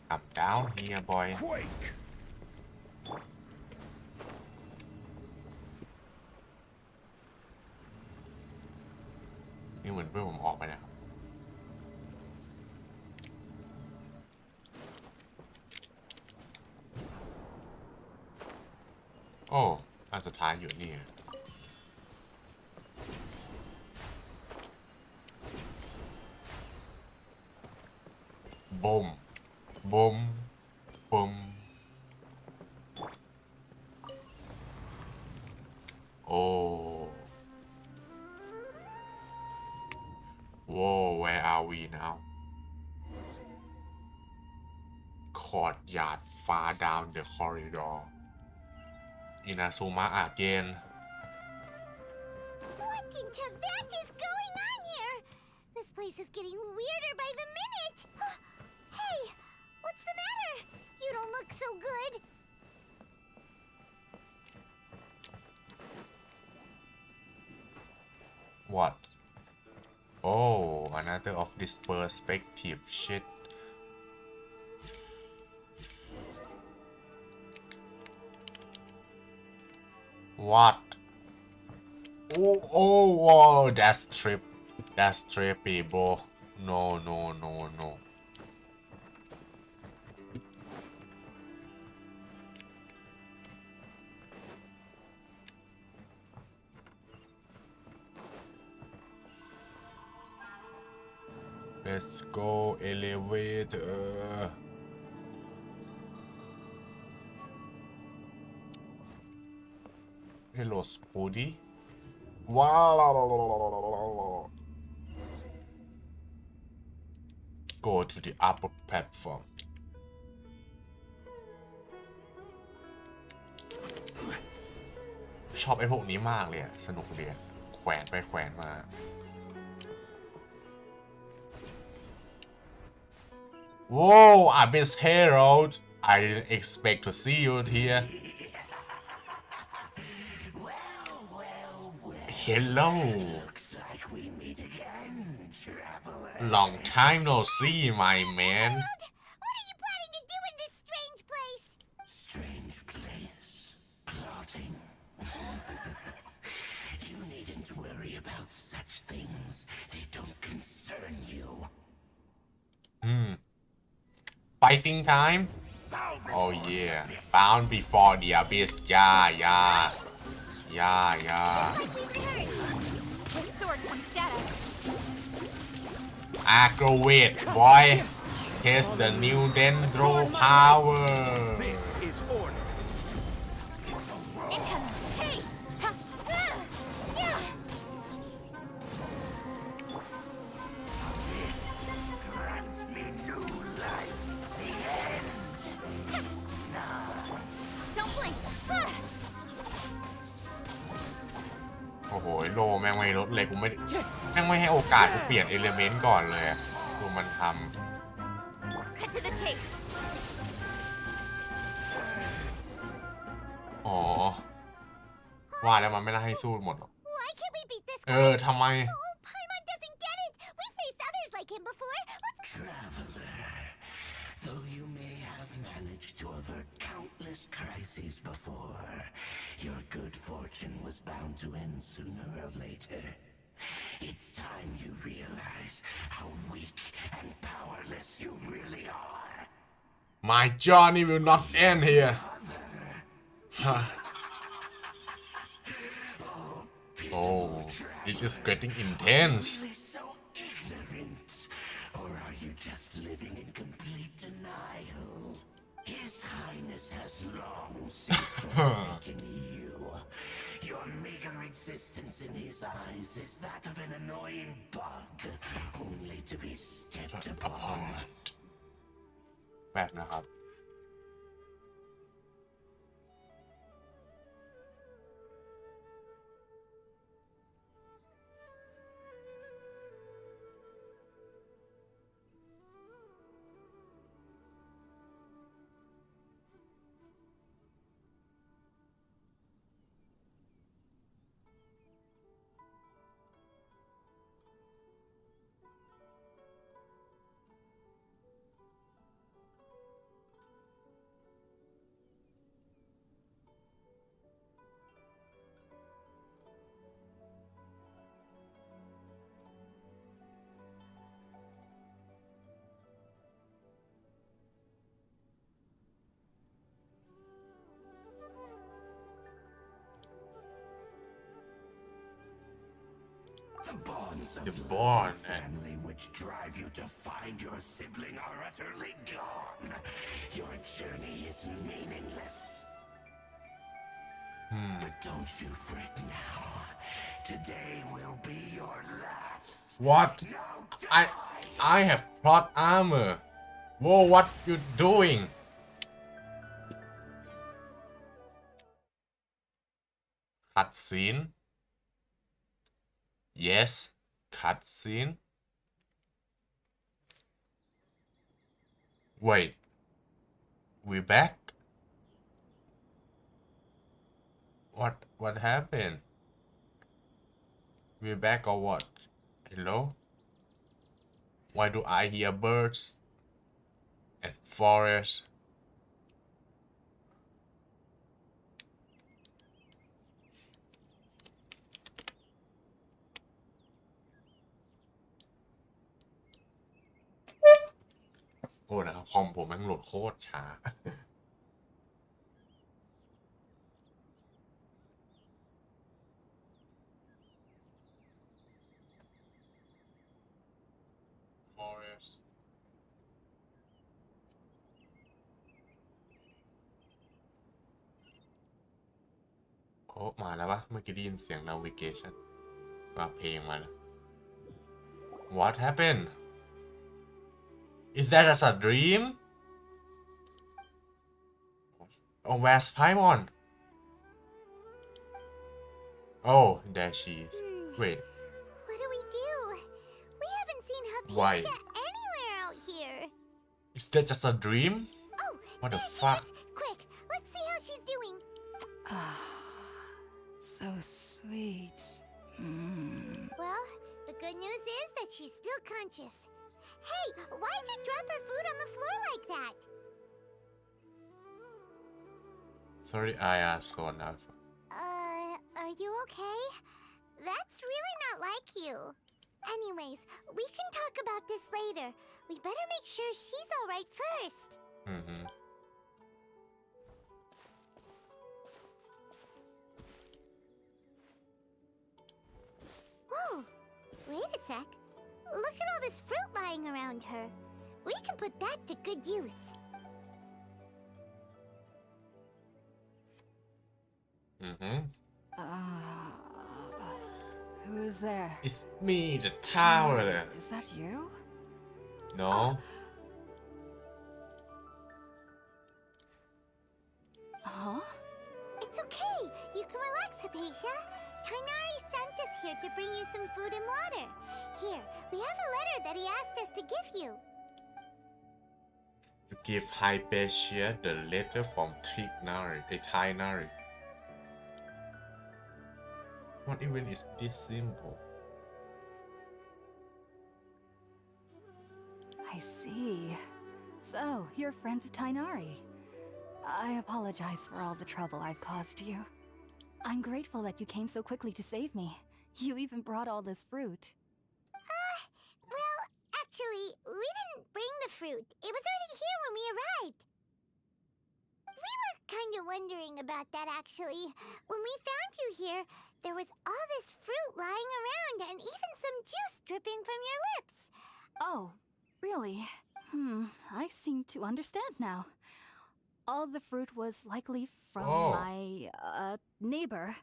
Come down here, boy. Quake. นี่เหมือนเพื่อนผมออกไปนะครับโอ้อันสุดท้ายอยู่นี่บุมโอ้ Whoa, where are we now? Courtyard far down the corridor. Inazuma again. What in Tibet is going on here? This place is getting weirder by the minute. Hey, what's the matter? You don't look so good. What? Oh, another of this perspective shit. What? oh, that's trippy, bro. No. Let's go elevator. Hello, Spoody. Wow. Go to the upper platform. ชอบไอ้พวกนี้มากเลยอะสนุกเลยแขวนไปแขวนมา Whoa, Abyss Herald. I didn't expect to see you here. Hello. Looks like we meet again, traveler. Long time no see, my man. What are you planning to do in this strange place? Strange place. Plotting. You needn't worry about such things. They don't concern you. Fighting time? Oh yeah. Bound before the abyss. Yeah. Like we heard. His sword comes shadow. Aggravate, boy. Test the new Dendro power. This is order. Incoming. Hey! Ha! Ah! Yeah! Grant me new life. The end. Don't blink. Ah! โอ้โหโลแม่งไม่ลดเลยกูไม่แม่งไม่ให้โอกาสกูเปลี่ยนเอลิเมนต์ก่อนเลยดูมันท Cut to the chase. ำอ๋อว่าแล้วมันไม่น่าให้สู้หมดหรอก Why can't we beat this ทำไม Oh, Paimon doesn't get it. We faced others like him before. Traveler. Though you may have managed to avert countless crises before, your good fortune was bound to end sooner or later. It's time you realize how weak and powerless you really are. My journey will not end here. Oh, this is getting intense. Really so ignorant? Or are you just living in complete denial? His Highness has long since forsaken you. Your meager existence in his eyes is that of an annoying bug, only to be stepped upon. แบบนะครับ The bonds of The love bond, and family which drive you to find your sibling are utterly gone. Your journey is meaningless. But don't you fret now. Today will be your last. What? Now I have plot armor. Whoa, what you doing? Cutscene. Yes, cutscene. Wait, we back? What happened? We back or what? Hello? Why do I hear birds and forest? โทษนะครับคอมผมแม่งโหลดโคตรช้า Forest โอ้มาแล้วปะเมื่อกี้ได้ยินเสียง navigation ว่าเพลงมาแล้ว What happened Is that just a dream Oh where's Paimon Oh there she is Wait What do we do? We haven't seen Why? Hypatia anywhere out here. Is that just a dream Oh, What the there she fuck is. Quick, let's see how she's doing. So sweet. Well, the good news is that she's still conscious. Hey, why'd you drop her food on the floor like that? Sorry I asked so enough Are you okay? That's really not like you. Anyways, we can talk about this later. We better make sure she's alright first. Whoa! Wait a sec. Look at all this fruit lying around her. We can put that to good use. Who's there? It's me the tower Is that you? No Huh? It's okay. You can relax, Hypatia. Tainari sent us here to bring you some food and water. Here, we have a letter that he asked us to give you. You give Hypatia the letter from Tainari What even is this symbol? I see. So, you're friends of Tainari. I apologize for all the trouble I've caused you. I'm grateful that you came so quickly to save me. You even brought all this fruit. Well, actually, we didn't bring the fruit. It was already here when we arrived. We were kind of wondering about that, actually. When we found you here, there was all this fruit lying around and even some juice dripping from your lips. Oh, really? I seem to understand now. All the fruit was likely from my, neighbor.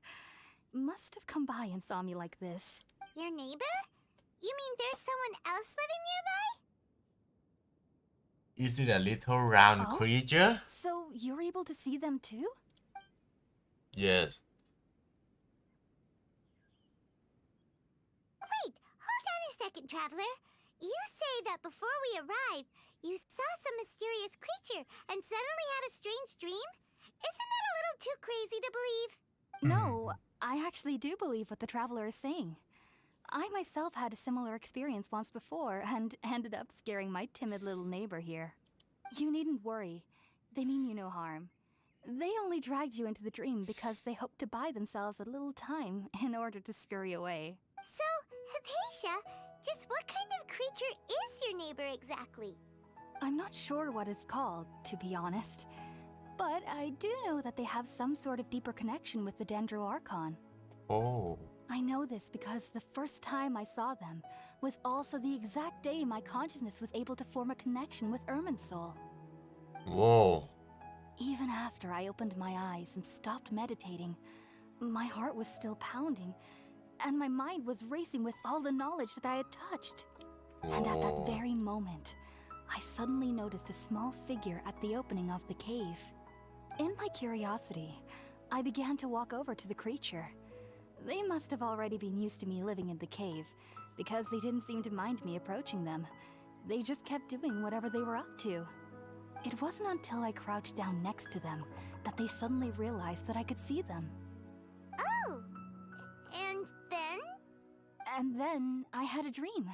Must have come by and saw me like this. Your neighbor? You mean there's someone else living nearby? Is it a little round creature? So, you're able to see them too? Yes Wait, hold on a second, traveler. You say that before we arrived, you saw some mysterious creature and suddenly had a strange dream? Isn't that a little too crazy to believe? No, I actually do believe what the traveler is saying. I myself had a similar experience once before and ended up scaring my timid little neighbor here. You needn't worry. They mean you no harm. They only dragged you into the dream because they hoped to buy themselves a little time in order to scurry away. So, Hypatia, just what kind of creature is your neighbor exactly? I'm not sure what it's called, to be honest. But I do know that they have some sort of deeper connection with the Dendro Archon. Oh I know this because the first time I saw them was also the exact day my consciousness was able to form a connection with Irminsul. Whoa Even after I opened my eyes and stopped meditating, my heart was still pounding, and my mind was racing with all the knowledge that I had touched. And at that very moment, I suddenly noticed a small figure at the opening of the cave. In my curiosity, I began to walk over to the creature. They must have already been used to me living in the cave, because they didn't seem to mind me approaching them. They just kept doing whatever they were up to. It wasn't until I crouched down next to them that they suddenly realized that I could see them. Oh! And then? And then I had a dream.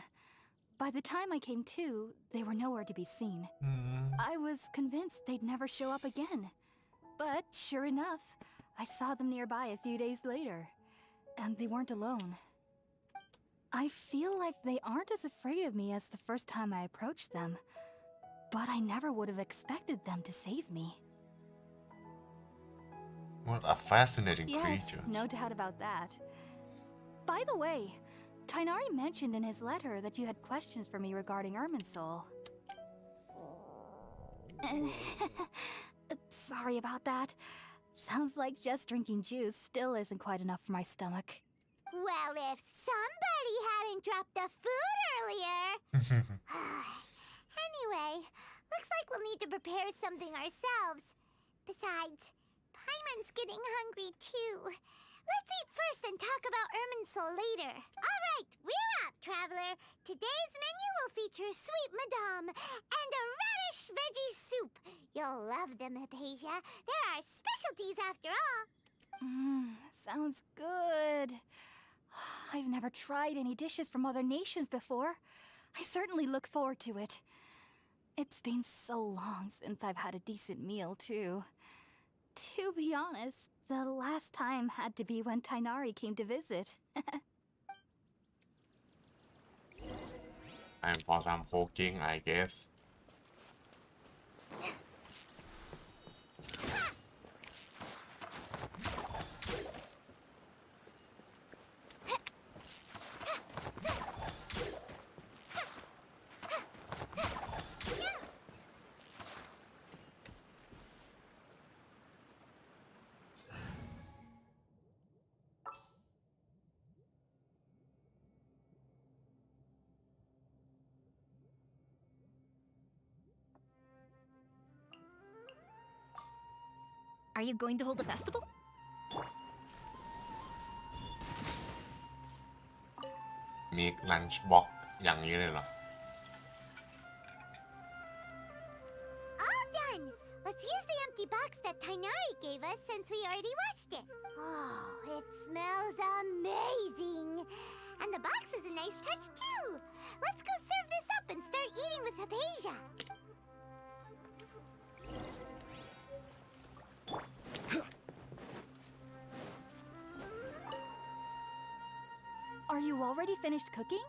By the time I came to, they were nowhere to be seen. I was convinced they'd never show up again. But sure enough, I saw them nearby a few days later. And they weren't alone. I feel like they aren't as afraid of me as the first time I approached them. but I never would have expected them to save me. What a fascinating Yes, creature. no doubt about that. By the way, Tainari mentioned in his letter that you had questions for me regarding Irminsul. Sorry about that. Sounds like just drinking juice still isn't quite enough for my stomach. Well, if somebody hadn't dropped the food earlier. Anyway, looks like we'll need to prepare something ourselves. Besides, Paimon's getting hungry too. Let's eat first and talk about Irminsul later. All right, we're up, traveler. Today's menu will feature sweet madame and a radish veggie soup. You'll love them, Hypatia. They're our specialties after all. Sounds good. I've never tried any dishes from other nations before. I certainly look forward to it. It's been so long since I've had a decent meal, too. To be honest, the last time had to be when Tainari came to visit. And for some poking, I guess. Are you going to hold a festival? Make lunch box อย่างนี้เลยเหรอ All done. Let's use the empty box that Tainari gave us since we already watched it. Oh, it smells amazing. And the box is a nice touch too. Let's go serve this up and start eating with Hypatia. Are you already finished cooking?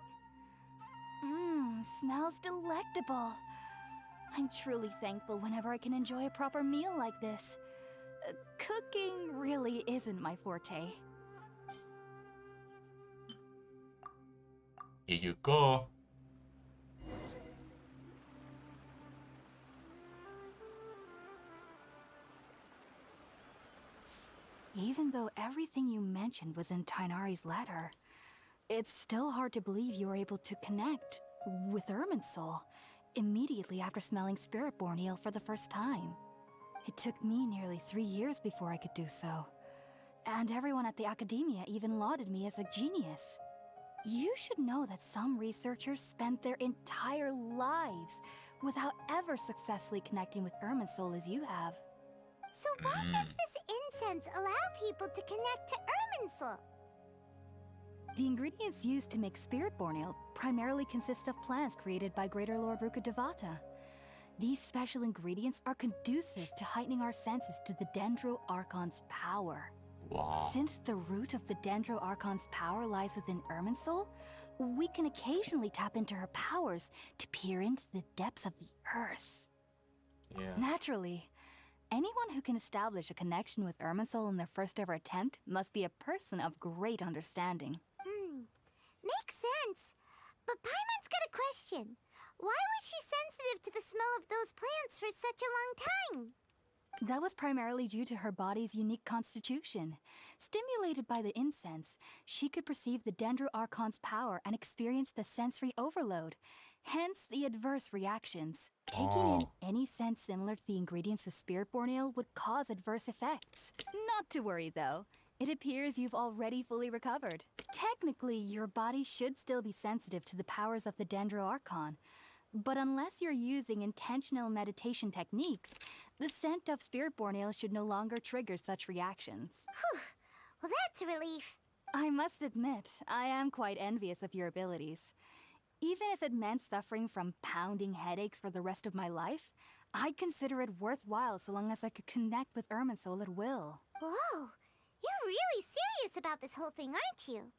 Smells delectable. I'm truly thankful whenever I can enjoy a proper meal like this. Cooking really isn't my forte. Here you go. Even though everything you mentioned was in Tainari's letter, it's still hard to believe you were able to connect with Irminsul immediately after smelling Spiritborn eel for the first time. It took me nearly 3 years before I could do so. And everyone at the academia even lauded me as a genius. You should know that some researchers spent their entire lives without ever successfully connecting with Irminsul as you have. So why does this incense allow people to connect to Irminsul? The ingredients used to make Spiritborn ale primarily consist of plants created by Greater Lord Rukkhadevata. These special ingredients are conducive to heightening our senses to the Dendro Archon's power. Wow. Since the root of the Dendro Archon's power lies within Irminsul, we can occasionally tap into her powers to peer into the depths of the earth. Yeah. Naturally, anyone who can establish a connection with Irminsul in their first ever attempt must be a person of great understanding. Makes sense. But Paimon's got a question. Why was she sensitive to the smell of those plants for such a long time? That was primarily due to her body's unique constitution. Stimulated by the incense, she could perceive the Dendro Archon's power and experience the sensory overload, hence the adverse reactions. Taking in any scent similar to the ingredients of Spiritborn ale would cause adverse effects. Not to worry though. It appears you've already fully recovered. Technically, your body should still be sensitive to the powers of the Dendro Archon. But unless you're using intentional meditation techniques, the scent of Spiritborn ale should no longer trigger such reactions. Whew. Well, that's a relief. I must admit, I am quite envious of your abilities. Even if it meant suffering from pounding headaches for the rest of my life, I'd consider it worthwhile so long as I could connect with Irminsul at will. Whoa. You're really serious about this whole thing, aren't you?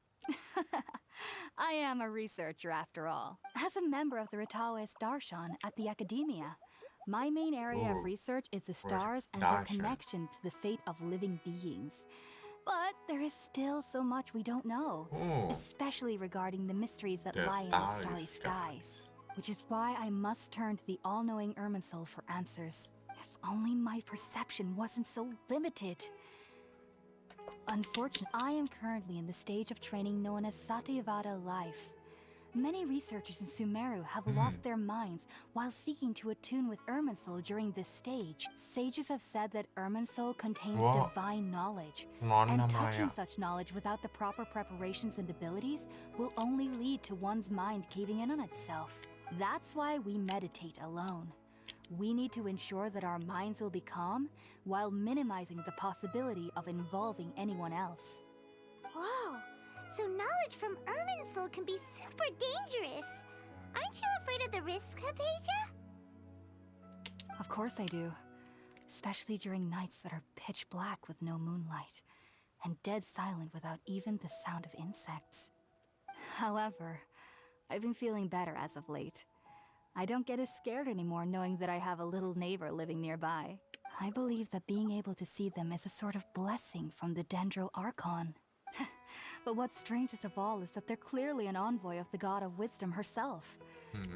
I am a researcher after all. As a member of the Ritaoist Darshan at the Academia, my main area of research is the stars and their connection to the fate of living beings. But there is still so much we don't know, especially regarding the mysteries that lie in the starry skies. Which is why I must turn to the all-knowing Irminsul for answers. If only my perception wasn't so limited. Unfortunately, I am currently in the stage of training known as Satyavada life. Many researchers in Sumeru have lost their minds while seeking to attune with Irminsul during this stage. Sages have said that Irminsul contains divine knowledge, and touching such knowledge without the proper preparations and abilities will only lead to one's mind caving in on itself. That's why we meditate alone. We need to ensure that our minds will be calm while minimizing the possibility of involving anyone else. Whoa! So knowledge from Irminsul can be super dangerous. Aren't you afraid of the risk, Hypatia? Of course I do. Especially during nights that are pitch black with no moonlight, and dead silent without even the sound of insects. However, I've been feeling better as of late. I don't get as scared anymore knowing that I have a little neighbor living nearby. I believe that being able to see them is a sort of blessing from the Dendro Archon. But what's strangest of all is that they're clearly an envoy of the god of wisdom herself.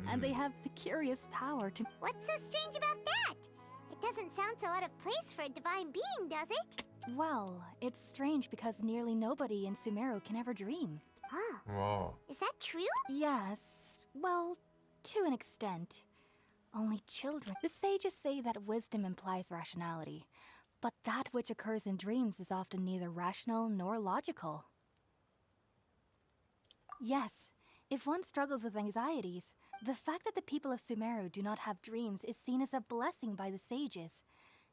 And they have the curious power to... What's so strange about that? It doesn't sound so out of place for a divine being, does it? Well, it's strange because nearly nobody in Sumeru can ever dream. Huh. Whoa. Is that true? Yes, well, to an extent. Only children. The sages say that wisdom implies rationality, but that which occurs in dreams is often neither rational nor logical. Yes, if one struggles with anxieties, the fact that the people of Sumeru do not have dreams is seen as a blessing by the sages.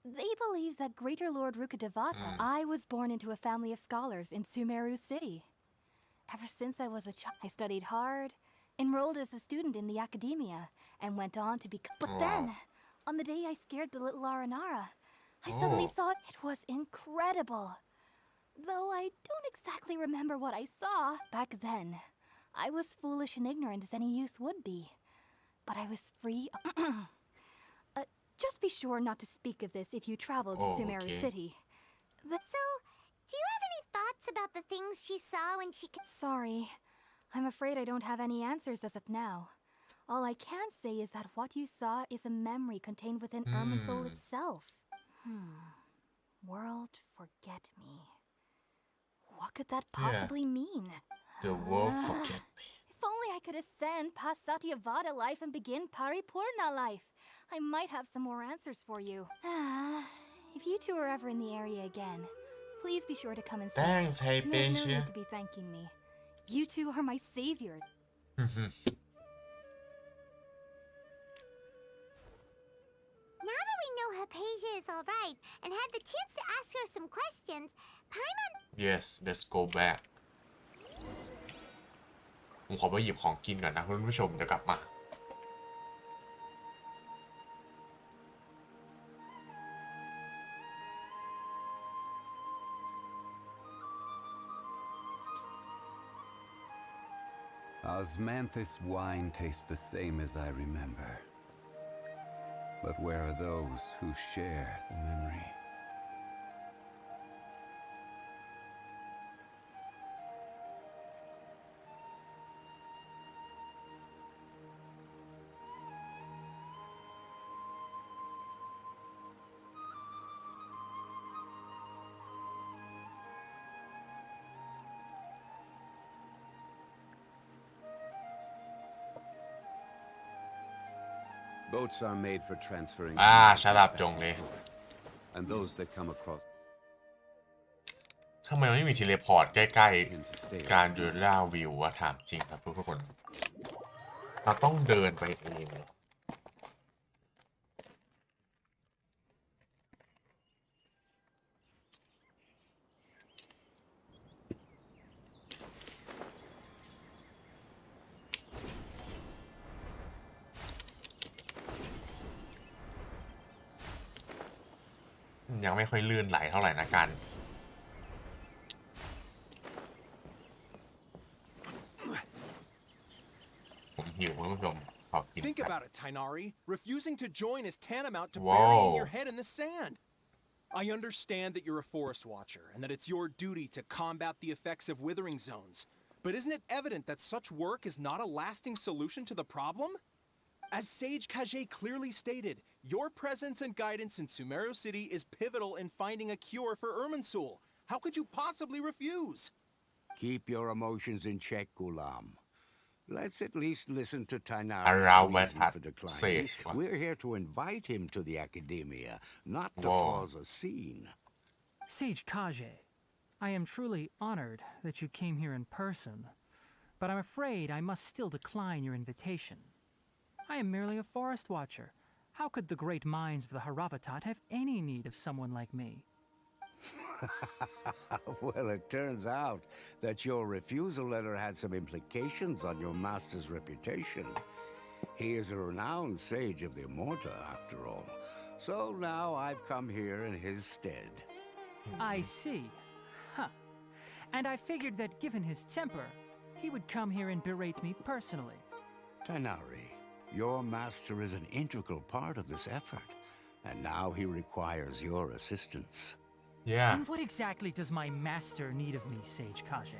They believe that Greater Lord Rukkhadevata... I was born into a family of scholars in Sumeru City. Ever since I was a child, I studied hard, enrolled as a student in the academia, and went on to become... But then, on the day I scared the little Aranara, I suddenly saw it was incredible. Though I don't exactly remember what I saw back then. I was foolish and ignorant as any youth would be. But I was free... just be sure not to speak of this if you travel to Sumeru City. So, do you have any thoughts about the things she saw when she... Sorry. I'm afraid I don't have any answers as of now. All I can say is that what you saw is a memory contained within Irminsul itself. World forget me. What could that possibly mean? The world forget me. If only I could ascend past Satyavada life and begin Paripurna life. I might have some more answers for you. If you two are ever in the area again, please be sure to come and see me. Thanks, Hypatia. There's no need to be thanking me. You two are my savior. Now that we know Hypatia is alright and had the chance to ask her some questions, Paimon... Yes, let's go back. ผมขอไปหยิบของกินก่อนนะคุณผู้ชมเดี๋ยวกลับมา Osmanthus wine tastes the same as I remember. But where are those who share the memory? Boats are made for transferring. Shut up จงเลย And those that come across. ทำไมมันไม่มีเทเลพอร์ตใกล้ๆการเดินล่าวิววะถามจริงครับทุกคนเราต้องเดินไปเองเลยยังไม่ค่อยลื่นไหลเท่าไหร่นะกัน Think about it, Tainari. Refusing to join is tantamount to Whoa. burying your head in the sand. I understand that you're a forest watcher and that it's your duty to combat the effects of withering zones. But isn't it evident that such work is not a lasting solution to the problem? As Sage Kage clearly stated, your presence and guidance in Sumeru City is pivotal in finding a cure for Irminsul. How could you possibly refuse? Keep your emotions in check, Ghulam. Let's at least listen to อา Tainari's ราว reason ทัด for เซ declining. จว่ะ We're here to invite him to the academia, not to Whoa. cause a scene. Sage Kage, I am truly honored that you came here in person, but I'm afraid I must still decline your invitation. I am merely a forest watcher. How could the great minds of the Haravatat have any need of someone like me? Well, it turns out that your refusal letter had some implications on your master's reputation. He is a renowned sage of the Immorta, after all. So now I've come here in his stead. I see. Huh. And I figured that given his temper, he would come here and berate me personally. Tainari, your master is an integral part of this effort, and now he requires your assistance. Yeah. And what exactly does my master need of me, Sage Kage?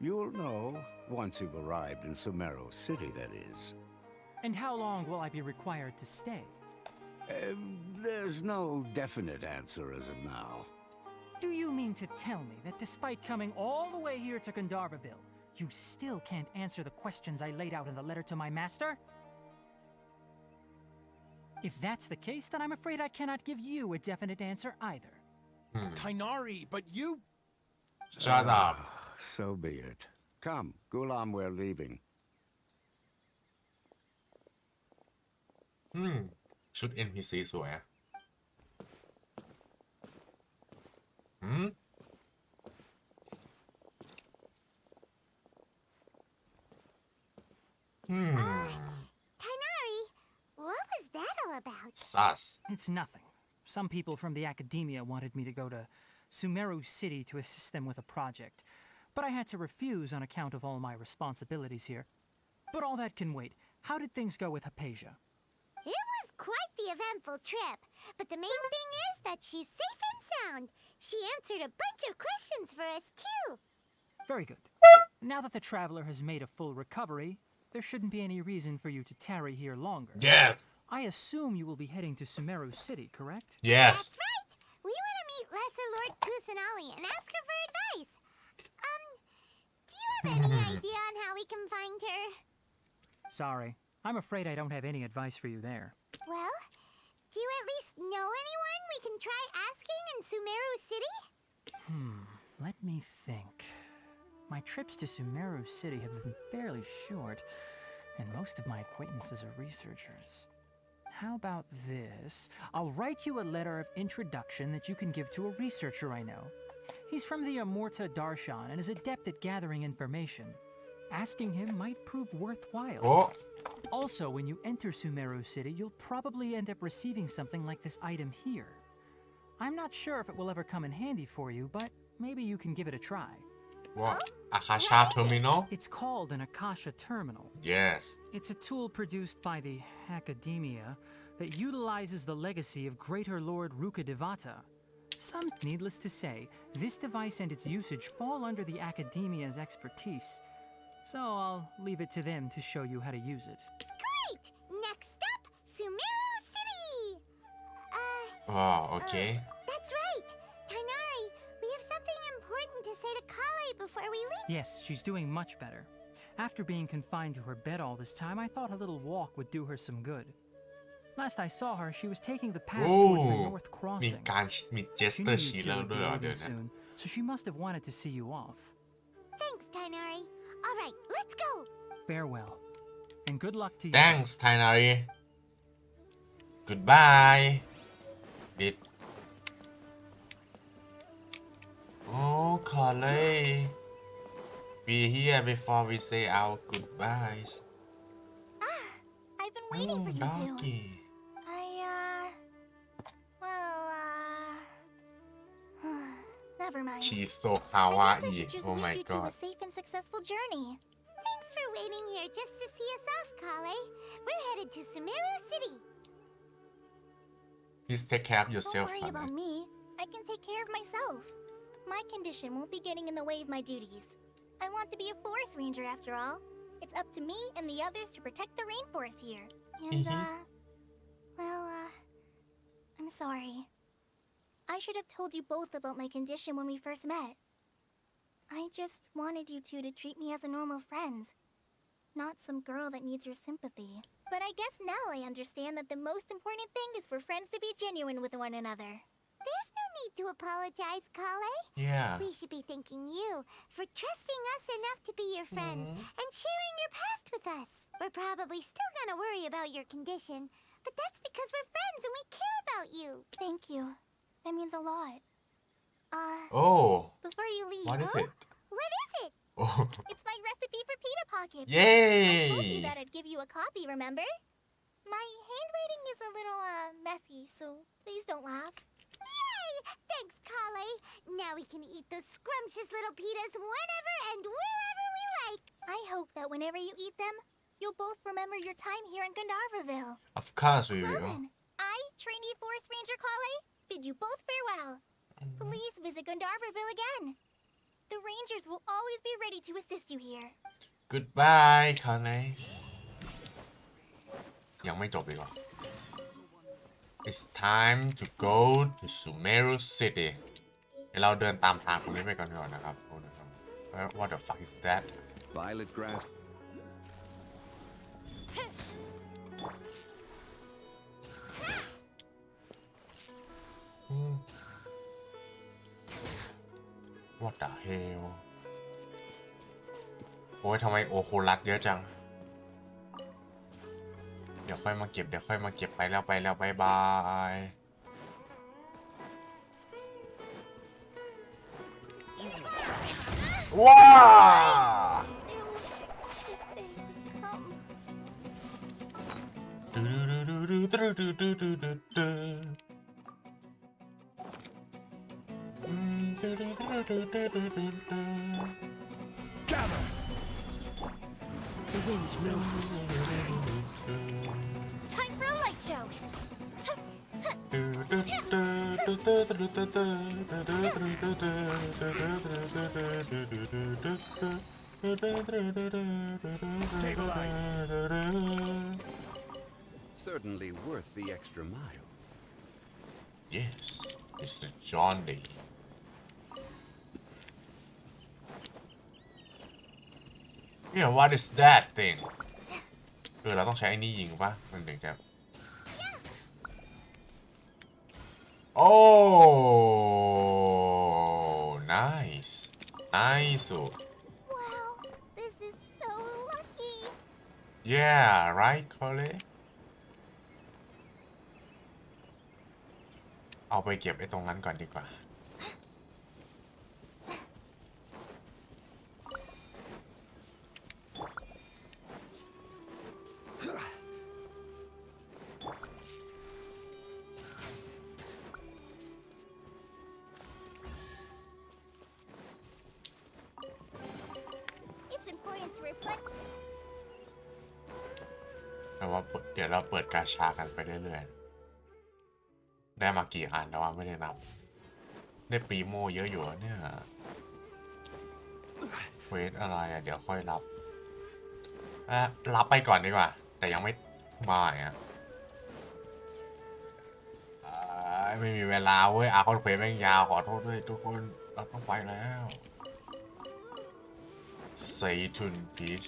You'll know once you've arrived in Sumeru City, that is. And how long will I be required to stay? There's no definite answer as of now. Do you mean to tell me that despite coming all the way here to Gandharvaville, you still can't answer the questions I laid out in the letter to my master? If that's the case, then I'm afraid I cannot give you a definite answer either. Tainari, but you... Shut up. So be it. Come, Ghulam, we're leaving. ชุด NPC สวยอะTainari, what was that all about? Sus. It's nothing. Some people from the academia wanted me to go to Sumeru City to assist them with a project, but I had to refuse on account of all my responsibilities here. But all that can wait. How did things go with Hypatia? It was quite the eventful trip, but the main thing is that she's safe and sound. She answered a bunch of questions for us, too. Very good. Now that the traveler has made a full recovery, there shouldn't be any reason for you to tarry here longer. Yeah. I assume you will be heading to Sumeru City, correct? Yes. That's right. We want to meet Lesser Lord Kusanali and ask her for advice. Do you have any idea on how we can find her? Sorry. I'm afraid I don't have any advice for you there. Well, do you at least know anyone we can try asking in Sumeru City? Let me think. My trips to Sumeru City have been fairly short, and most of my acquaintances are researchers. How about this? I'll write you a letter of introduction that you can give to a researcher I know. He's from the Immorta Darshan and is adept at gathering information. Asking him might prove worthwhile. Oh. Also, when you enter Sumeru City, you'll probably end up receiving something like this item here. I'm not sure if it will ever come in handy for you, but maybe you can give it a try. What? Akasha Terminal? It's called an Akasha Terminal. Yes. It's a tool produced by the Academia that utilizes the legacy of Greater Lord Rukadevata. Needless to say, this device and its usage fall under the Academia's expertise. So I'll leave it to them to show you how to use it. Great! Next up, Sumeru City! Oh, okay. That's right! Tainari, we have something important to say to Kale before we leave. Yes, she's doing much better. After being confined to her bed all this time, I thought a little walk would do her some good. Last I saw her, she was taking the path towards the North มี Crossing. การมีเจส She เตอ knew ร์ you ชี two แล้ว would ด้ be วยเหรอ leaving เดี๋ยวนะ soon, so she must have wanted to see you off. Thanks, Tainari. All right, let's go. Farewell, and good luck to you. Thanks Tainari Goodbye ดิดโอ้ขอเลย Be here before we say our goodbyes I've been waiting for you two. Doggy Never mind. She's so I guess I kawaii should just Oh wish my you two a god safe and successful journey. Thanks Thanks for waiting here just to see us off, Kale. We're headed to Sumeru City. Please take care of yourself. Don't worry about me. I can take care of myself. My condition won't be getting in the way of my duties. I want to be a forest ranger after all. It's up to me and the others to protect the rainforest here. And, I'm sorry. I should have told you both about my condition when we first met. I just wanted you two to treat me as a normal friend, not some girl that needs your sympathy. But I guess now I understand that the most important thing is for friends to be genuine with one another. There's no need to apologize, Kale. Yeah. We should be thanking you for trusting us enough to be your friends and sharing your past with us. We're probably still gonna worry about your condition, but that's because we're friends and we care about you. Thank you. That means a lot. Oh. Before you leave... What is it? What is it? Oh. It's my recipe for pita pockets. Yay! I told you that I'd give you a copy, remember? My handwriting is a little, messy, so please don't laugh. Yay! Thanks, Kale. Now we can eat those scrumptious little pitas whenever and wherever we like. I hope that whenever you eat them, you'll both remember your time here in Gandharvaville. Of course we Well will. then, I, trainee Forest Ranger Kale, bid you both farewell. Please visit Gandharvaville again. The Rangers will always be ready to assist you here. Goodbye คอนเลยยังไม่จบอีกเหรอ It's time to go to Sumeru City เดี๋ยวเราเดินตามทางตรงนี้ไปก่อนนะครับ What the fuck is that? Violet grass. What the hell โอ้ยทำไมโอโคลัสเยอะจัง เดี๋ยวค่อยมาเก็บไปแล้วบายบายว้า This day has Gather! The wind knows me. Time for a light show. Certainly worth the extra mile. Yes, it's the John Day. Yeah, what is that thing? เราต้องใช้ไอ้นี่ยิงปะมันถึงจะ Oh, nice. Nice. Wow, this is so lucky. Yeah, right, Cole? เอาไปเก็บไอ้ตรงนั้นก่อนดีกว่า It's important to reflect. แต่ว่าเดี๋ยวเราเปิดกาชากันไปเรื่อยๆได้มากี่อันแล้วว่าไม่ได้นับได้ปรีโมเยอะอยู่เนี่ยเควสอะไรอ่ะเดี๋ยวค่อยรับรับไปก่อนดีกว่าแต่ยังไม่มาอ่ะไม่มีเวลาเว้ยคอนเควสแม่งยาวขอโทษด้วยทุกคนเราต้องไปแล้ว Say to Peach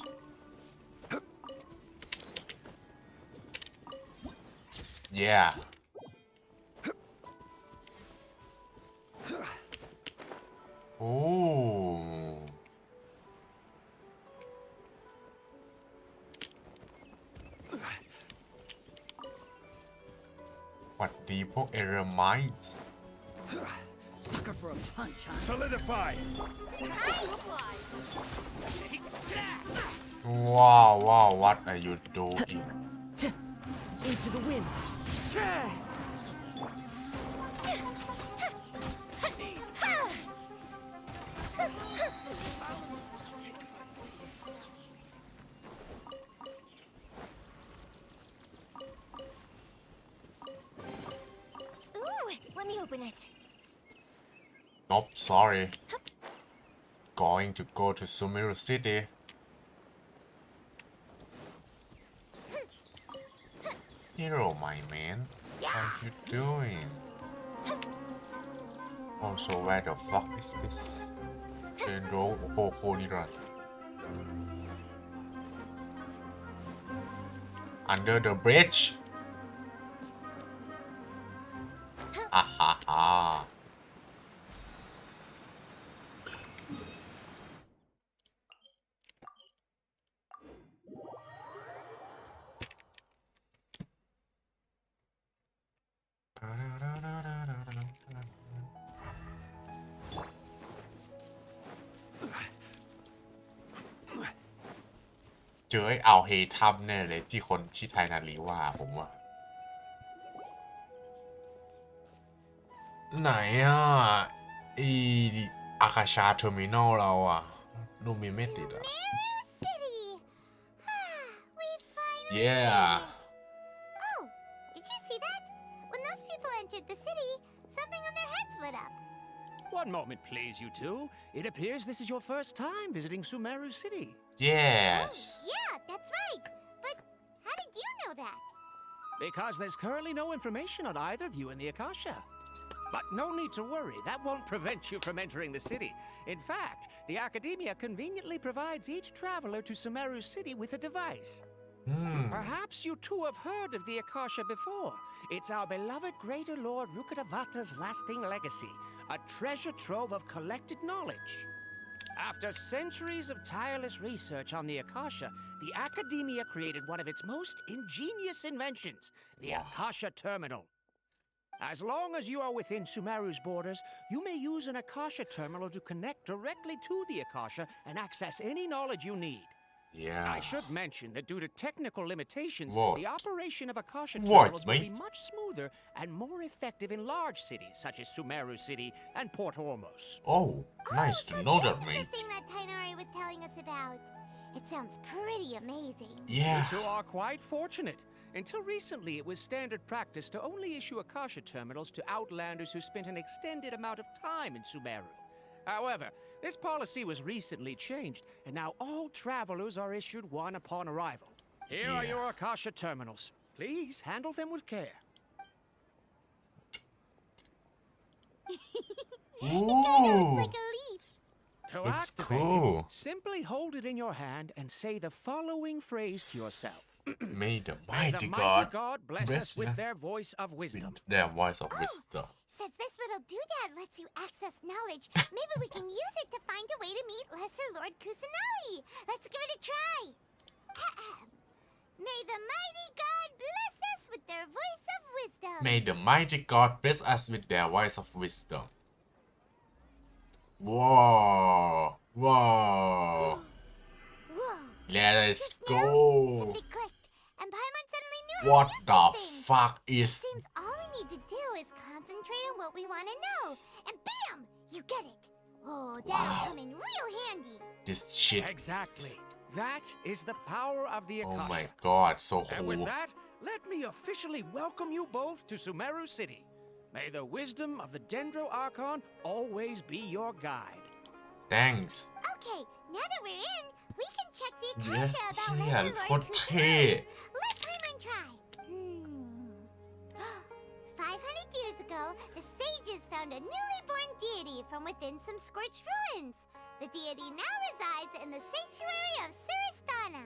Yeah. Ooh. What the poor eremites? Sucker for a punch, huh? Solidify! Wow, what are you doing? Into the wind. me open it. Nope, sorry. Going to go to Sumeru City. Hero, my man. What you doing? Also, where the fuck is this? Dendro Kokoniran. Under the bridge. Ha ha ha. เจอไอ้อ่าวเฮทัมแน่เลยที่คนที่ไทยนารีว่าผมว่าไหนอ่ะอีอาคาชาเทอร์มินอลเราอ่ะดูมีไม่ติดอ่ะ Yeah Oh, did you see that? When those people entered the city, something on their heads lit up. One moment, please, you two. It appears this is your first time visiting Sumeru City. Yes. Yeah, that's right. But how did you know that? Because there's currently no information on either of you in the Akasha. But no need to worry, that won't prevent you from entering the city. In fact, the Academia conveniently provides each traveler to Sumeru City with a device. Perhaps you two have heard of the Akasha before. It's our beloved Greater Lord Rukkhadevata's lasting legacy, a treasure trove of collected knowledge. After centuries of tireless research on the Akasha, the Academia created one of its most ingenious inventions, the Akasha Terminal. As long as you are within Sumeru's borders, you may use an Akasha terminal to connect directly to the Akasha and access any knowledge you need. Yeah. I should mention that due to technical limitations, What? the operation of Akasha What, terminals will be mate? much smoother and more effective in large cities such as Sumeru City and Port Ormos. Oh, nice to know that, This is mate. the thing that Tainari was telling us about. It sounds pretty amazing. Yeah. You two are quite fortunate. Until recently, it was standard practice to only issue Akasha terminals to outlanders who spent an extended amount of time in Sumeru. However, this policy was recently changed, and now all travelers are issued one upon arrival. Here are your Akasha terminals. Please handle them with care. Ooh. Like a leaf. To Looks activate cool. it, simply hold it in your hand and say the following phrase to yourself. May the May mighty the God mighty God bless us with their voice of wisdom. their voice of wisdom. Since this little doodad lets you access knowledge, maybe we can use it to find a way to meet Lesser Lord Kusanali. Let's give it a try. May the mighty God bless us with their voice of wisdom. May the mighty God bless us with their voice of wisdom. Whoa, whoa. Whoa. Let's go. Something clicked, and Paimon suddenly knew how What to use the this thing. fuck is? Seems all we need to do is concentrate on what we want to know, and bam, you get it. Oh, that'll come in real handy. This shit? Exactly. That is the power of the Akasha. Oh my god, so And with cool. that, let me officially welcome you both to Sumeru City. May the wisdom of the Dendro Archon always be your guide. Thanks. Okay, now that we're in, we can check the Yes, Akasha about yeah, Lesser Lord โคตรเท่ Kusanali. Let Paimon try. 500 years ago, the sages found a newly born deity from within some scorched ruins. The deity now resides in the sanctuary of Suristana.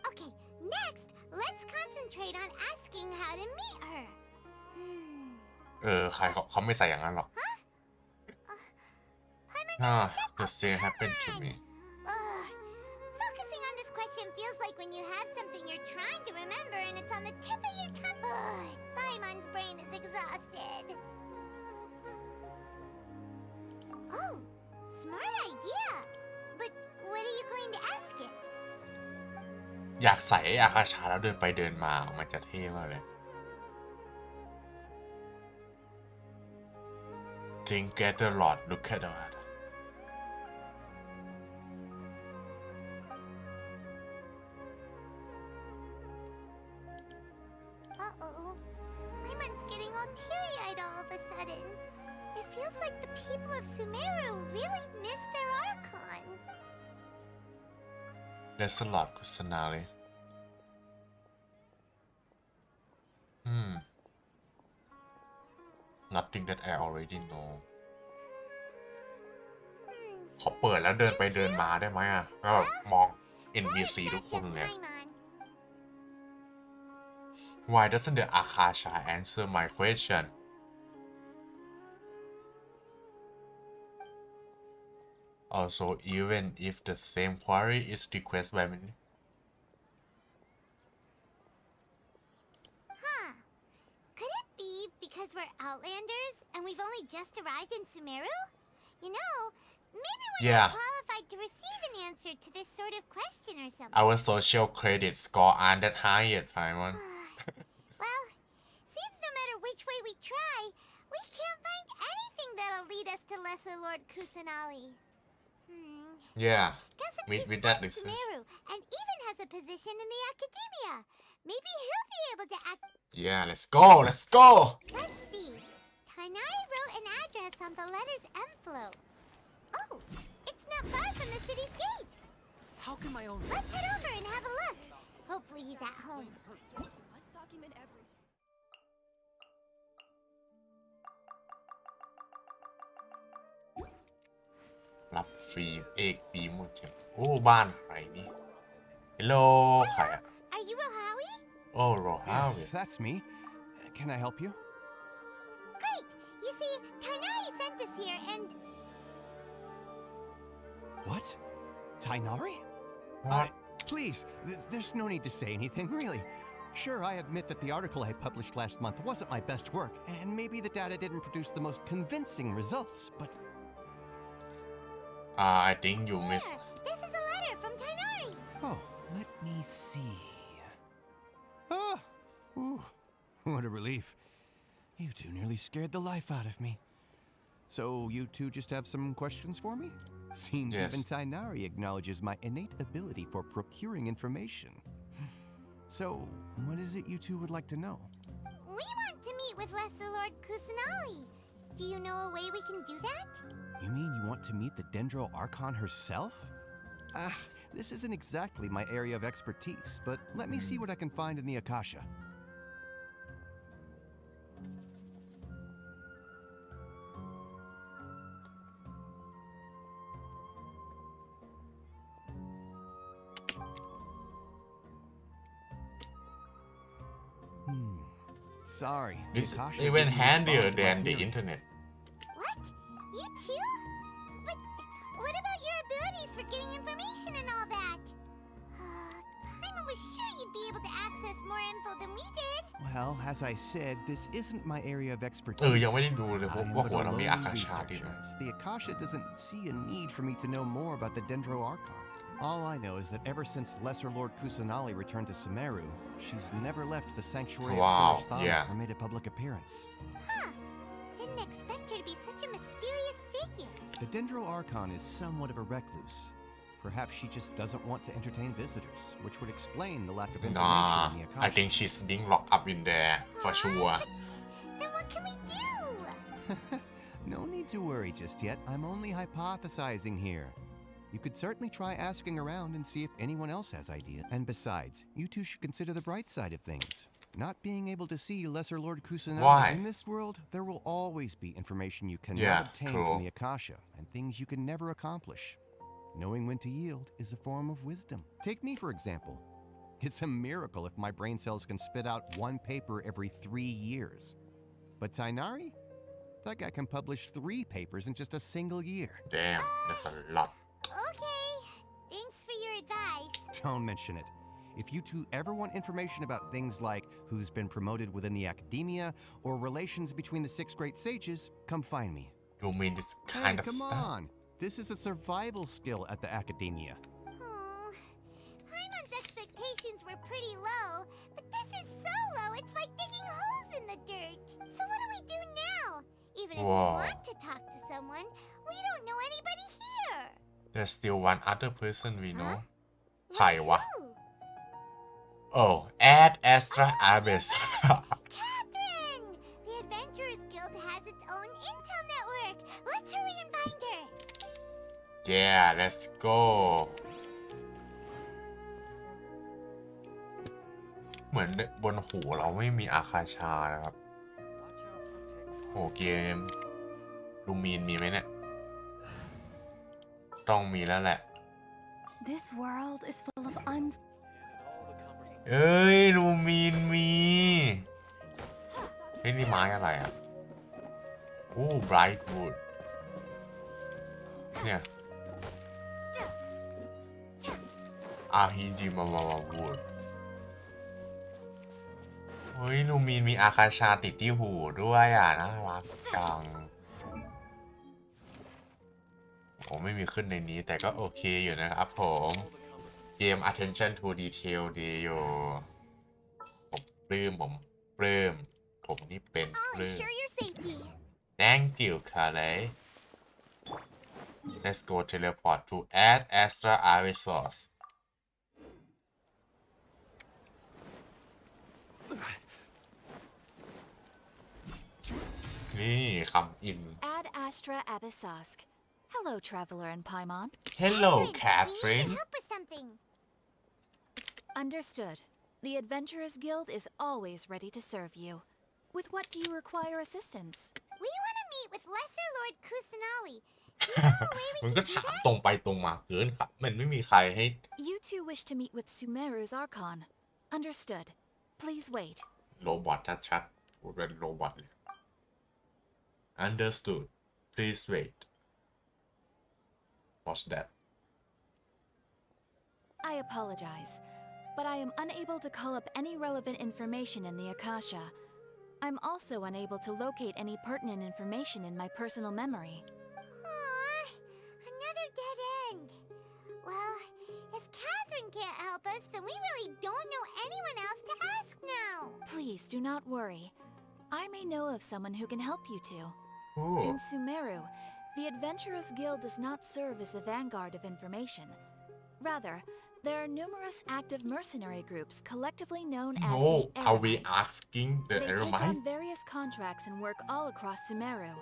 Okay, next, let's concentrate on asking how to meet her. ใครเขาไม่ใส่อย่างนั้นหรอก The same happened to me. Focusing on this question feels like when you have something you're trying to remember and it's on the tip of your tongue. Paimon's brain is exhausted. Oh, smart idea. But what are you going to ask it? อยากใส่อาคาชาแล้วเดินไปเดินมามันจะเท่มากเลย Think get a lot look at that. Uh-oh. Paimon's getting all teary-eyed all of a sudden. It feels like the people of Sumeru really miss their archon. และสลับโฆษณาเลยNothing that I already know ขอเปิดแล้วเดินไปเดินมาได้ไหมอ่ะแล้วแบบมอง NPC ทุกคนเลย Why doesn't the Akasha answer my question Also even if the same query is requested by me Could it be because we're Outlanders and we've only just arrived in Sumeru? You know, maybe we're not qualified to receive an answer to this sort of question or something. Our social credit score aren't that high yet, Paimon. Well, seems no matter which way we try, we can't find anything that'll lead us to Lesser Lord Kusanali. Yeah, with that looks Sumeru, and even has a position in the academia. Maybe he'll be able to act. Yeah, let's go. Let's see. Tainari wrote an address on the letter's envelope. Oh, it's not far from the city's gate. How can my own... Let's head over and have a look. Hopefully he's at home. Must document everything. รับฟรีเอกปีหมดจังโอ้บ้านใครนี่ Hello ใครอ่ะ Are you Rohawi? Oh Rohawi That's me. Can I help you? Great. You see, Tainari sent us here and... What? Tainari? What? Please, there's no need to say anything, really. Sure, I admit that the article I published last month wasn't my best work, and maybe the data didn't produce the most convincing results, but... I think you missed. This is a letter from Tainari. Oh, let me see. Oh, ooh, what a relief. You two nearly scared the life out of me. So you two just have some questions for me? Seems even Tainari acknowledges my innate ability for procuring information. So, what is it you two would like to know? We want to meet with Lesser Lord Kusanali. Do you know a way we can do that? You mean you want to meet the Dendro Archon herself? This isn't exactly my area of expertise, but let me see what I can find in the Akasha. Sorry. This is even handier than the internet. What? You too? But what about your abilities for getting information and all that? Paimon was sure you'd be able to access more info than we did. Well, as I said, this isn't my area of expertise. ยังไม่ได้ดูเลยว่าหัวเรามี Akasha ดีไหม The Akasha doesn't see a need for me to know more about the Dendro Archon. All I know is that ever since Lesser Lord Kusanali returned to Sumeru, she's never left the Sanctuary of Solar or made a public appearance. Didn't expect her to be such a mysterious figure. The Dendro Archon is somewhat of a recluse. Perhaps she just doesn't want to entertain visitors, which would explain the lack of information in the Akasha. I think she's being locked up in there for sure. Then what can we do? No need to worry just yet. I'm only hypothesizing here. You could certainly try asking around and see if anyone else has ideas. And besides, you two should consider the bright side of things. Not being able to see Lesser Lord Kusanagi in this world, there will always be information you cannot obtain from the Akasha, and things you can never accomplish. Knowing when to yield is a form of wisdom. Take me, for example. It's a miracle if my brain cells can spit out one paper every 3 years. But Tainari? That guy can publish 3 papers in just a single year. Damn, that's a lot. Okay. Thanks for your advice. Don't mention it. If you two ever want information about things like who's been promoted within the academia or relations between the 6 great sages, come find me. You mean this kind of come stuff? on. This is a survival skill at the academia. Paimon's expectations were pretty low, but this is so low, it's like digging holes in the dirt. So what do we do now? Even if we want to talk to someone, we don't know anybody here. There's still one other person we know. ใครวะ Oh, Ad Astra Abyss. Catherine! The Adventurers Guild has its own intel network yeah let's go เหมือนบนหูเราไม่มีอาคาชานะครับโอ้เกมลูมีนมีไหมเนี่ยต้องมีแล้วแหละ This world is full of เอ้ยลูมีนมีเฮ้ยนี่ไม้อะไรอ่ะโอ้ bright wood เนี่ยอาฮิจิมาวูดเฮ้ยลูมีนมีอาคาชาติดที่หูด้วยอ่ะน่ารักจังโอ้ไม่มีขึ้นในนี้แต่ก็โอเคอยู่นะครับผมเกม attention to detail ดีอยู่ผมปลื้มผมนี่เป็นปลื้ม thank you ค่ะเลย let's go teleport to Ad Astra Avisos นี่คำอิน Ad Astra Abyssosque. Hello, traveler in Paimon. Hello, Catherine. Help with something. Understood. The Adventurers Guild is always ready to serve you. With what do you require assistance? We want to meet with Lesser Lord Kusanali. Do you know a way มัน we ก็ can do ถาม that? ตรงไปตรงมาเกินครับมันไม่มีใครให้ You two wish to meet with Sumeru's archon. Understood. Please wait. โรบอทชัดๆพูดเป็นโรบอทเลย Understood. Please wait. What's that? I apologize, but I am unable to call up any relevant information in the Akasha. I'm also unable to locate any pertinent information in my personal memory. Aww, another dead end. Well, if Catherine can't help us, then we really don't know anyone else to ask now. Please do not worry. I may know of someone who can help you two. Ooh. In Sumeru, the Adventurers Guild does not serve as the vanguard of information. Rather, there are numerous active mercenary groups collectively known as No, the are we Eremites. asking the They take on Eremites? various contracts and work all across Sumeru,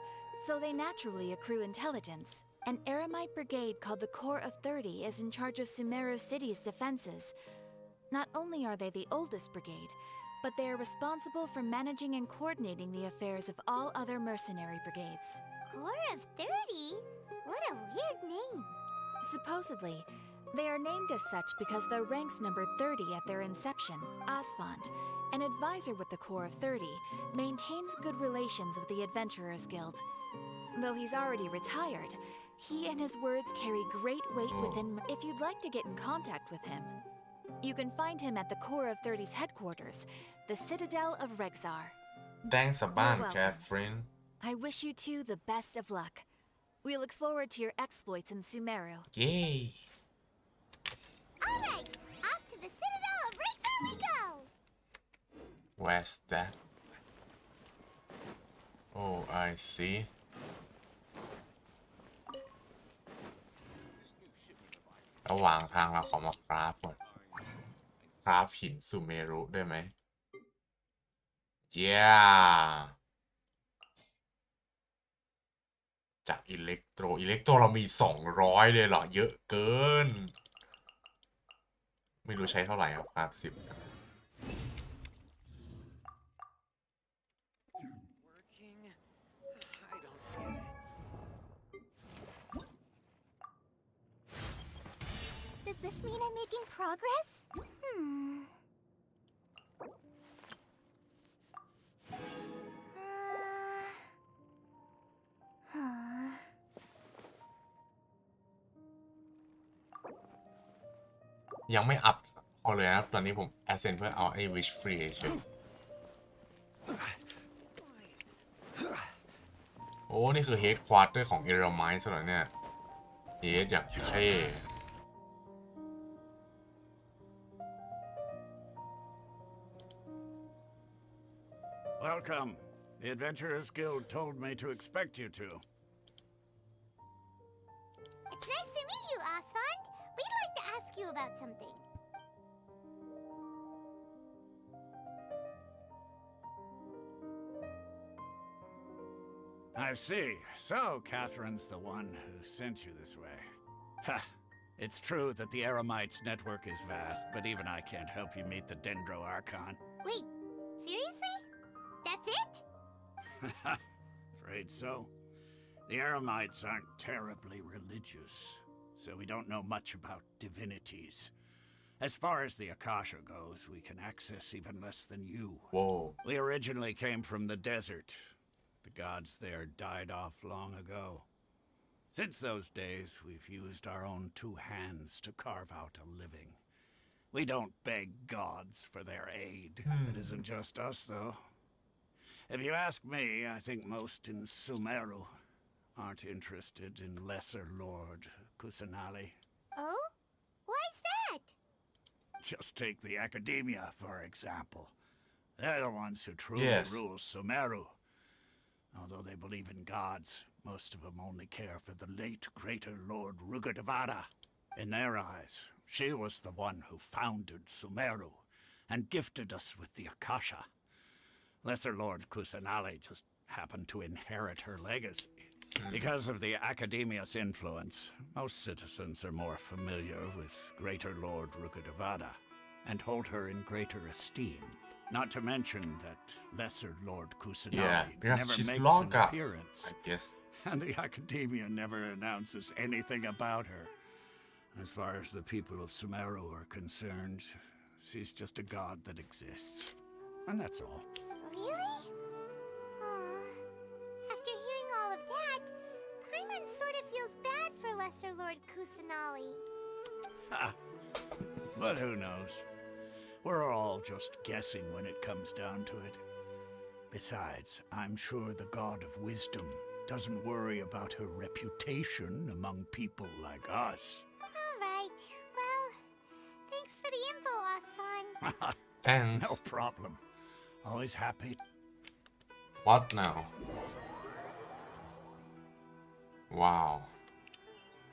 so they naturally accrue intelligence. An Eremite brigade called the Corps of 30 is in charge of Sumeru City's defenses. Not only are they the oldest brigade, but they are responsible for managing and coordinating the affairs of all other mercenary brigades. Corps of 30? What a weird name. Supposedly, they are named as such because their ranks numbered 30 at their inception. Asfand, an advisor with the Corps of 30, maintains good relations with the Adventurers Guild. Though he's already retired, he and his words carry great weight within. If you'd like to get in contact with him, you can find him at the Corps of 30's headquarters, the Citadel of Rexar. Thanks a bunch, welcome. Catherine. I wish you two the best of luck. We look forward to your exploits in Sumeru. Yay. Alright, off to the Citadel of Rexar we go! Where's that? Oh, I see. ระหว่างทางเราขอมาคราฟก่อนคราฟหินสุเมรุได้ไหม Yeah จากอิเล็กโตรเรามี200เลยเหรอเยอะเกินไม่รู้ใช้เท่าไหร่ครับครับ10 Does this mean I'm making progress? Huh. ยังไม่อัพเอาเลยนะตอนนี้ผมแอสเซนเพื่อเอาไอ้ Wish Free เฉยโอ้นี่คือ Head Quarter ของ Eremites เหรอเนี่ย Head อย่างเท่ Welcome. The Adventurers Guild told me to expect you two. It's nice to meet you, Asfand. We'd like to ask you about something. I see. So, Catherine's the one who sent you this way. Ha! It's true that the Eremites network is vast, but even I can't help you meet the Dendro Archon. Wait, seriously? That's it? Afraid so. The Eremites aren't terribly religious, so we don't know much about divinities. As far as the Akasha goes, we can access even less than you. Whoa. We originally came from the desert. The gods there died off long ago. Since those days, we've used our own two hands to carve out a living. We don't beg gods for their aid. It isn't just us, though. If you ask me, I think most in Sumeru aren't interested in Lesser Lord Kusanali. Oh? Why's that? Just take the Academia, for example. They're the ones who truly rule Sumeru. Although they believe in gods, most of them only care for the late Greater Lord Rugadavada. In their eyes, she was the one who founded Sumeru and gifted us with the Akasha. Lesser Lord Kusanali just happened to inherit her legacy. Because of the Academia's influence, most citizens are more familiar with Greater Lord Rugadavada and hold her in greater esteem. Not to mention that Lesser Lord Kusanali never makes an appearance. I guess. And the Academia never announces anything about her. As far as the people of Sumeru are concerned, she's just a god that exists. And that's all. Really? Aww. After hearing all of that, Paimon sort of feels bad for Lesser Lord Kusanali. Ha! But who knows? We're all just guessing when it comes down to it. Besides, I'm sure the God of Wisdom doesn't worry about her reputation among people like us. Alright, well, thanks for the info, Osfond. Thanks. No problem. Always happy. What now? Wow.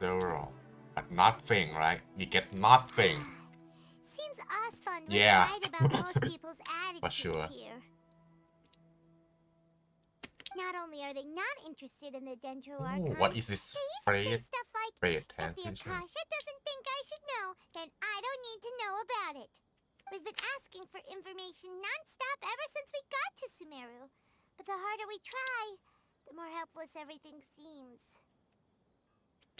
Zero. But nothing, right? We get nothing. Seems Osfond was right about most people's attitudes here. Not only are they not interested in the Dendro Archon, what is this phrase? Stuff like, Pay if the attention. Akasha doesn't think I should know, then I don't need to know about it. We've been asking for information non-stop ever since we got to Sumeru. But the harder we try, the more helpless everything seems.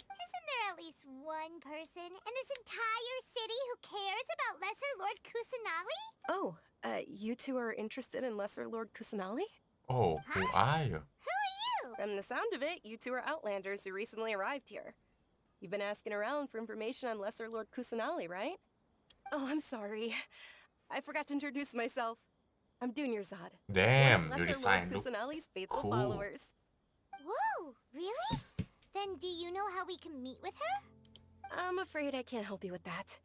Isn't there at least one person in this entire city who cares about Lesser Lord Kusanali? Oh, you two are interested in Lesser Lord Kusanali? Oh, who are you? Who are you? From the sound of it, you two are Outlanders who recently arrived here. You've been asking around for information on Lesser Lord Kusanali, right? Oh, I'm sorry. I forgot to introduce myself. I'm Dunyarzad. Damn, one you of Lesser designed Lord Kusanali's faithful cool. followers. Whoa, really? Then do you know how we can meet with her? I'm afraid I can't help you with that.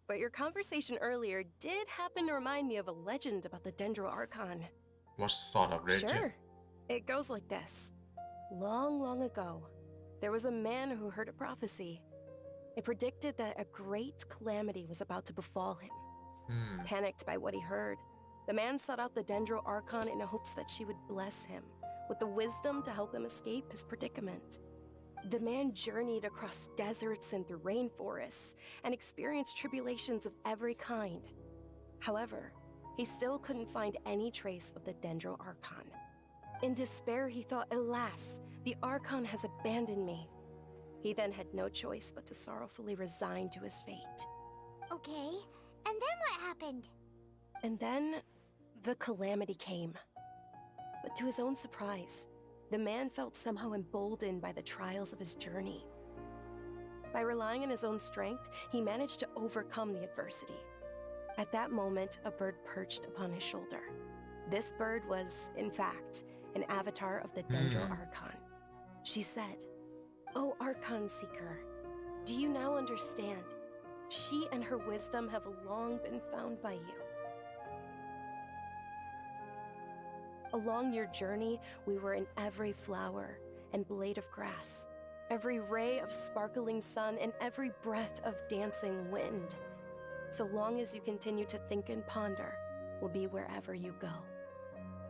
But your conversation earlier did happen to remind me of a legend about the Dendro Archon. What sort of legend? Sure. It goes like this. Long, long ago, there was a man who heard a prophecy. It predicted that a great calamity was about to befall him. Panicked by what he heard, the man sought out the Dendro Archon in hopes that she would bless him with the wisdom to help him escape his predicament. The man journeyed across deserts and through rainforests and experienced tribulations of every kind. However, he still couldn't find any trace of the Dendro Archon. In despair, he thought, alas, the Archon has abandoned me. He then had no choice but to sorrowfully resign to his fate. Okay, and then what happened? And then, the calamity came. But to his own surprise, the man felt somehow emboldened by the trials of his journey. By relying on his own strength, he managed to overcome the adversity. At that moment, a bird perched upon his shoulder. This bird was, in fact, an avatar of the Dendro Archon. She said, "O Archon Seeker, do you now understand? She and her wisdom have long been found by you. Along your journey, we were in every flower and blade of grass, every ray of sparkling sun, and every breath of dancing wind. So long as you continue to think and ponder, we'll be wherever you go."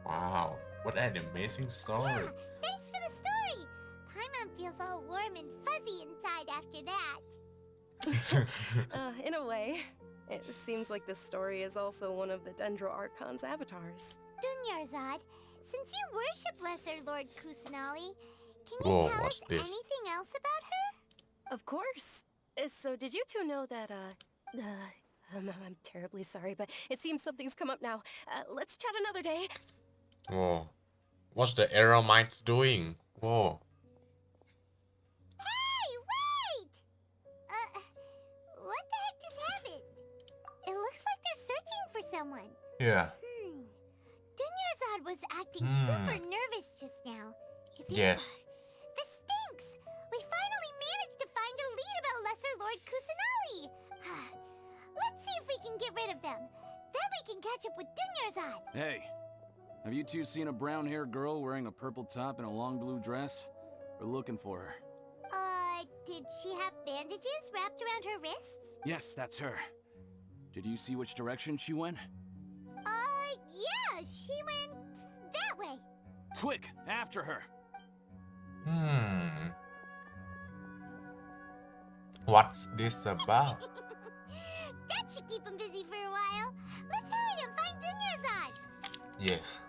Wow, what an amazing story. Yeah, thanks for the story. Paimon feels all warm and fuzzy inside after that. In a way. It seems like this story is also one of the Dendro Archon's avatars. Dunyarzad, since you worship Lesser Lord Kusanali, can you tell us anything else about her? Of course. So did you two know that, I'm terribly sorry, but it seems something's come up now. Let's chat another day. Whoa. What's the error mind's doing? Whoa. Hey, wait! What the heck just happened? It looks like they're searching for someone. Yeah. Dunyarzad was acting super nervous just now. Yes. This stinks! We finally managed to find a lead about Lesser Lord Kusanali! Let's see if we can get rid of them. Then we can catch up with Dunyarzad. Hey, have you two seen a brown-haired girl wearing a purple top and a long blue dress? We're looking for her. Did she have bandages wrapped around her wrists? Yes, that's her. Did you see which direction she went? Yeah, she went that way. Quick, after her! What's this about? That should keep him busy for a while. Let's hurry and find Dunyarzad. Yes.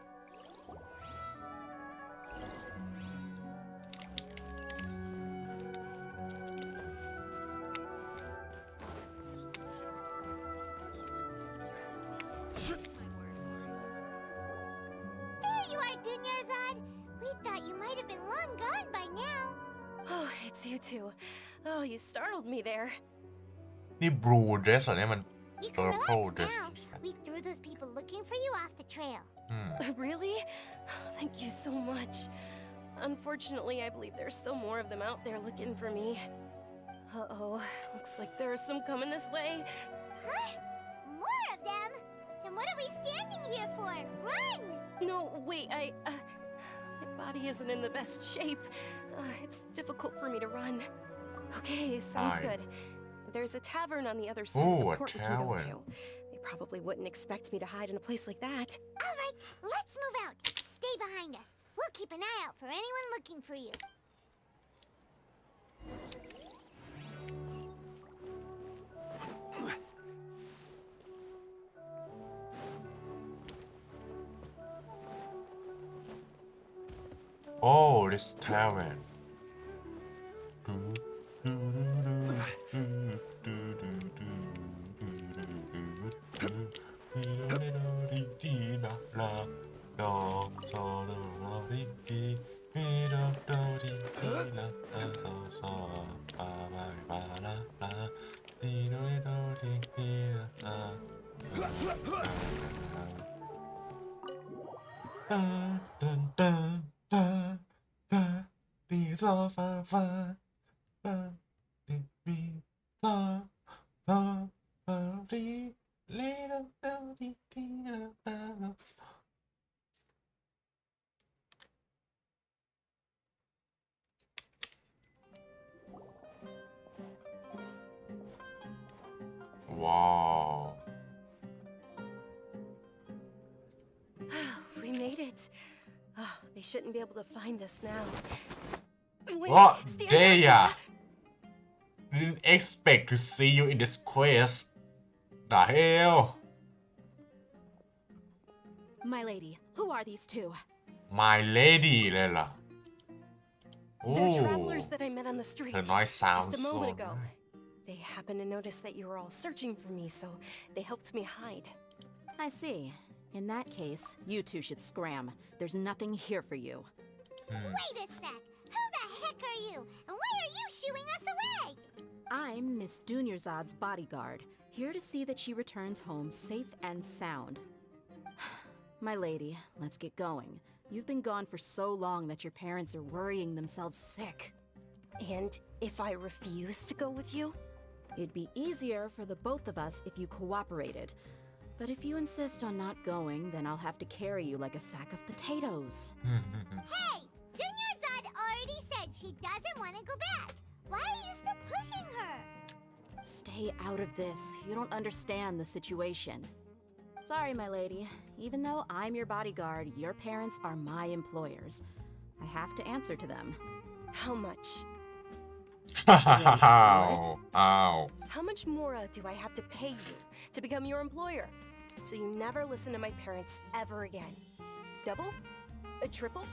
There you are, Dunyarzad. We thought you might have been long gone by now. Oh, it's you two. Oh, you startled me there. นี่ blue dress เหรอเนี่ยมัน You can purple relax dress now. We threw those people looking for you off the trail. Really? Thank you so much. Unfortunately, I believe there's still more of them out there looking for me. Uh-oh, looks like there's some coming this way. Huh? More of them? Then what are we standing here for? Run! No, wait, my body isn't in the best shape. It's difficult for me to run. Okay, sounds good. There's a tavern on the other side of the port we can go to. They probably wouldn't expect me to hide in a place like that. All right, let's move out. Stay behind us. We'll keep an eye out for anyone looking for you. Oh, this tavern. Wow. We made it. Oh, they shouldn't be able to find us now. Wait, What stand day? up. Didn't expect to see you in this quest. The hell? My lady, who are these two? My lady เลยเหรอ They're travelers that I met on the street เธอน้อย sounds just a moment so ago. nice. They happened to notice that you were all searching for me, so they helped me hide. I see. In that case, you two should scram. There's nothing here for you. Wait a sec. Who the heck are you? And why are you shooing us away? I'm Miss Dunyarzad's bodyguard, here to see that she returns home safe and sound. My lady, let's get going. You've been gone for so long that your parents are worrying themselves sick. And if I refuse to go with you? It'd be easier for the both of us if you cooperated. But if you insist on not going, then I'll have to carry you like a sack of potatoes. Hey! Dunyarzad already said she doesn't want to go back. Why are you still pushing her? Stay out of this. You don't understand the situation. Sorry, my lady. Even though I'm your bodyguard, your parents are my employers. I have to answer to them. How much? Ow. How much more do I have to pay you to become your employer? So you never listen to my parents ever again. Double? A triple?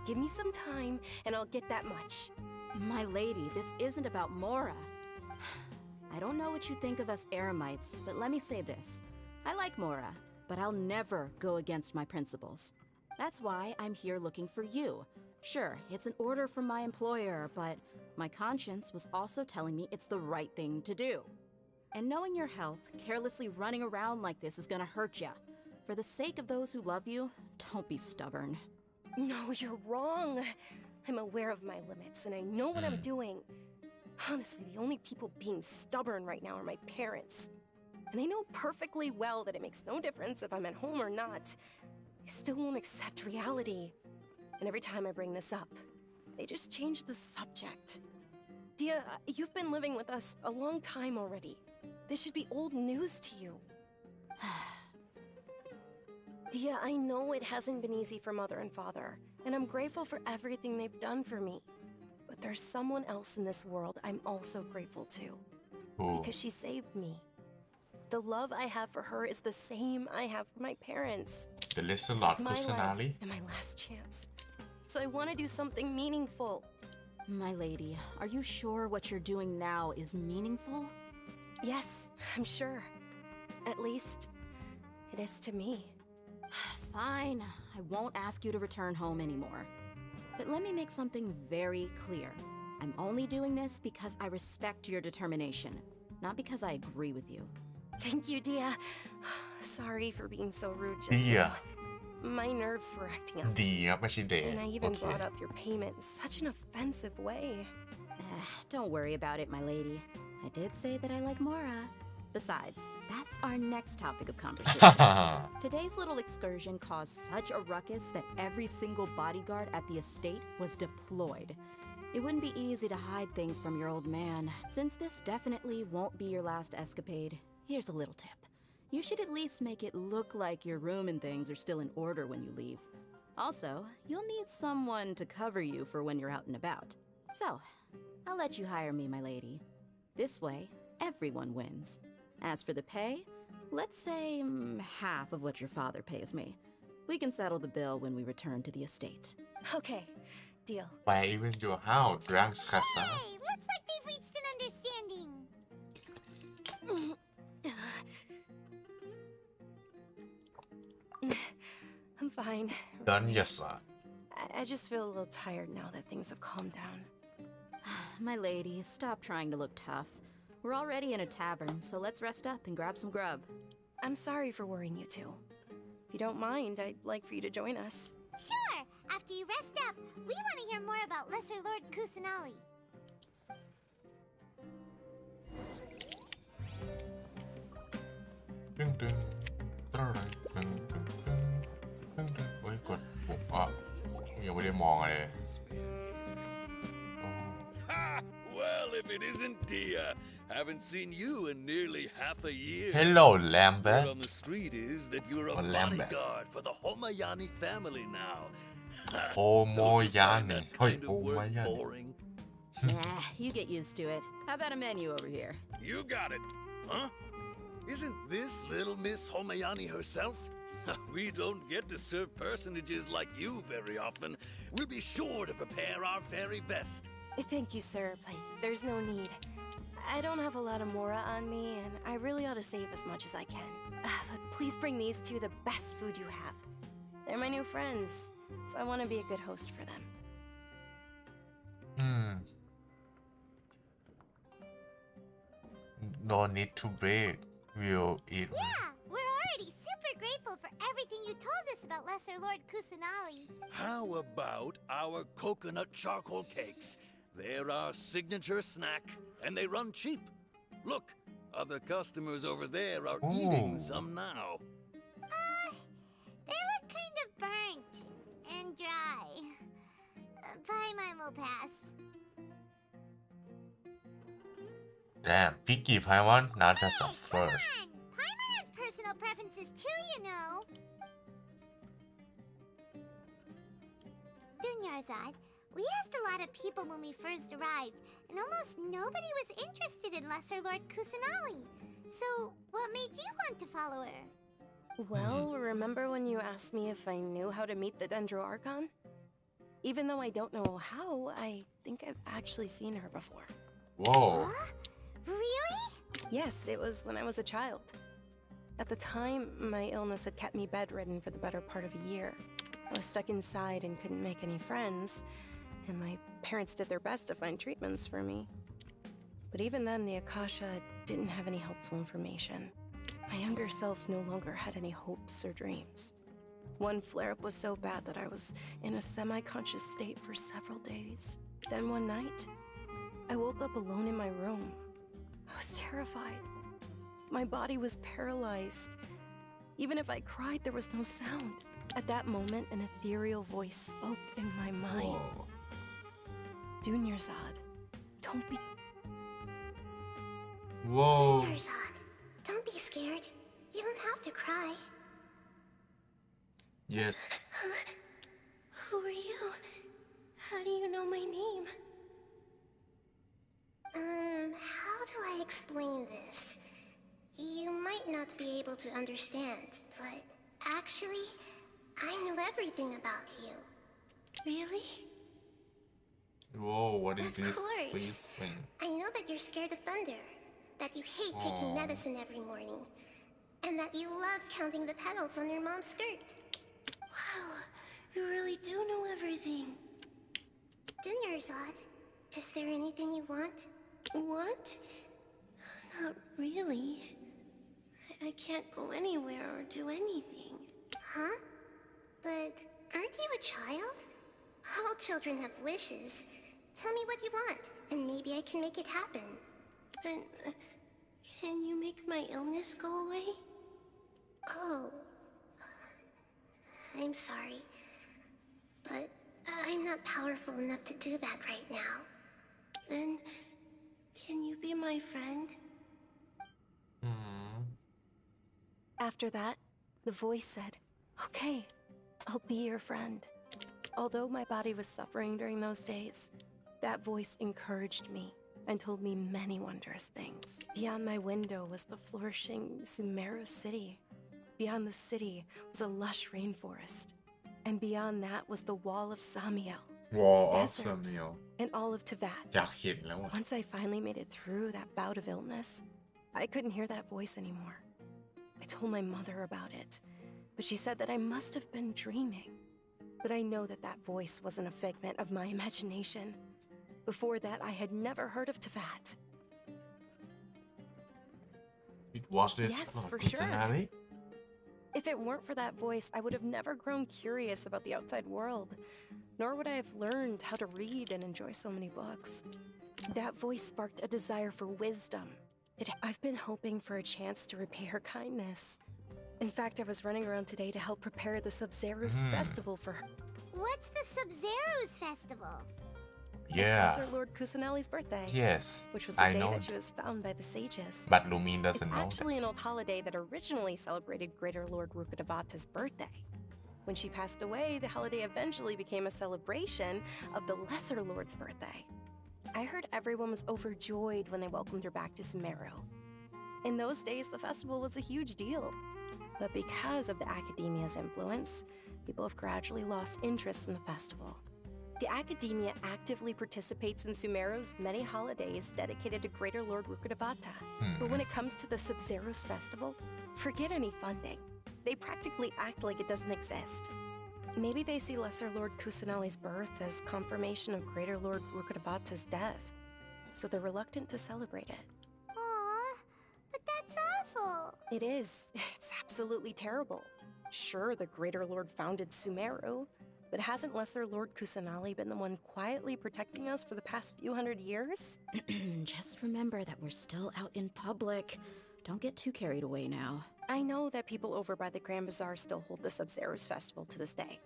Give me some time and I'll get that much. My lady, this isn't about Mora. I don't know what you think of us Eremites, but let me say this. I like Mora, but I'll never go against my principles. That's why I'm here looking for you. Sure, it's an order from my employer, but my conscience was also telling me it's the right thing to do. And knowing your health, carelessly running around like this is gonna hurt ya. For the sake of those who love you, don't be stubborn. No, you're wrong. I'm aware of my limits and I know what I'm doing. Honestly, the only people being stubborn right now are my parents. And they know perfectly well that it makes no difference if I'm at home or not. They still won't accept reality. And every time I bring this up, they just change the subject. Dia, you've been living with us a long time already. This should be old news to you. Dia, I know it hasn't been easy for Mother and Father, and I'm grateful for everything they've done for me. But there's someone else in this world I'm also grateful to. Because she saved me. The love I have for her is the same I have for my parents. The This is Lot my life personally. and my last chance. So I want to do something meaningful. My lady, are you sure what you're doing now is meaningful? Yes, I'm sure. At least, it is to me. Fine, I won't ask you to return home anymore. But let me make something very clear. I'm only doing this because I respect your determination, not because I agree with you. Thank you, Dia. Sorry for being so rude just Dia. now. My nerves were acting up. ดีครับไม่ใช่เด And I even โอเค brought up your payment in such an offensive way. Don't worry about it, my lady. I did say that I like Mora. Besides, that's our next topic of conversation. Today's little excursion caused such a ruckus that every single bodyguard at the estate was deployed. It wouldn't be easy to hide things from your old man. Since this definitely won't be your last escapade, here's a little tip. You should at least make it look like your room and things are still in order when you leave. Also, you'll need someone to cover you for when you're out and about. So, I'll let you hire me, my lady. This way, everyone wins. As for the pay, let's say half of what your father pays me. We can settle the bill when we return to the estate. Okay, deal. Why even your house drank Kasa? Hey, looks like they've reached an understanding. I'm fine. Done yes, sir. I just feel a little tired now that things have calmed down. My lady, stop trying to look tough. We're already in a tavern, so let's rest up and grab some grub. I'm sorry for worrying you two. If you don't mind, I'd like for you to join us. Sure, after you rest up, we want to hear more about Lesser Lord Kusanali. Ôi, gột bụng ạ. Nhiều mới đi mòn rồi. Well, if it isn't Dia, haven't seen you in nearly half a year. Hello, Lambert. Word on the street is that you're a Lambert. bodyguard for the Homayani family now. Homoyani. Ôi, Kind of work Homoyani. boring. You get used to it. How about a menu over here? You got it, huh? Isn't this little Miss Homayani herself? We don't get to serve personages like you very often. We'll be sure to prepare our very best. Thank you, sir, but there's no need. I don't have a lot of Mora on me, and I really ought to save as much as I can. But please bring these two the best food you have. They're my new friends, so I want to be a good host for them. No need to break. We'll eat. Yeah, we're already super grateful for everything you told us about Lesser Lord Kusanali. How about our coconut charcoal cakes? They're our signature snack, and they run cheap. Look, other customers over there are eating some now. They look kind of burnt and dry. Paimon will pass. Damn, picky Paimon. Not just a first. Come on! Paimon has personal preferences too, you know. Dunyarzad, We asked a lot of people when we first arrived, and almost nobody was interested in Lesser Lord Kusanali. So, what made you want to follow her? Well, remember when you asked me if I knew how to meet the Dendro Archon? Even though I don't know how, I think I've actually seen her before. Whoa. Huh? Really? Yes, it was when I was a child. At the time, my illness had kept me bedridden for the better part of a year. I was stuck inside and couldn't make any friends, and my parents did their best to find treatments for me. But even then, the Akasha didn't have any helpful information. My younger self no longer had any hopes or dreams. One flare-up was so bad that I was in a semi-conscious state for several days. Then one night, I woke up alone in my room. I was terrified. My body was paralyzed. Even if I cried, there was no sound. At that moment, an ethereal voice spoke in my mind. Whoa. Dunyarzad, don't be... Whoa. Dunyarzad, don't be scared. You don't have to cry. Yes. Who are you? How do you know my name? How do I explain this? You might not be able to understand, but actually, I know everything about you. Really? Whoa, what is this? course. Please explain. I know that you're scared of thunder, that you hate taking Aw. medicine every morning, and that you love counting the petals on your mom's skirt. Wow, you really do know everything. Dunyarzad, is there anything you want? Want? Not really. I can't go anywhere or do anything. Huh? But aren't you a child? All children have wishes. Tell me what you want, and maybe I can make it happen. But can you make my illness go away? Oh. I'm sorry. But I'm not powerful enough to do that right now. Then, can you be my friend? After that, the voice said, "Okay, I'll be your friend." Although my body was suffering during those days, that voice encouraged me and told me many wondrous things. Beyond my window was the flourishing Sumeru city. Beyond the city was a lush rainforest. And beyond that was the wall of Samiel. Wall of deserts, Samiel. And all of Teyvat. อยากเห็นแล้วอะ Once I finally made it through that bout of illness, I couldn't hear that voice anymore. I told my mother about it, but she said that I must have been dreaming. But I know that that voice wasn't a figment of my imagination. Before that, I had never heard of Teyvat. It was this Yes, Lord for sure. Kusanali? If it weren't for that voice, I would have never grown curious about the outside world, nor would I have learned how to read and enjoy so many books. That voice sparked a desire for wisdom. I've been hoping for a chance to repay her kindness. In fact, I was running around today to help prepare the Sub-Zero's festival for her. What's the Sub-Zero's festival? It's Yeah. Lesser Lord Kusanali's birthday. Yes, Which was the I day know. that she was found by the sages. But Lumin It's doesn't know that. actually an old holiday that originally celebrated Greater Lord Rukkhadevata's birthday. When she passed away, the holiday eventually became a celebration of the Lesser Lord's birthday. I heard everyone was overjoyed when they welcomed her back to Sumeru. In those days, the festival was a huge deal. But because of the Academia's influence, people have gradually lost interest in the festival. The Academia actively participates in Sumeru's many holidays dedicated to Greater Lord Rukkhadevata. But when it comes to the Sub-Zero's festival, forget any funding. They practically act like it doesn't exist. Maybe they see Lesser Lord Kusanali's birth as confirmation of Greater Lord Rukkhadevata's death, so they're reluctant to celebrate it. Aw, but that's awful. It is. It's absolutely terrible. Sure, the Greater Lord founded Sumeru, but hasn't Lesser Lord Kusanali been the one quietly protecting us for the past few hundred years? Just remember that we're still out in public. Don't get too carried away now. I know that people over by the Grand Bazaar still hold the Sub-Zero's festival to this day.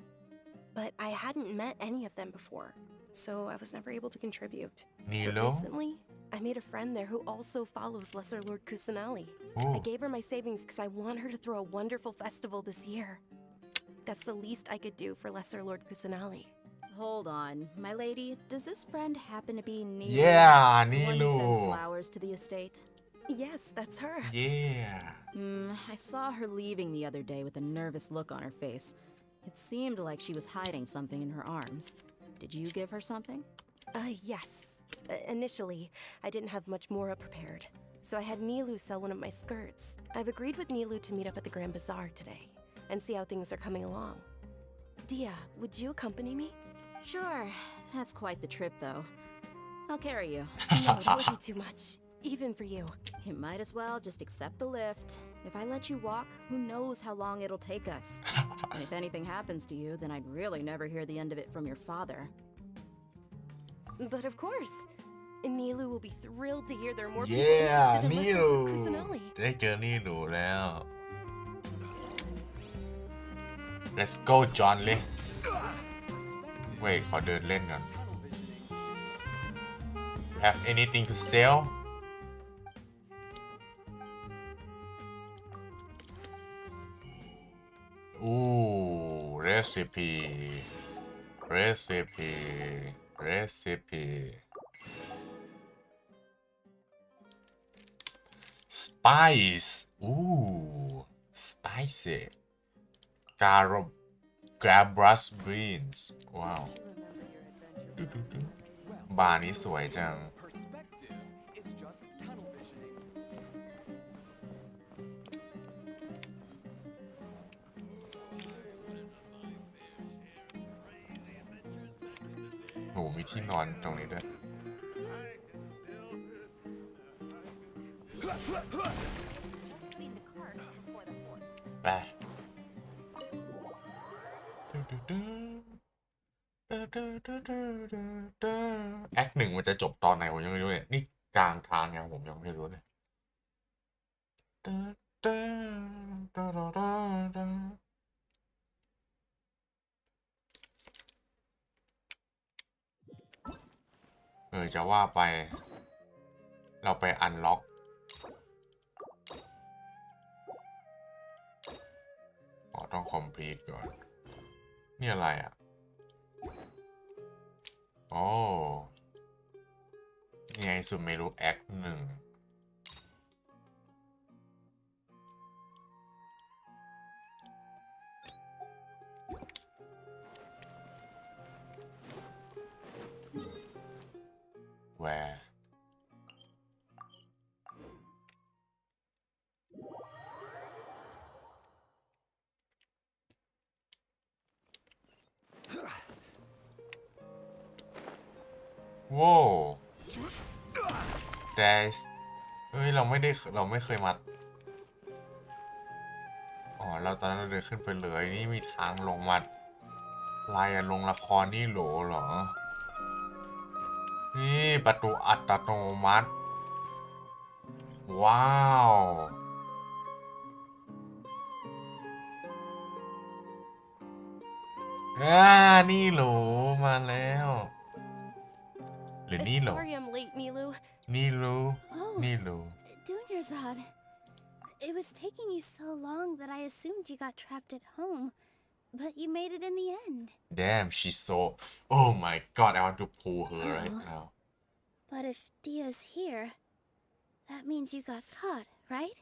But I hadn't met any of them before, so I was never able to contribute. But Nilo? recently, I made a friend there who also follows Lesser Lord Kusanali. Oh. I gave her my savings because I want her to throw a wonderful festival this year. That's the least I could do for Lesser Lord Kusanali. Hold on, my lady. Does this friend happen to be Nilu? Yeah, The one who sends Nilu. flowers to the estate? Yes, that's her. Yeah. I saw her leaving the other day with a nervous look on her face. It seemed like she was hiding something in her arms. Did you give her something? Yes. Initially, I didn't have much Mora prepared, so I had Nilu sell one of my skirts. I've agreed with Nilu to meet up at the Grand Bazaar today and see how things are coming along. Dia, would you accompany me? Sure. That's quite the trip, though. I'll carry you. No, that would be too much, even for you. You might as well just accept the lift. If I let you walk, who knows how long it'll take us. And if anything happens to you, then I'd really never hear the end of it from your father. But of course, Nilu will be thrilled to hear there are more people Yeah, interested in Lesser Nilu. Lord Kusanali. ได้เจอนี่หนูแล้ว Let's go John เลย Wait ขอเดินเล่นก่อน Have anything to sell? Ooh, recipe. Spice. Ooh, spicy. Grabrus beans. Wow. บาร์นี้สวยจัง โหมีที่นอนตรงนี้ด้วย ไป แอคหนึ่งมันจะจบตอนไหนผมยังไม่รู้เลยนี่กลางทางไงผมยังไม่รู้เลยจะว่าไปเราไปอันล็อกต้องคอมพลีทก่อนนี่อะไรอ่ะโอ้นี่ไงซูเมรุแอคหนึ่งแวร์โว้เดสเฮ้ยเราไม่เคยมาอ๋อเราตอนนั้นเราเดินขึ้นไปเลยนี่มีทางลงมาลงละครนี่โหลเหรอนี่ประตูอัตโนมัติว้าวนี่โหลมาแล้วหรือนี่โหล Sorry I'm late, Nilu. นี่โหล Oh, นี่โหล Dunyarzad. It was taking you so long that I assumed you got trapped at home, but you made it in the end. Damn, she's so. Oh my god, I want to pull her right now. But if Dia's here, that means you got caught, right?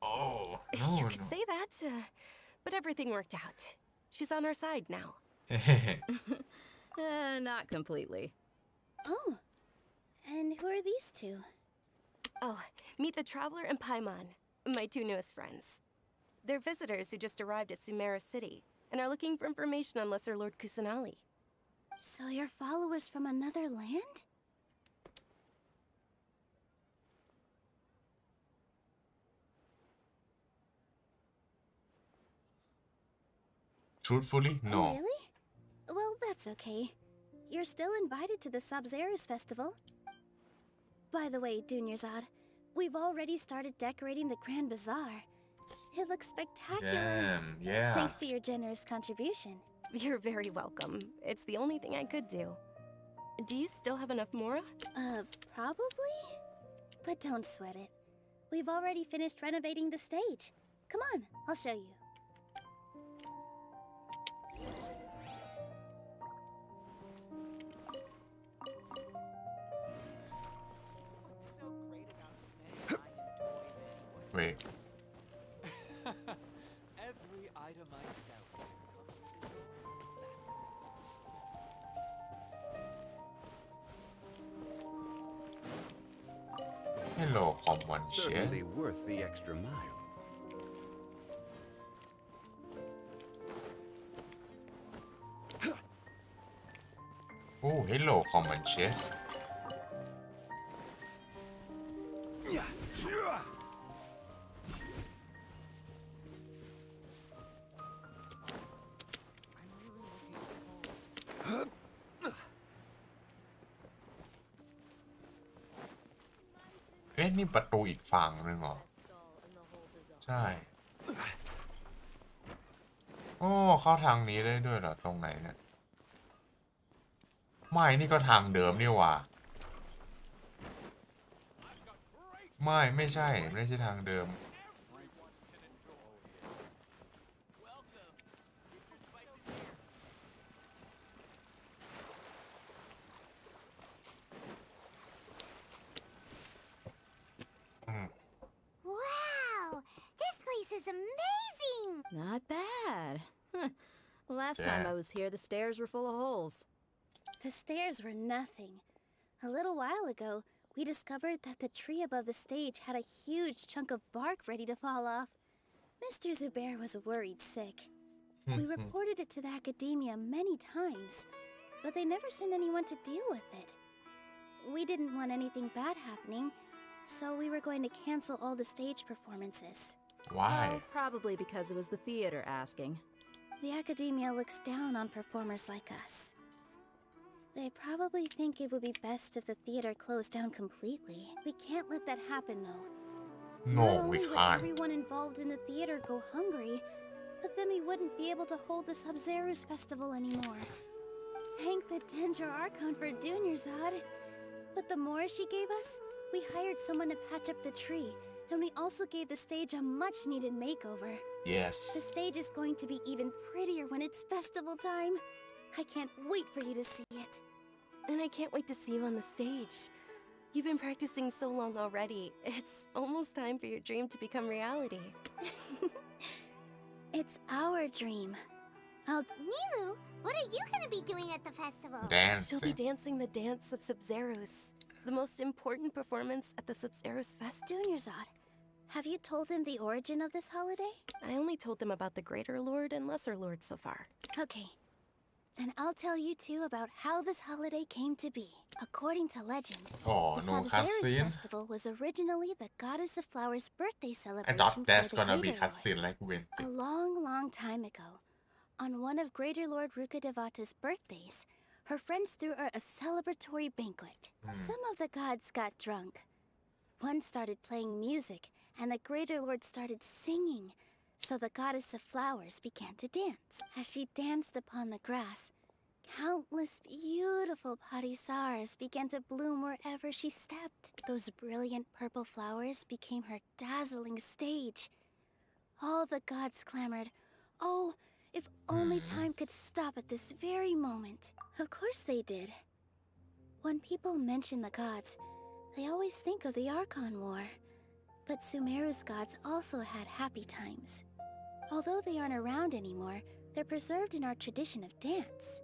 Oh, You could say that, but everything worked out. She's on our side now. Not completely. Oh, and who are these two? Oh, meet the Traveler and Paimon, my two newest friends. They're visitors who just arrived at Sumeru City and are looking for information on Lesser Lord Kusanali. So you're followers from another land? Truthfully, Oh, no. really? Well, that's okay. You're still invited to the Sabzerus festival. By the way, Dunyarzad, we've already started decorating the Grand Bazaar. It looks spectacular. Damn, yeah. Thanks to your generous contribution. You're very welcome. It's the only thing I could do. Do you still have enough Mora? Probably? But don't sweat it. We've already finished renovating the stage. Come on, I'll show you. Wait. Every item I sell Hello, common share. Certainly worth the extra mile. Oh, hello, common chest. เอ๊ะนี่ประตูอีกฝั่งนึงเหรอ ใช่ โอ้ เข้าทางนี้ได้ด้วยเหรอ ตรงไหนเนี่ย ไม่นี่ก็ทางเดิมนี่หว่า ไม่ใช่ทางเดิม Wow! This place is amazing! Not bad. Last time I was here, the stairs were full of holes. The stairs were nothing. A little while ago, we discovered that the tree above the stage had a huge chunk of bark ready to fall off. Mr. Zubair was worried sick. We reported it to the academia many times, but they never sent anyone to deal with it. We didn't want anything bad happening, so we were going to cancel all the stage performances. Why? Oh, probably because it was the theater asking. The academia looks down on performers like us. They probably think it would be best if the theater closed down completely. We can't let that happen, though. No, Not we only would can't. everyone involved in the theater go hungry, but then we wouldn't be able to hold the Sub-Zero's festival anymore. Thank the Dendro Archon for Dunyarzad. But the more she gave us, we hired someone to patch up the tree, and we also gave the stage a much-needed makeover. Yes. The stage is going to be even prettier when it's festival time. I can't wait for you to see it. And I can't wait to see you on the stage. You've been practicing so long already. It's almost time for your dream to become reality. It's our dream. Nilu, what are you gonna be doing at the festival? She'll be dancing the dance of Sub-Zeros, the most important performance at the Sub-Zeros Fest. Dunyarzad, have you told him the origin of this holiday? I only told them about the Greater Lord and Lesser Lord so far. Okay. Then I'll tell you two about how this holiday came to be. According to legend, Oh, the no Sub-Zeros cutscene. festival was originally the Goddess of Flowers' birthday I celebration thought for that's the gonna be Greater Lord. cutscene like when. A long, long time ago, on one of Greater Lord Rukadevata's birthdays, her friends threw her a celebratory banquet. Some of the gods got drunk. One started playing music, and the Greater Lord started singing. So the Goddess of Flowers began to dance. As she danced upon the grass, countless beautiful padisaras began to bloom wherever she stepped. Those brilliant purple flowers became her dazzling stage. All the gods clamored, "Oh, if only time could stop at this very moment." Of course they did. When people mention the gods, they always think of the Archon War. But Sumeru's gods also had happy times. Although they aren't around anymore, they're preserved in our tradition of dance.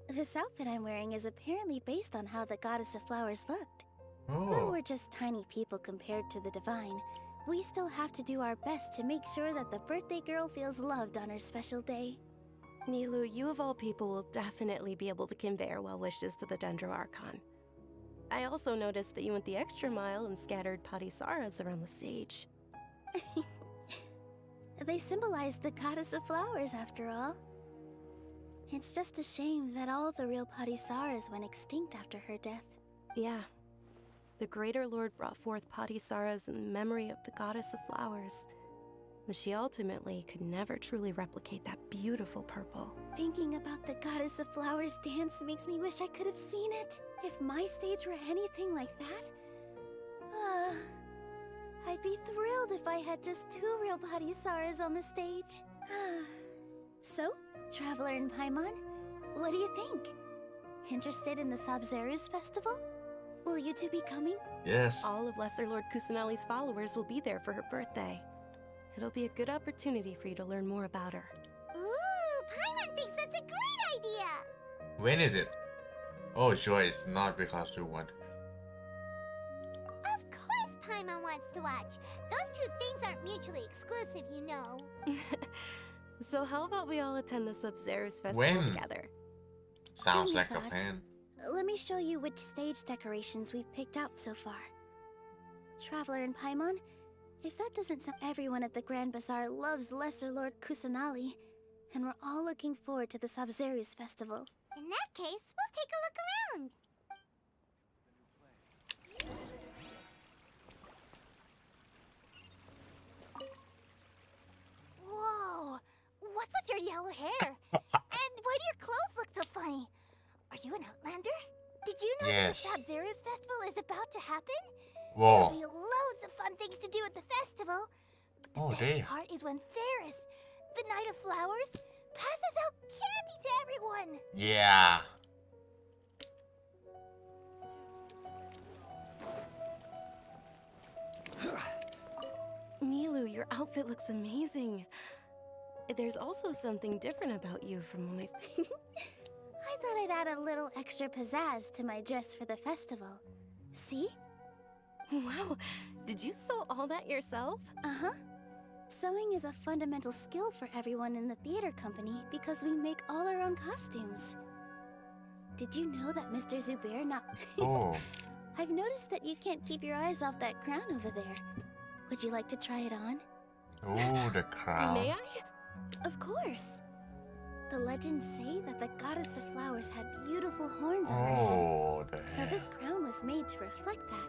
This outfit I'm wearing is apparently based on how the Goddess of Flowers looked. Though we're just tiny people compared to the divine, we still have to do our best to make sure that the birthday girl feels loved on her special day. Nilu, you of all people will definitely be able to convey our well wishes to the Dendro Archon. I also noticed that you went the extra mile and scattered padisaras around the stage. They symbolize the Goddess of Flowers, after all. It's just a shame that all the real padisaras went extinct after her death. Yeah. The Greater Lord brought forth padisaras in memory of the Goddess of Flowers. But she ultimately could never truly replicate that beautiful purple. Thinking about the Goddess of Flowers dance makes me wish I could have seen it. If my stage were anything like that, I'd be thrilled if I had just 2 real padisaras on the stage. So, Traveler in Paimon, what do you think? Interested in the Sub-Zero's festival? Will you two be coming? Yes. All of Lesser Lord Kusanali's followers will be there for her birthday. It'll be a good opportunity for you to learn more about her. Ooh, Paimon thinks that's a great idea! When is it? Oh, sure, it's not because you want. Of course Paimon wants to watch. Those two things aren't mutually exclusive, you know. So how about we all attend the Sub-Zerus festival When? together? Sounds Don't like a decide. plan. Let me show you which stage decorations we've picked out so far. Traveler and Paimon, if that doesn't sound, everyone at the Grand Bazaar loves Lesser Lord Kusanali, and we're all looking forward to the Sub-Zerus festival. In that case, we'll take a look around. Whoa! What's with your yellow hair? And why do your clothes look so funny? Are you an Outlander? Did you know that the Yes. Sub-Zerus festival is about to happen? Whoa. There'll be loads of fun things to do at the festival. Oh, Best damn. part is when Ferris, the Knight of Flowers, passes out candy to everyone. Yeah. Milu, your outfit looks amazing. There's also something different about you from when I thought I'd add a little extra pizzazz to my dress for the festival. See? Wow, did you sew all that yourself? Uh-huh. Sewing is a fundamental skill for everyone in the theater company because we make all our own costumes. Did you know that Mr. Zubair not... Oh. I've noticed that you can't keep your eyes off that crown over there. Would you like to try it on? Oh, the crown. May I? Of course. The legends say that the goddess of flowers had beautiful horns on her head. Oh, the So this crown was made to reflect that.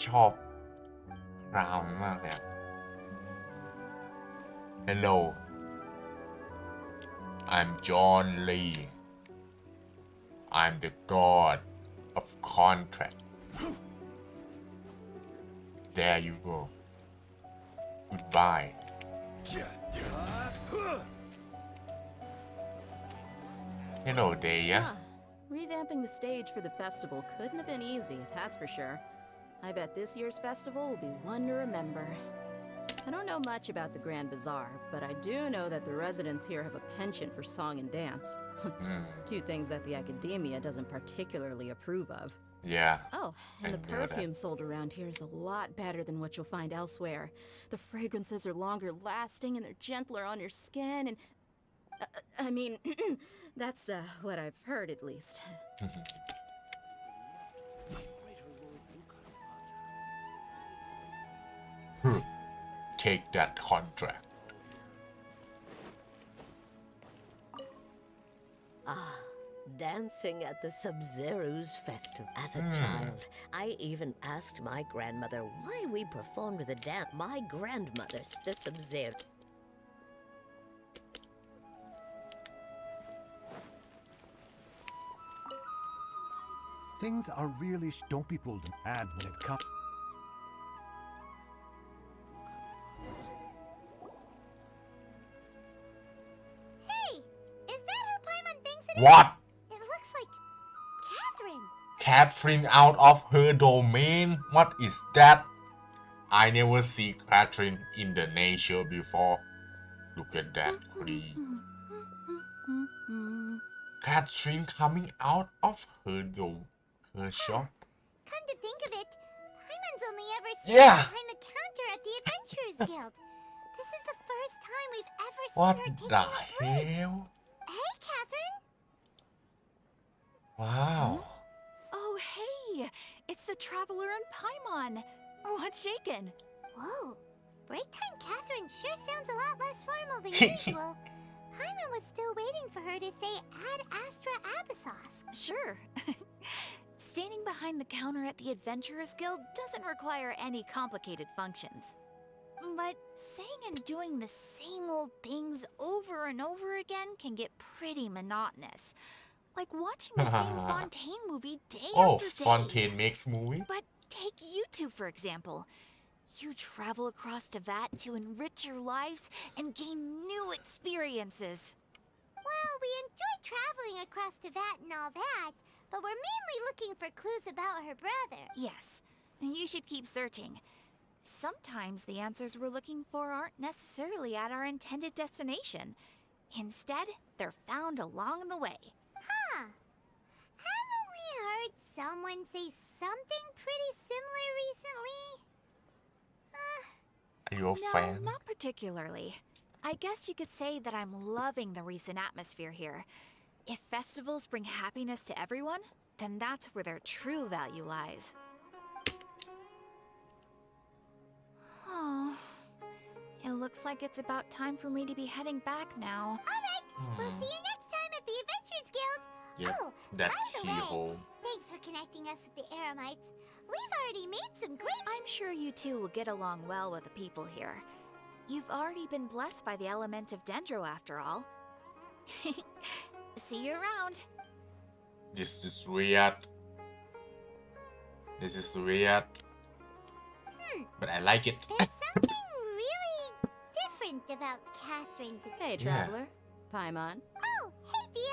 ชอบคราวมากเลยอะ Hello I'm John Lee I'm the god of contract There you go Goodbye Hello Deya Revamping the stage for the festival couldn't have been easy, that's for sure. I bet this year's festival will be one to remember. I don't know much about the Grand Bazaar, but I do know that the residents here have a penchant for song and dance. Two things that the academia doesn't particularly approve of. Yeah Oh, and the I know that. perfume sold around here is a lot better than what you'll find elsewhere. The fragrances are longer lasting and they're gentler on your skin and... I mean, that's what I've heard at least. Take that contract Dancing at the Sub-Zeru's festival. As a child, I even asked my grandmother why we performed the dance. My grandmother's the Sub-Zeru. Things are really don't be fooled and when it comes. Hey, is that who Paimon thinks it is? What? It looks like Catherine. Catherine out of her domain What is that I never see Catherine in the nature before Look at that tree Catherine coming out of her shop Come to think of it, Paimon's only ever seen Yeah. her behind the counter at the Adventurers Guild. This is the first time we've ever seen What her taking the a break. hell Hey, Catherine. Wow Oh, hey! It's the Traveler and Paimon! What's shaken? Whoa, break time Catherine sure sounds a lot less formal than usual. Paimon was still waiting for her to say Ad Astra Abyssos. Sure. Standing behind the counter at the Adventurers Guild doesn't require any complicated functions. But saying and doing the same old things over and over again can get pretty monotonous. Like watching the same Fontaine movie day Oh after day. Fontaine makes movie But take you two, for example. You travel across Teyvat to enrich your lives and gain new experiences. Well, we enjoy traveling across Teyvat and all that, but we're mainly looking for clues about her brother. Yes, you should keep searching. Sometimes the answers we're looking for aren't necessarily at our intended destination. Instead, they're found along the way. Huh. Haven't we heard someone say something pretty similar recently? Are you a No, fan? not particularly. I guess you could say that I'm loving the recent atmosphere here. If festivals bring happiness to everyone, then that's where their true value lies. Oh, it looks like it's about time for me to be heading back now. Alright, we'll see you next time at the Adventurers Guild. Yep, Oh, that by the way, keyhole. thanks for connecting us with the Eremites. We've already made some great— I'm sure you two will get along well with the people here. You've already been blessed by the element of Dendro after all. See you around. This is weird. This is weird. But I like it. There's something really different about Catherine today. Hey, traveler. Paimon. Oh, hey, Dia.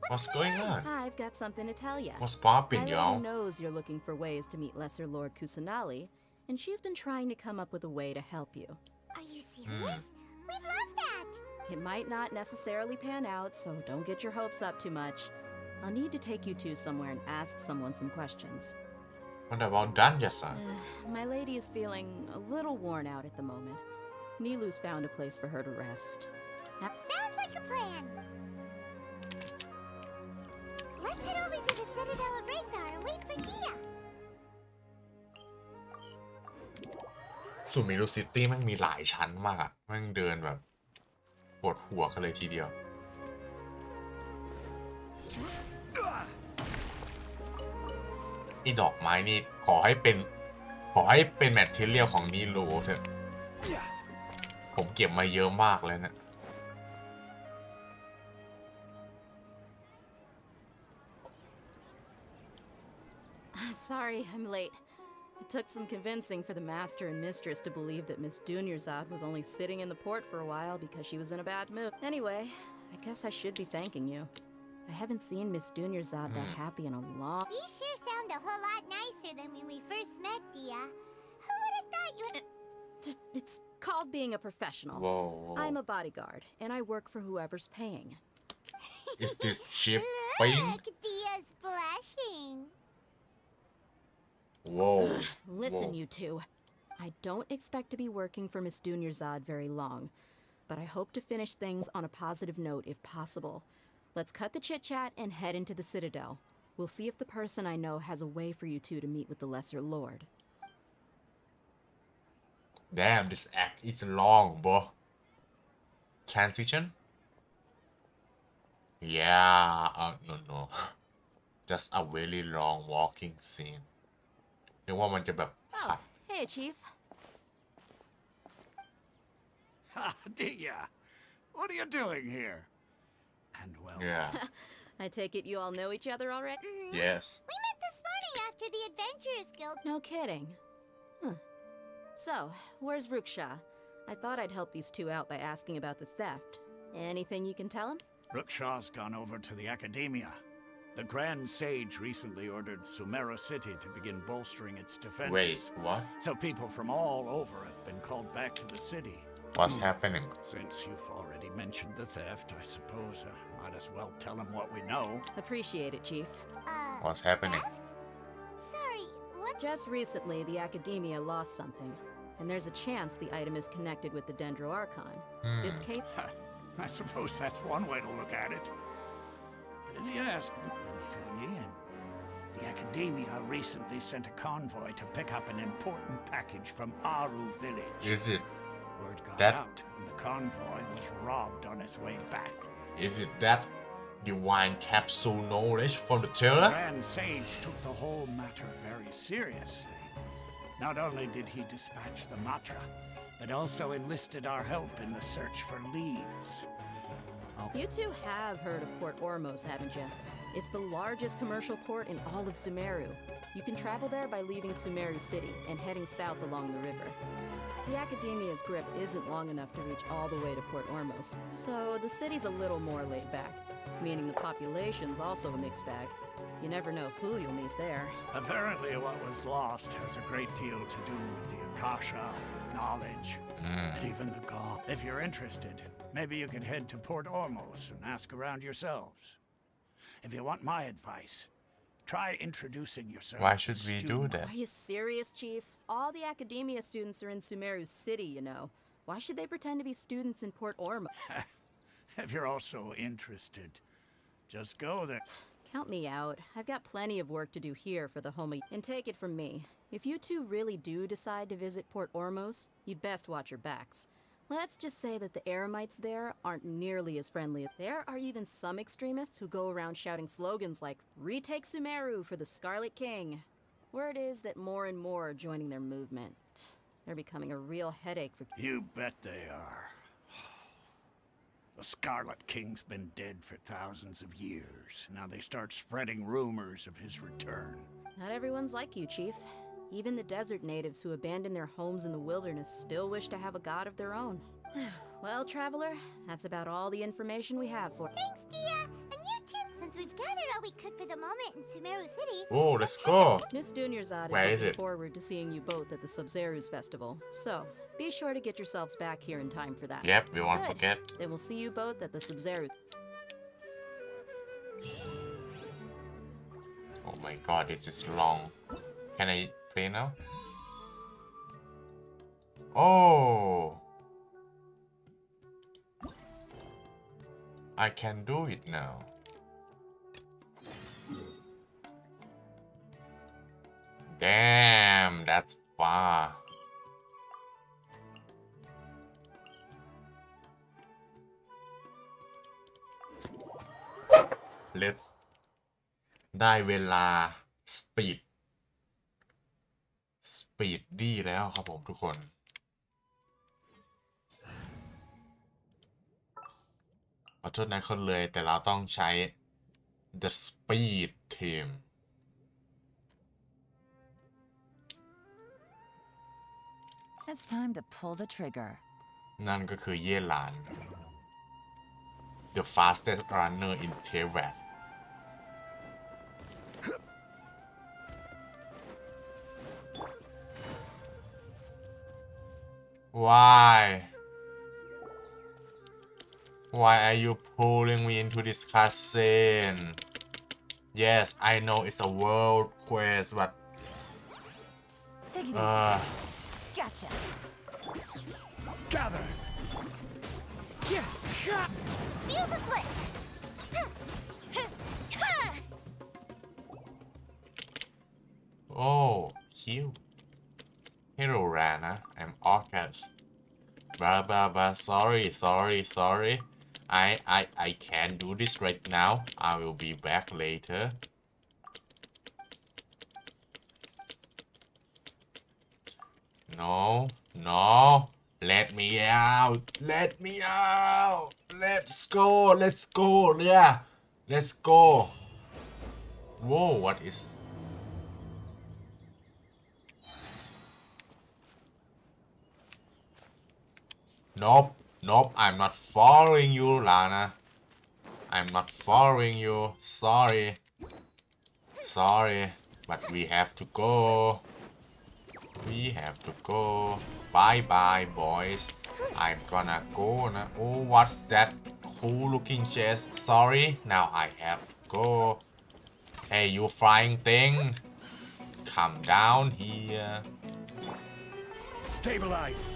What's going on? I've got something to tell you. What's poppin', My y'all? lady knows you're looking for ways to meet Lesser Lord Kusanali, and she's been trying to come up with a way to help you. Are you serious? We'd love that. It might not necessarily pan out, so don't get your hopes up too much. I'll need to take you two somewhere and ask someone some questions. What about Danya-san? My lady is feeling a little worn out at the moment. Nilu's found a place for her to rest. Sounds like a plan. Let's head over to the Citadel of Rexar and wait for Dia. ซูมิรุซิตี้มันมีหลายชั้นมากอะมันเดินแบบปวดหัวกันเลยทีเดียว นี่ดอกไม้นี่ขอให้เป็นแมทเทียลของนีโรเถอะผมเก็บมาเยอะมากเลยนะ Sorry, I'm late. It took some convincing for the master and mistress to believe that Miss Dunyarzad was only sitting in the port for a while because she was in a bad mood. Anyway, I guess I should be thanking you. I haven't seen Miss Dunyarzad that happy in a long— You sure sound a whole lot nicer than when we first met, Dia. Who would have thought you would— It's called being a professional. Whoa. I'm a bodyguard, and I work for whoever's paying. Is this ship Look, paying? Dia's blushing. Whoa. Listen, Whoa. you two. I don't expect to be working for Miss Dunyarzad very long, but I hope to finish things on a positive note if possible. Let's cut the chit-chat and head into the Citadel. We'll see if the person I know has a way for you two to meet with the Lesser Lord. Damn, this act is long, bro. Transition? Yeah, no. Just a very long walking scene. นึกว่ามันจะแบบขัด Hey, Chief. Ha, Dia. What are you doing here? And well, Yeah. I take it you all know each other already? Yes. We met this morning after the Adventurers Guild. No kidding. Huh. So, where's Ruksha? I thought I'd help these two out by asking about the theft. Anything you can tell him? Rukshaw's gone over to the Academia. The Grand Sage recently ordered Sumeru City to begin bolstering its defenses. Wait, what? So people from all over have been called back to the city. What's happening? Since you've already mentioned the theft, I suppose I might as well tell him what we know. Appreciate it, Chief. What's happening? Sorry, what? Just recently, the Academia lost something, and there's a chance the item is connected with the Dendro Archon. This cape... I suppose that's one way to look at it. But if you ask me, let me fill you in. The Academia recently sent a convoy to pick up an important package from Aru village. Is it Word got that? out, and the convoy was robbed on its way back. Is it that divine capsule knowledge from the The trailer? Grand Sage took the whole matter very seriously. Not only did he dispatch the Matra, but also enlisted our help in the search for leads. You two have heard of Port Ormos, haven't you? It's the largest commercial port in all of Sumeru. You can travel there by leaving Sumeru City and heading south along the river. The Academia's grip isn't long enough to reach all the way to Port Ormos, so the city's a little more laid back. meaning the population's also a mixed bag. You never know who you'll meet there. Apparently, what was lost has a great deal to do with the Akasha, knowledge, and even the God. If you're interested, maybe you can head to Port Ormos and ask around yourselves. If you want my advice, try introducing yourself. Why should we do that? Are you serious, Chief? All the academia students are in Sumeru City, you know. Why should they pretend to be students in Port Ormos? If you're also interested, just go there. Count me out. I've got plenty of work to do here for the homie. And take it from me, if you two really do decide to visit Port Ormos, you'd best watch your backs. Let's just say that the Eremites there aren't nearly as friendly. There are even some extremists who go around shouting slogans like, "Retake Sumeru for the Scarlet King." Word is that more and more are joining their movement. They're becoming a real headache for— You bet they are. The Scarlet King's been dead for thousands of years. Now they start spreading rumors of his return. Not everyone's like you, Chief. Even the desert natives who abandon their homes in the wilderness still wish to have a god of their own. Well, Traveler, that's about all the information we have for— Thanks, Dia! And you too! Since we've gathered all we could for the moment in Sumeru City... Oh, let's go! Miss Dunyarzad Where is is looking it? forward to seeing you both at the Sub-Zeru's festival. So, be sure to get yourselves back here in time for that. Yep, we won't Good. forget. Then we'll see you both at the Sub-Zeru. Oh my god, this is long. Can I play now? Oh! I can do it now. Damn, that's far. Let's ได้เวลา speed ดีแล้วครับผมทุกคนขอโทษนะคนเลยแต่เราต้องใช้ the speed team It's time to pull the trigger. นั่นก็คือเย่หลาน the fastest runner in Teyvat Why are you pulling me into this cutscene? Yes, I know it's a world quest, but Take it easy. Gotcha. Gather. Fuse is lit! Oh, cute. Hello, Rana. I'm August. Blah blah blah. Sorry. I can't do this right now. I will be back later. No. Let me out. Let's go. Yeah. Let's go. Whoa, what is... Nope, I'm not following you, Lana. I'm not following you. Sorry, but we have to go. Bye, boys. I'm gonna go now. Oh, what's that cool looking chest? Sorry, now I have to go. Hey, you flying thing. Come down here. Stabilize.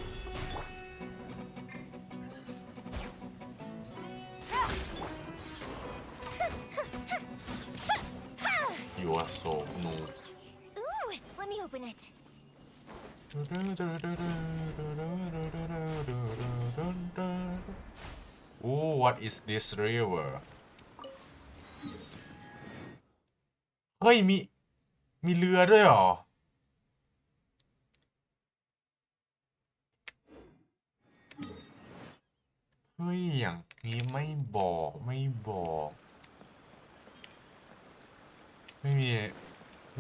You are so noob. Ooh, let me open it. Ooh, what is this river? เฮ้ยมีเรือด้วยเหรอ เฮ้ยอย่างนี้ไม่บอกไม่มี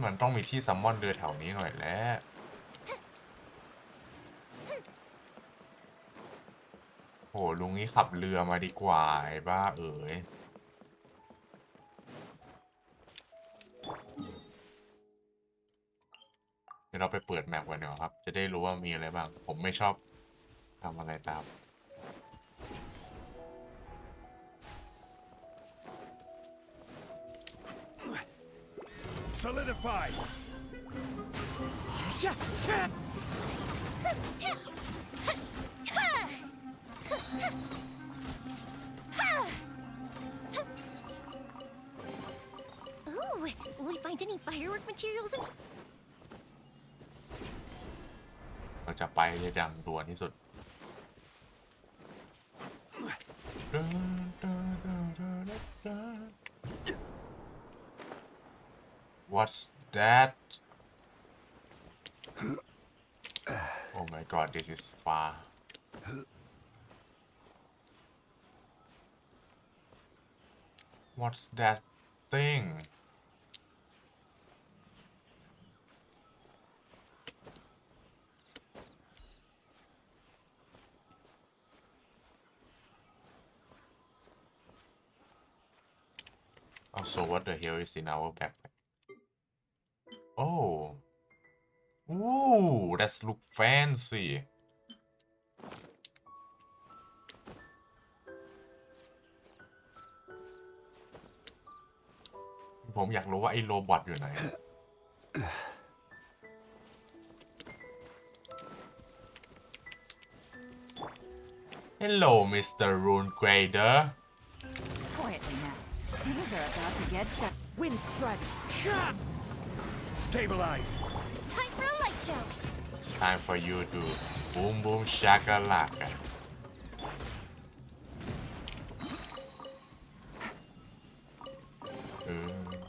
มันต้องมีที่ซัมมอนเรือแถวนี้หน่อยแหละโหลุงนี้ขับเรือมาดีกว่าไอ้บ้าเอ๋ย เราไปเปิดแมปกันเนาะครับ จะได้รู้ว่ามีอะไรบ้าง ผมไม่ชอบทำอะไรตาม Solidify. Ooh, will we find any firework materials in เราจะไปดังด่วนที่สุด What's that? Oh my god, this is far. What's that thing? Also, what the hell is in our backpack? Oh. Ooh, that look fancy. ผมอยากรู้ว่าไอ้โรบอทอยู่ไหน Hello, Mr. Rune Grader. Quietly now. Things are about to get set. Wind strike. Stabilize. time for a light show? It's time for you to boom boom shakalaka.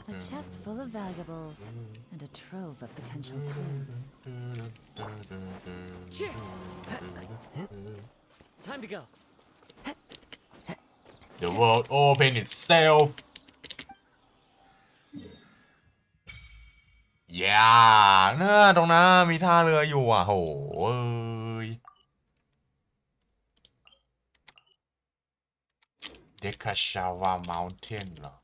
A chest full of valuables and a trove of potential clues. Time to go. The world open itself. Yeah น่าตรงนั้นมีท่าเรืออยู่อ่ะโหเอ้ย Dekashawa Mountain เหรอ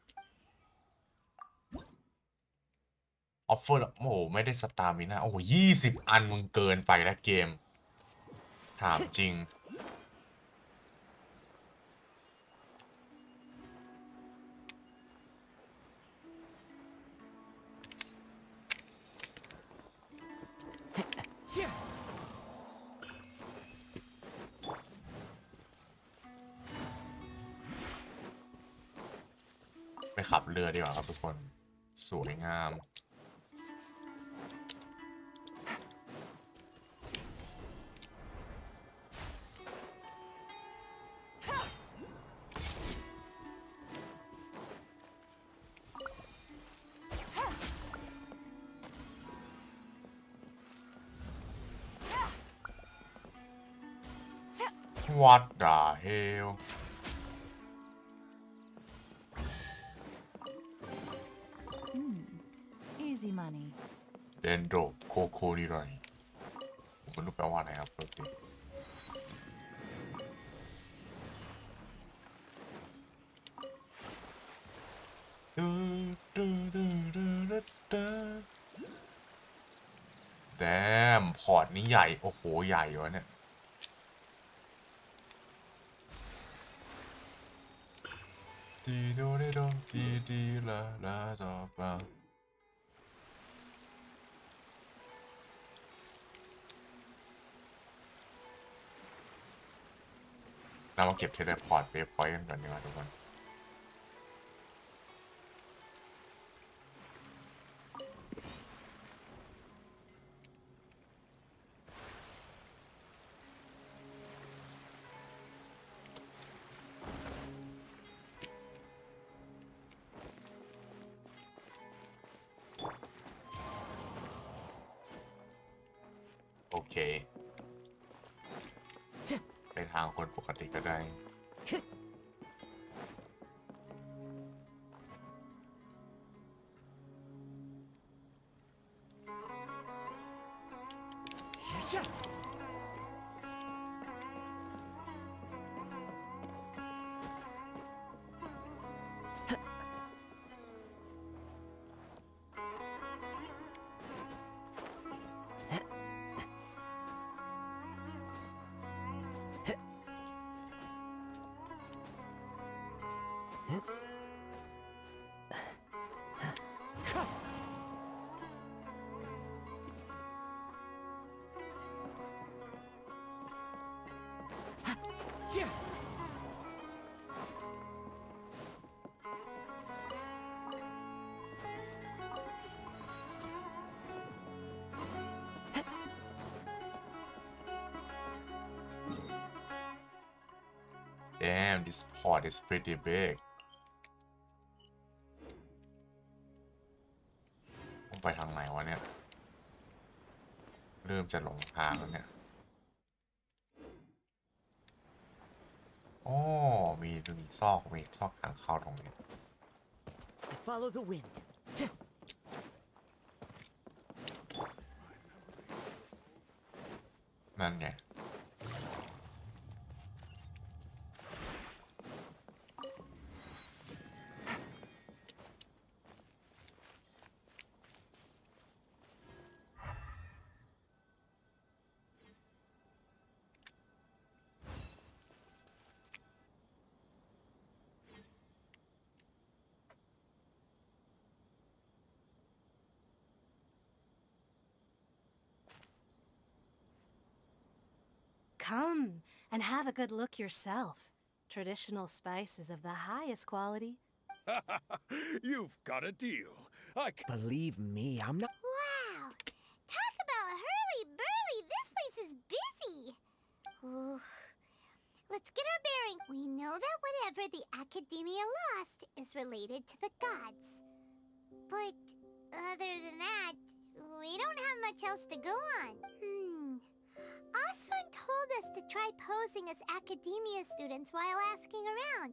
Offer โอ้โหไม่ได้สตาร์มิน่าโอ้โห20 อันมึงเกินไปแล้วเกม ถามจริง ไปขับเรือดีกว่าครับทุกคน สวยงาม What the hell Easy money. เดนโดโคโคนิไรผมไม่รู้แปลว่าอะไรครับปกติแดมพอร์ตนี้ใหญ่ โอ้โห ใหญ่วะเนี่ย ดีโดดีโดดีดีละละดอปาเรามาเก็บเทเลพอร์ตเวฟพอยต์กันก่อนดีกว่าทุกคนโอเคไปทางคนปกติก็ได้ Ugh. Damn, this port is pretty big. ต้องไปทางไหนวะเนี่ย เริ่มจะหลงทางแล้วเนี่ยอ๋อมีซอกทางเข้าตรงนี้ Follow the wind. นั่นไงCome and have a good look yourself. Traditional spices of the highest quality. You've got a deal. Believe me, I'm not. Wow! Talk about hurly-burly! This place is busy! Ooh. Let's get our bearing. We know that whatever the Academia lost is related to the gods. But other than that, we don't have much else to go on. Osvan told us to try posing as Academia students while asking around.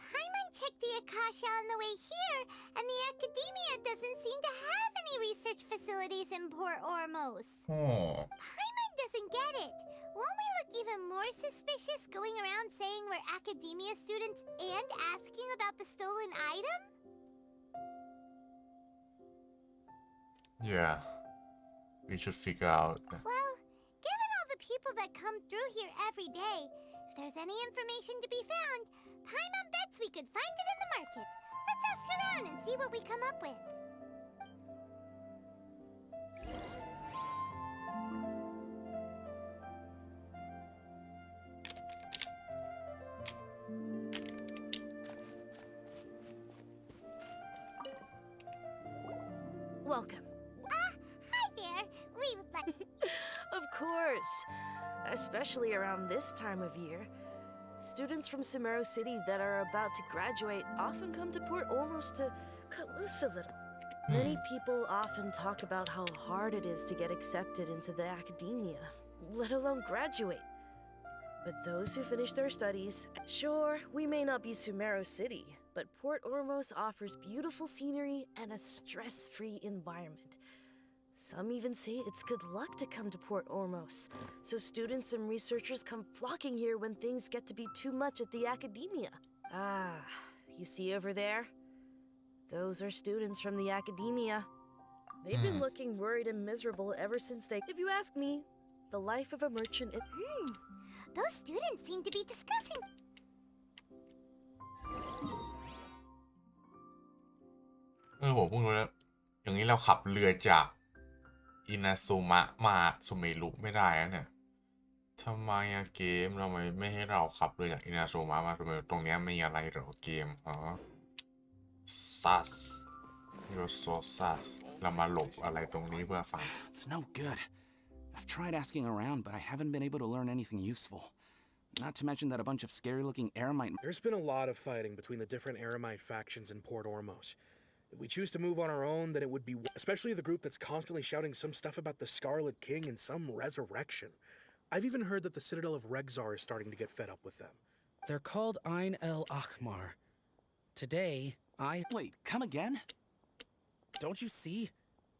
Paimon checked the Akasha on the way here, and the Academia doesn't seem to have any research facilities in Port Ormos. Paimon doesn't get it. Won't we look even more suspicious going around saying we're Academia students and asking about the stolen item? Yeah, we should figure out. Well, given all the people that come through here every day, if there's any information to be found, Paimon bets we could find it in the market. Let's ask around and see what we come up with. Welcome. Hi there. We would like... Of course. Especially around this time of year. Students from Sumeru City that are about to graduate often come to Port Ormos to cut loose a little. Many people often talk about how hard it is to get accepted into the academia, let alone graduate. But those who finish their studies, sure, we may not be Sumeru City, but Port Ormos offers beautiful scenery and a stress-free environment. Some even say it's good luck to come to Port Ormos, so students and researchers come flocking here when things get to be too much at the academia. Ah, you see over there? Those are students from the academia. They've been looking worried and miserable ever since they... If you ask me, the life of a merchant is... Those students seem to be discussing...ผมเพิ่งรู้แล้วอย่างนี้เราขับเรือจากอินาซูมะมาซูเมรุไม่ได้นะเนี่ยทำไมอะเกมทำไมไม่ให้เราขับเรือจากอินาซูมะมาซูเมรุตรงนี้มีอะไรเหรอเกมซัสโยโซซัสเรามาหลบอะไรตรงนี้เพื่อฟัง It's no good. I've tried asking around, but I haven't been able to learn anything useful. Not to mention that a bunch of scary-looking Eremite... There's been a lot of fighting between the different Eremite factions in Port Ormos. If we choose to move on our own, then it would be... Especially the group that's constantly shouting some stuff about the Scarlet King and some resurrection. I've even heard that the Citadel of Regzar is starting to get fed up with them. They're called Ain el Akhmar. Today, Wait, come again? Don't you see?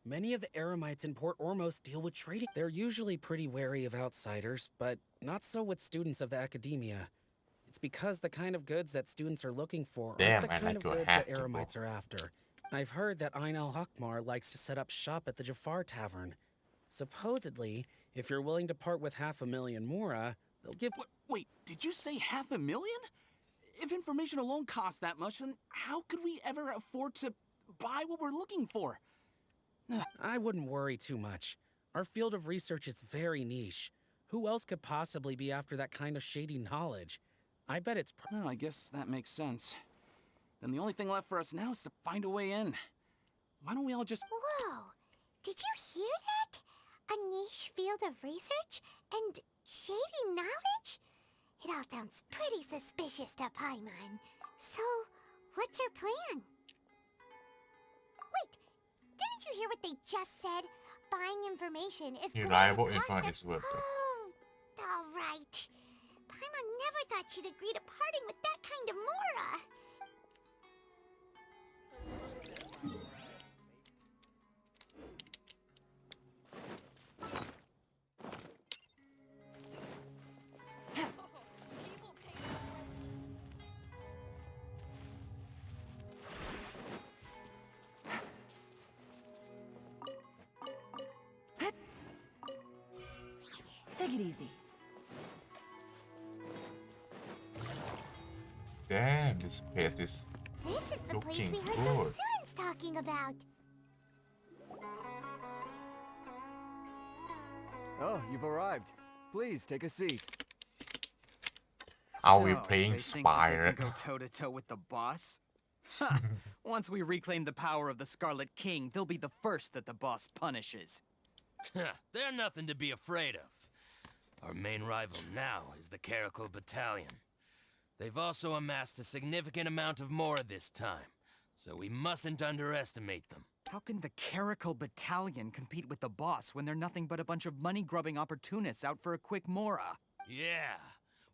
Many of the Eremites in Port Ormos deal with trading. They're usually pretty wary of outsiders, but not so with students of the academia. It's because the kind of goods that students are looking for aren't the kind of goods that Eremites are after. I've heard that Ain el Akhmar likes to set up shop at the Jafar Tavern. Supposedly, if you're willing to part with 500,000 mora, they'll give... Wait, did you say 500,000? If information alone costs that much, then how could we ever afford to buy what we're looking for? I wouldn't worry too much. Our field of research is very niche. Who else could possibly be after that kind of shady knowledge? I bet it's. Well, I guess that makes sense. Then the only thing left for us now is to find a way in. Why don't we all just... Whoa! Did you hear that? A niche field of research and shady knowledge? It all sounds pretty suspicious to Paimon. So, what's your plan? Wait, didn't you hear what they just said? Buying information is Reliable going to info cost is worth it. Oh, all right. Paimon never thought she'd agree to parting with that kind of Mora. Take it easy. Damn, this place is This is the place looking we heard those good. students talking about. Oh, you've arrived. Please take a seat. Are we So, playing they think that Spire? they can go toe-to-toe with the boss? Ha! Once we reclaim the power of the Scarlet King, they'll be the first that the boss punishes. They're nothing to be afraid of. Our main rival now is the Caracal Battalion. They've also amassed a significant amount of Mora this time, so we mustn't underestimate them. How can the Caracal Battalion compete with the boss when they're nothing but a bunch of money-grubbing opportunists out for a quick Mora? Yeah,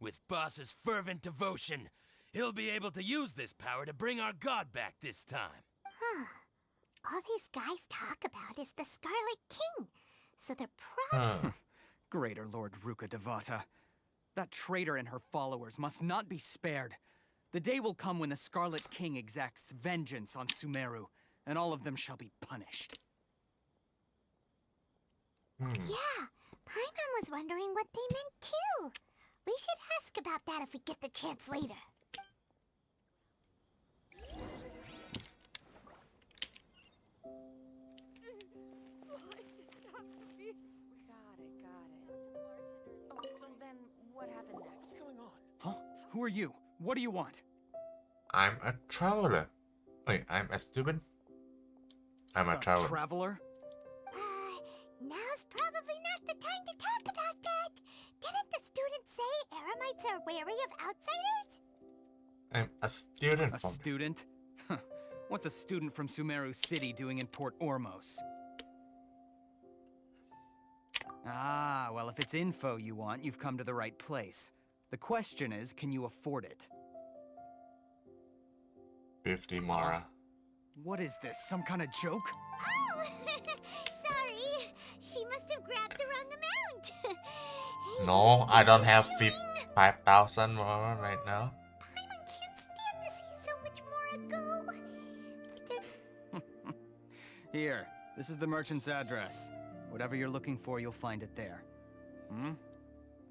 with Boss's fervent devotion, he'll be able to use this power to bring our god back this time. Huh. All these guys talk about is the Scarlet King. So they're probably... Greater Lord Ruka Devata. That traitor and her followers must not be spared. The day will come when the Scarlet King exacts vengeance on Sumeru, and all of them shall be punished. Yeah, Paimon was wondering what they meant too. We should ask about that if we get the chance later. Oh, so then what happened next? What's going on? Huh? Who are you? What do you want? I'm a traveler. Wait, I'm a student? I'm a traveler. Traveler? Now's probably not the time to talk about that. Didn't the students say Eremites are wary of outsiders? I'm a student. A from student? Huh. What's a student from Sumeru City doing in Port Ormos? Ah, well, if it's info you want, you've come to the right place. The question is, can you afford it? 50 Mora. What is this, some kind of joke? Oh! Sorry. She must have grabbed the wrong amount. No, I don't have 5,000 Mora right now. Paimon can't stand to see so much more go. But Here, this is the merchant's address. Whatever you're looking for, you'll find it there. Hmm?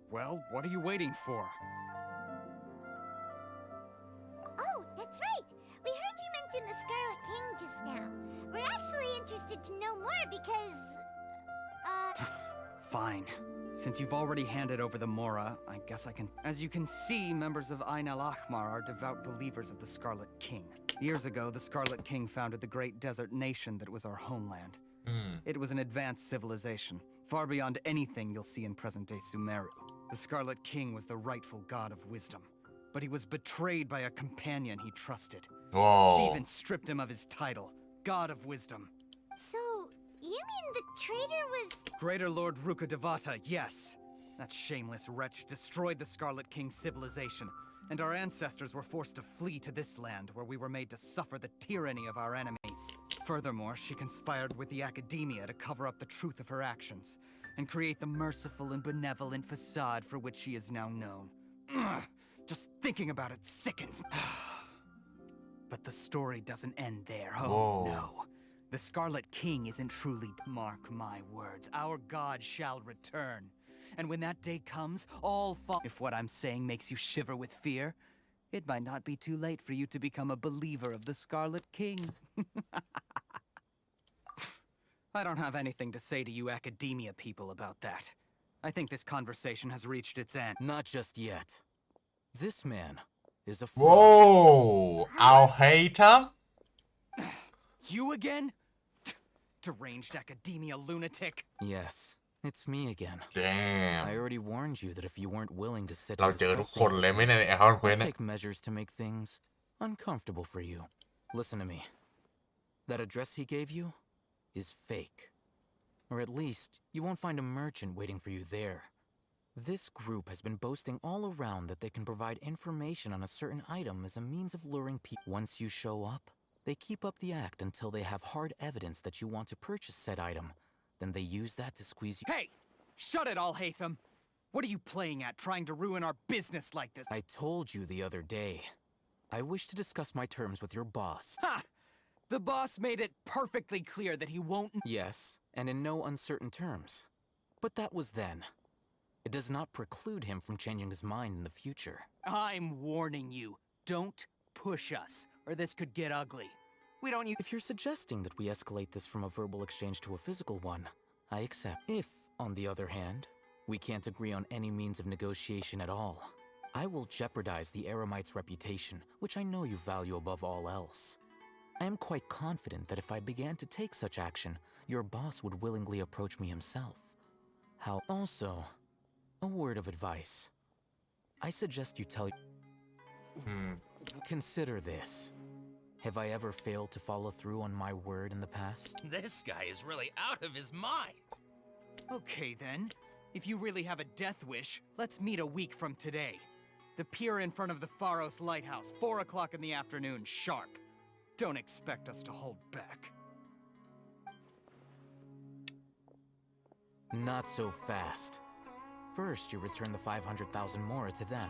Well, what are you waiting for? Oh, that's right. We heard you mention the Scarlet King just now. We're actually interested to know more because... Fine. Since you've already handed over the Mora, I guess I can... As you can see, members of Ain al-Ahmar are devout believers of the Scarlet King. Years ago, the Scarlet King founded the great desert nation that was our homeland. It was an advanced civilization, far beyond anything you'll see in present-day Sumeru. The Scarlet King was the rightful god of wisdom, but he was betrayed by a companion he trusted. Whoa. She even stripped him of his title, God of Wisdom. So, you mean the traitor was... Greater Lord Ruka Devata, yes. That shameless wretch destroyed the Scarlet King's civilization, and our ancestors were forced to flee to this land where we were made to suffer the tyranny of our enemies. Furthermore, she conspired with the Academia to cover up the truth of her actions, and create the merciful and benevolent facade for which she is now known. Ugh, just thinking about it sickens me. But the story doesn't end there, oh Whoa. no. The Scarlet King isn't truly... Mark my words, our god shall return. And when that day comes, all fall... If what I'm saying makes you shiver with fear, it might not be too late for you to become a believer of the Scarlet King. I don't have anything to say to you Academia people about that. I think this conversation has reached its end. Not just yet. This man is a Whoa! I'll hate him? You again? Deranged academia lunatic. Yes, it's me again. Damn. I already warned you that if you weren't willing to sit เรา and เจอทุก discuss คน things เลย with ไม่ me, ใน Account Quest I'll นะ take measures to make things uncomfortable for you. Listen to me. That address he gave you is fake. Or at least, you won't find a merchant waiting for you there. This group has been boasting all around that they can provide information on a certain item as a means of luring people. Once you show up, they keep up the act until they have hard evidence that you want to purchase said item. Then they use that to squeeze you. Hey! Shut it, Alhaitham! What are you playing at, trying to ruin our business like this? I told you the other day. I wish to discuss my terms with your boss. Ha! The boss made it perfectly clear that he won't. Yes, and in no uncertain terms. But that was then. It does not preclude him from changing his mind in the future. I'm warning you. Don't push us, or this could get ugly. We don't use. If you're suggesting that we escalate this from a verbal exchange to a physical one, I accept. If, on the other hand, we can't agree on any means of negotiation at all, I will jeopardize the Eremite's reputation, which I know you value above all else. I am quite confident that if I began to take such action, your boss would willingly approach me himself. How? Also, a word of advice. I suggest you tell. Consider this. Have I ever failed to follow through on my word in the past? This guy is really out of his mind. Okay then. If you really have a death wish, let's meet a week from today. The pier in front of the Pharos Lighthouse, 4 o'clock in the afternoon, sharp. Don't expect us to hold back. Not so fast. First, you return the 500,000 mora to them.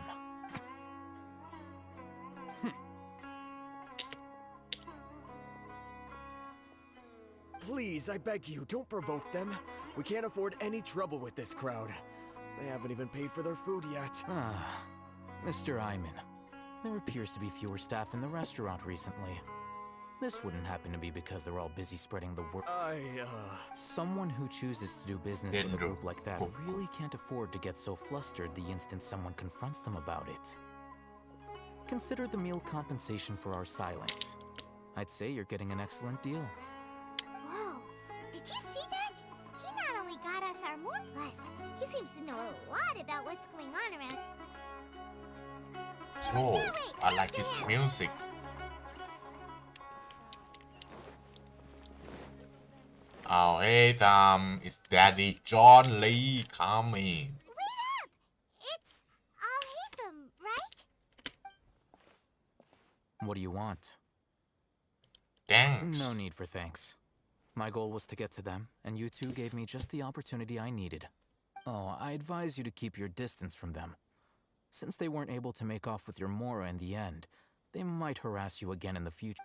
Please, I beg you, don't provoke them. We can't afford any trouble with this crowd. They haven't even paid for their food yet. Ah, Mr. Iman. There appears to be fewer staff in the restaurant recently. This wouldn't happen to be because they're all busy spreading the word. Someone who chooses to do business with a group like that really can't afford to get so flustered the instant someone confronts them about it. Consider the meal compensation for our silence. I'd say you're getting an excellent deal. Whoa, did you see that? He not only got us our more plus, he seems to know a lot about what's going on around. Oh, I like his music. Oh, hey, it's Daddy John Lee coming. Wait up! It's Alhaitham, right? What do you want? Thanks. No need for thanks. My goal was to get to them, and you two gave me just the opportunity I needed. Oh, I advise you to keep your distance from them. Since they weren't able to make off with your Mora in the end, they might harass you again in the future.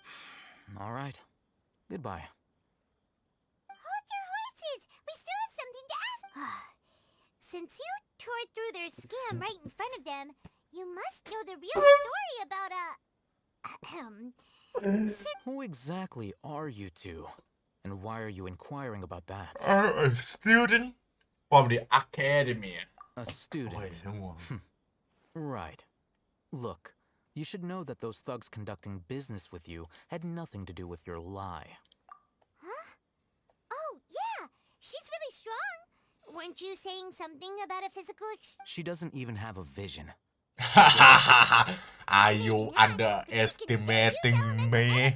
All right. Goodbye. Hold your horses! We still have something to ask. Since you tore through their scam right in front of them, you must know the real story about Who exactly are you two? And why are you inquiring about that? A student from the academy. A student? Right. Look, you should know that those thugs conducting business with you had nothing to do with your lie. Huh? Oh, yeah! She's really strong! Weren't you saying something about a physical She doesn't even have a vision. Are you underestimating me?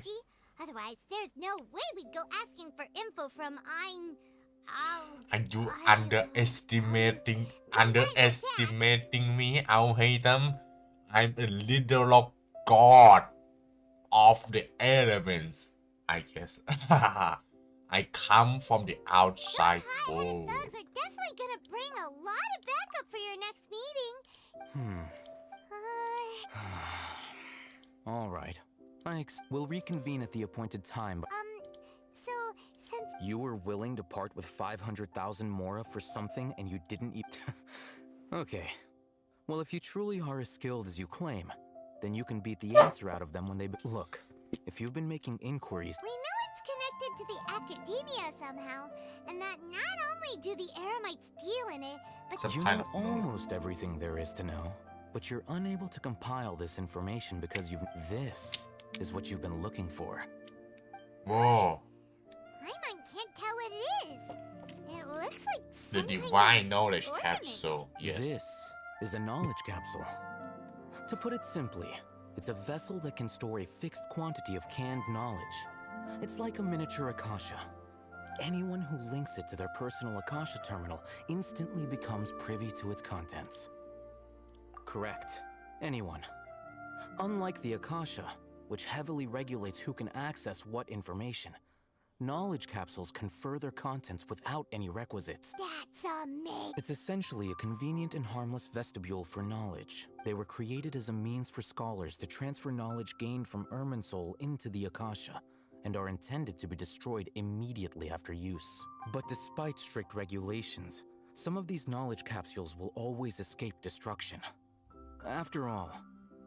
Otherwise, there's no way we'd go asking for info from Are you underestimating me? I'll hate them. I'm a literal god of the elements, I guess. I come from the outside world. thugs are definitely gonna bring a lot of backup for your next meeting. All right. We'll reconvene at the appointed time. So, since You were willing to part with 500,000 Mora for something and you didn't eat. Okay. Well, if you truly are as skilled as you claim, then you can beat the answer out of them when they. Look, if you've been making inquiries. we know it's connected into the academia somehow, and that not only do the Eremites deal in it, but You know almost everything there is to know, but you're unable to compile this information because This is what you've been looking for. Whoa. Paimon can't tell what it is. It looks like The divine knowledge capsule. Yes. This is a knowledge capsule. To put it simply, it's a vessel that can store a fixed quantity of canned knowledge. It's like a miniature Akasha. Anyone who links it to their personal Akasha terminal instantly becomes privy to its contents. Correct. Anyone. Unlike the Akasha, which heavily regulates who can access what information, knowledge capsules confer their contents without any requisites. That's amazing. It's essentially a convenient and harmless vestibule for knowledge. They were created as a means for scholars to transfer knowledge gained from Irminsul into the Akasha, and are intended to be destroyed immediately after use. But despite strict regulations, some of these knowledge capsules will always escape destruction. After all,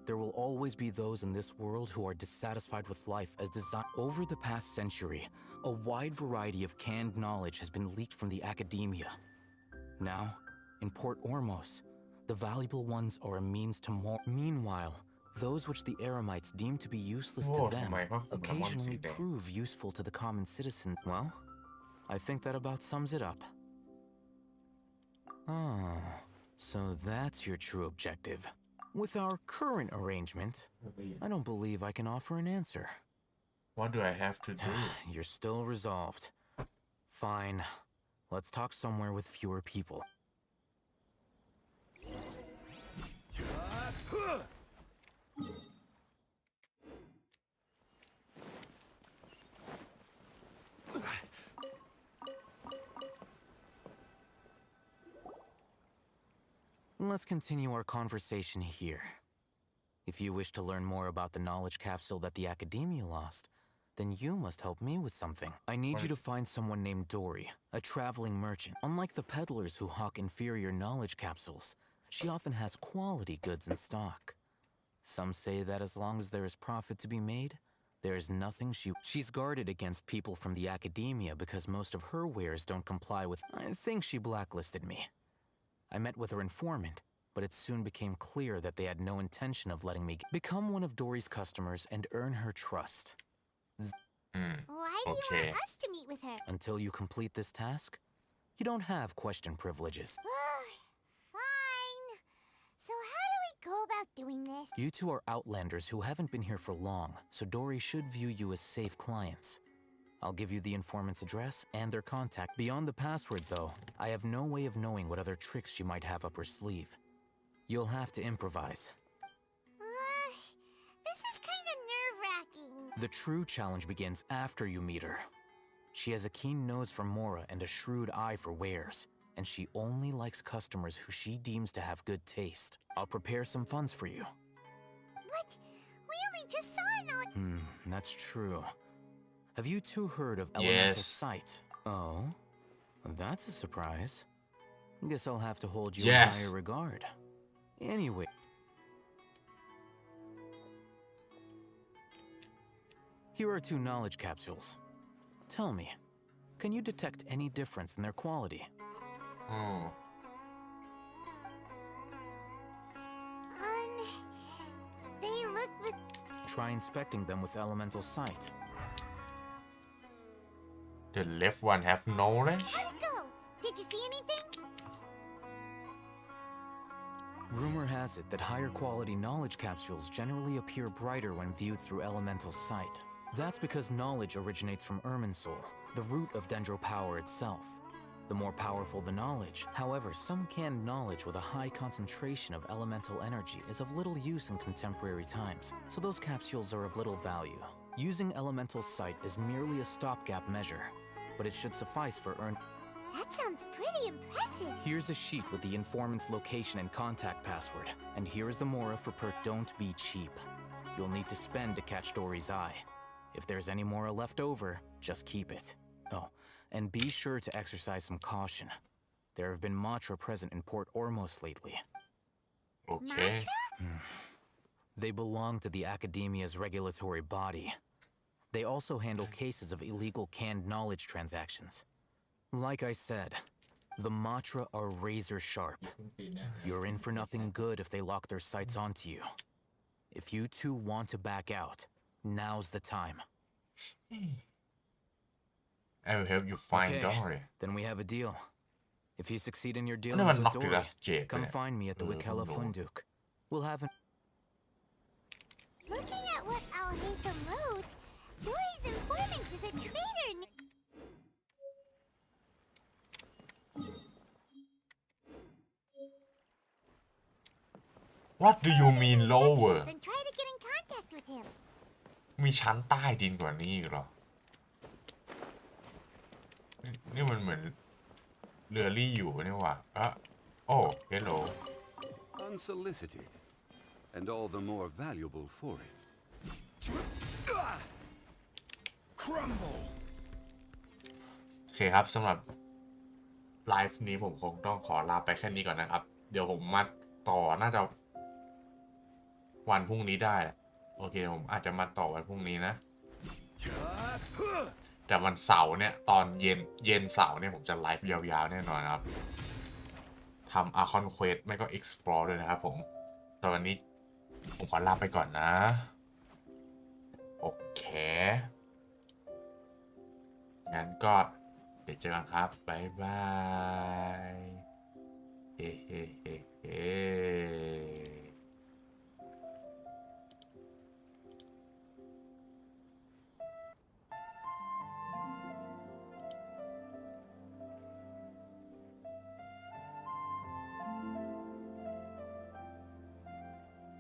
there will always be those in this world who are dissatisfied with life as designed. Over the past century, a wide variety of canned knowledge has been leaked from the academia. Now, in Port Ormos, the valuable ones are a means to more. Meanwhile, those which the Eremites deem to be useless to them occasionally prove useful to the common citizen. Well, I think that about sums it up. Ah, so that's your true objective. With our current arrangement, I don't believe I can offer an answer. What do I have to do? You're still resolved. Fine. Let's talk somewhere with fewer people. Let's continue our conversation here. If you wish to learn more about the knowledge capsule that the Academia lost, then you must help me with something. I need you to find someone named Dory, a traveling merchant. Unlike the peddlers who hawk inferior knowledge capsules, she often has quality goods in stock. Some say that as long as there is profit to be made, there is nothing she's guarded against people from the Academia because most of her wares don't comply with. I think she blacklisted me. I met with her informant, but it soon became clear that they had no intention of letting me become one of Dory's customers and earn her trust. Why do you want us to meet with her? Until you complete this task, you don't have question privileges. Fine. So how do we go about doing this? You two are outlanders who haven't been here for long, so Dory should view you as safe clients. I'll give you the informant's address and their contact. Beyond the password, though, I have no way of knowing what other tricks she might have up her sleeve. You'll have to improvise. This is kind of nerve-wracking. The true challenge begins after you meet her. She has a keen nose for Mora and a shrewd eye for wares, and she only likes customers who she deems to have good taste. I'll prepare some funds for you. But we only just saw it on... That's true. Have you two heard of Elemental Sight? Oh, that's a surprise. Guess I'll have to hold you in higher regard. Anyway. Here are 2 knowledge capsules. Tell me, can you detect any difference in their quality? They look with... Try inspecting them with Elemental Sight. The left one have knowledge? How'd it go? Did you see anything? Rumor has it that higher quality knowledge capsules generally appear brighter when viewed through Elemental Sight. That's because knowledge originates from Irminsul, the root of Dendro power itself. The more powerful the knowledge, however, some canned knowledge with a high concentration of elemental energy is of little use in contemporary times, so those capsules are of little value. Using Elemental Sight is merely a stopgap measure, but it should suffice for That sounds pretty impressive. Here's a sheet with the informant's location and contact password, and here is the Mora for Don't be cheap. You'll need to spend to catch Dory's eye. If there's any Mora left over, just keep it. Oh, and be sure to exercise some caution. There have been Matra present in Port Ormos lately. Okay. They belong to the Academia's regulatory body. They also handle cases of illegal canned knowledge transactions. Like I said, the Matra are razor sharp. You're in for nothing good if they lock their sights onto you. If you two want to back out, now's the time. I will help you find Dory. Then we have a deal. If you succeed in your dealings with Dory, come find me at the Wikela Funduk. We'll have an... Looking at what Al-Haytham wrote, Dory's informant is a traitor. What do you mean lower? And try to get in contact with him. มีชั้นใต้ดินกว่านี้อีกเหรอ นี่มันเหมือนเรือรี่อยู่นี่หว่าโอ้ hello. Unsolicited, and all the more valuable for it. Crumble. โอเคครับสำหรับไลฟ์นี้ผมคงต้องขอลาไปแค่นี้ก่อนนะครับ เดี๋ยวผมมาต่อน่าจะวันพรุ่งนี้ได้โอเคผมอาจจะมาต่อวันพรุ่งนี้นะ แต่วันเสาร์เนี่ยตอนเย็นเสาร์เนี่ยผมจะไลฟ์ยาวๆแน่นอนครับทำ archon quest ไม่ก็ explore ด้วยนะครับผมตอนนี้ผมขอลาไปก่อนนะโอเคงั้นก็เดี๋ยวเจอกันครับบ๊ายบายเฮ้